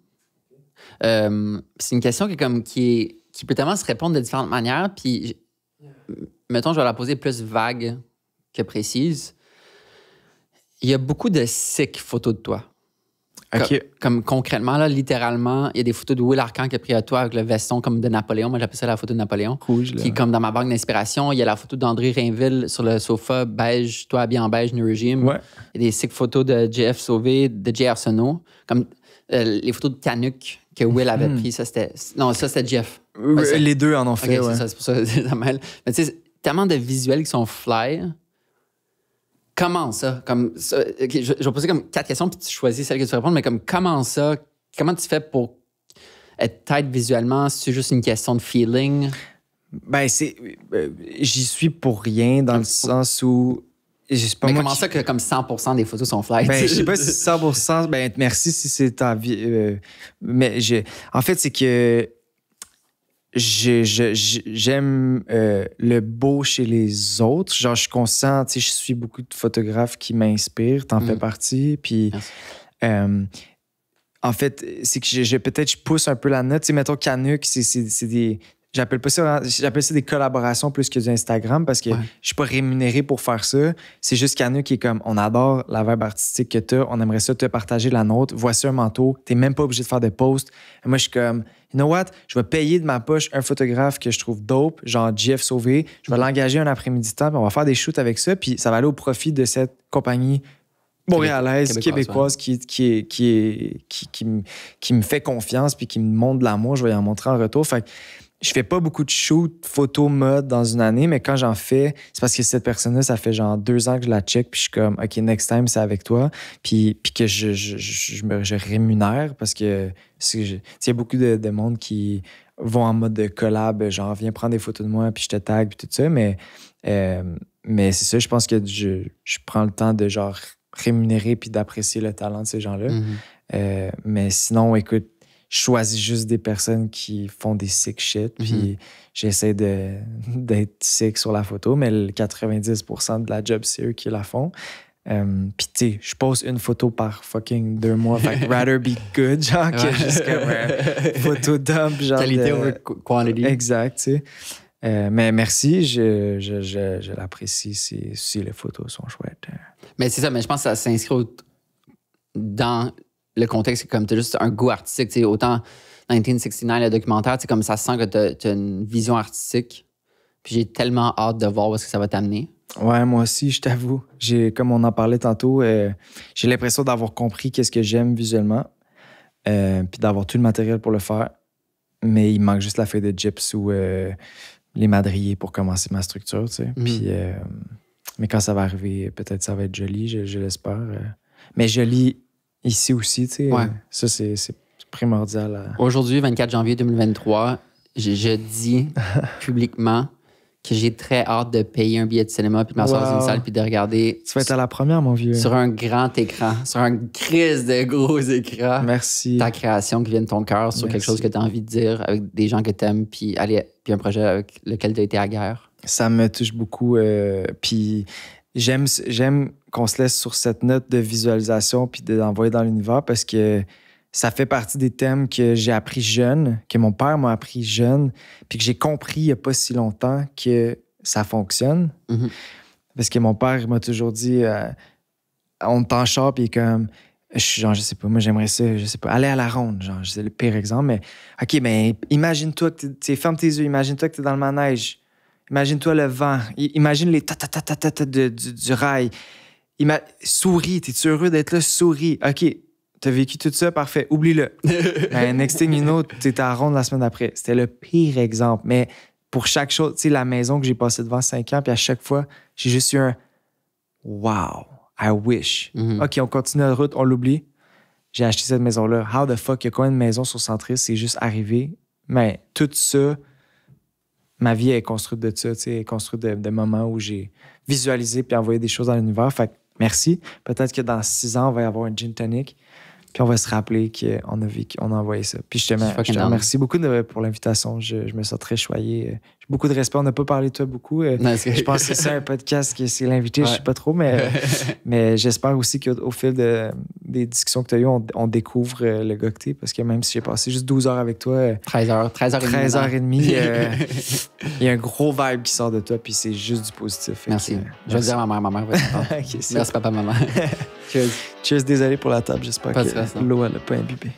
C'est une question qui peut tellement se répondre de différentes manières. Puis, mettons, je vais la poser plus vague que précise. Il y a beaucoup de sick photos de toi. OK. Comme concrètement, là, littéralement, il y a des photos de Will Arcan qui a pris à toi avec le veston comme de Napoléon. Moi, j'appelle ça la photo de Napoléon. Rouge, là. Qui est comme dans ma banque d'inspiration. Il y a la photo d'André Rainville sur le sofa, beige, toi habillé en beige, New Regime. Ouais. Il y a des sick photos de JF Sauvé, de J. Arsenault. Comme les photos de Canuck que Will avait pris. Ça, c'était Jeff. Les deux en ont fait, okay, c'est pour ça que ça mêle. Mais tu sais, tellement de visuels qui sont fly. Comment ça? Okay, je vais poser comme 4 questions, puis tu choisis celle que tu veux répondre, mais comme comment ça? Comment tu fais pour être tête visuellement? C'est juste une question de feeling? Ben, j'y suis pour rien dans le sens où. Mais comment ça que comme 100% des photos sont fly? Ben, je sais pas si 100%. Ben, merci si c'est ta vie. Mais en fait, c'est que j'aime le beau chez les autres. Genre, je suis conscient, tu sais, je suis beaucoup de photographes qui m'inspirent. T'en fais partie. Puis, en fait, c'est que peut-être je pousse un peu la note. Tu sais, mettons, Canuck, c'est des... J'appelle ça des collaborations plus que du Instagram parce que je suis pas rémunéré pour faire ça. C'est juste Canuck qui est comme, on adore la vibe artistique que t'as, on aimerait ça te partager la nôtre. Voici un manteau, t'es même pas obligé de faire de posts. Et moi, je suis comme, you know what? Je vais payer de ma poche un photographe que je trouve dope, genre JF Sauvé. Je vais l'engager un après-midi de temps, puis on va faire des shoots avec ça, puis ça va aller au profit de cette compagnie montréalaise, québécoise qui me fait confiance puis qui me montre de l'amour. Je vais y en montrer en retour. Fait que je fais pas beaucoup de shoots photo mode dans une année, mais quand j'en fais, c'est parce que cette personne-là, ça fait genre 2 ans que je la check, puis je suis comme, OK, next time, c'est avec toi. Puis que je rémunère parce que il y a beaucoup de monde qui vont en mode de collab, genre, viens prendre des photos de moi, puis je te tag, puis tout ça. Mais c'est ça, je pense que je prends le temps de genre rémunérer puis d'apprécier le talent de ces gens-là. Mais sinon, écoute, je choisis juste des personnes qui font des sick shit, puis j'essaie d'être sick sur la photo, mais le 90% de la job, c'est eux qui la font. Puis tu sais, je poste une photo par fucking 2 mois, fait que rather be good, genre, que juste comme photo dump, genre. Qualité over quantity. Exact, tu sais. Mais merci, je l'apprécie si les photos sont chouettes. Mais c'est ça, mais je pense que ça s'inscrit dans le contexte, comme tu as juste un goût artistique. Tu sais, autant 1969, le documentaire, comme ça sent que tu as une vision artistique. Puis j'ai tellement hâte de voir où est-ce que ça va t'amener. Ouais, moi aussi, je t'avoue. Comme on en parlait tantôt, j'ai l'impression d'avoir compris qu'est-ce que j'aime visuellement, puis d'avoir tout le matériel pour le faire. Mais il manque juste la feuille de gyps ou les madriers pour commencer ma structure, tu sais. Puis, mais quand ça va arriver, peut-être ça va être joli, je l'espère. Mais joli ici aussi, tu sais. Ouais. Ça, c'est primordial. Aujourd'hui, 24 janvier 2023, je dis publiquement que j'ai très hâte de payer un billet de cinéma puis de m'asseoir dans une salle puis de regarder. Tu vas être à la première, mon vieux. Sur un grand écran, sur un crise de gros écran. Merci. Ta création qui vient de ton cœur sur quelque chose que tu as envie de dire avec des gens que tu aimes puis un projet avec lequel tu as été à guerre. Ça me touche beaucoup. Puis j'aime qu'on se laisse sur cette note de visualisation puis d'envoyer dans l'univers parce que ça fait partie des thèmes que j'ai appris jeune, que mon père m'a appris jeune, puis que j'ai compris il n'y a pas si longtemps que ça fonctionne. Parce que mon père m'a toujours dit on t'en char, puis comme genre, je sais pas, moi j'aimerais ça, je sais pas, aller à la ronde, genre, c'est le pire exemple, mais OK, mais imagine-toi que ferme tes yeux, imagine-toi que t'es dans le manège, imagine-toi le vent, imagine les ta-ta-ta-ta-ta du rail, souris, t'es-tu heureux d'être là? Souris, OK. T'as vécu tout ça, parfait, oublie-le. Next thing you know, t'étais à ronde la semaine d'après. C'était le pire exemple. Mais pour chaque chose, tu sais, la maison que j'ai passée devant 5 ans, puis à chaque fois, j'ai juste eu un wow, I wish. OK, on continue la route, on l'oublie. J'ai acheté cette maison-là. How the fuck, il y a combien de maisons sur Centris? C'est juste arrivé. Mais tout ça, ma vie est construite de ça, tu sais, est construite de moments où j'ai visualisé puis envoyé des choses dans l'univers. Fait que merci. Peut-être que dans 6 ans, on va y avoir un gin tonic. Puis on va se rappeler qu'on a envoyé ça. Puis je te remercie beaucoup pour l'invitation. Je me sens très choyé. J'ai beaucoup de respect. On n'a pas parlé de toi beaucoup. Je pense que c'est ça, un podcast, que c'est l'invité. Je ne sais pas trop, mais j'espère aussi qu'au fil des discussions que tu as eues, on découvre le gars que t'es. Parce que même si j'ai passé juste 12 heures avec toi... 13h30. Il y a un gros vibe qui sort de toi, puis c'est juste du positif. Merci. Je vais le dire à ma mère. Okay, merci papa, maman. Cheers. Désolé pour la table. J'espère que l'eau, elle n'a pas imbibé.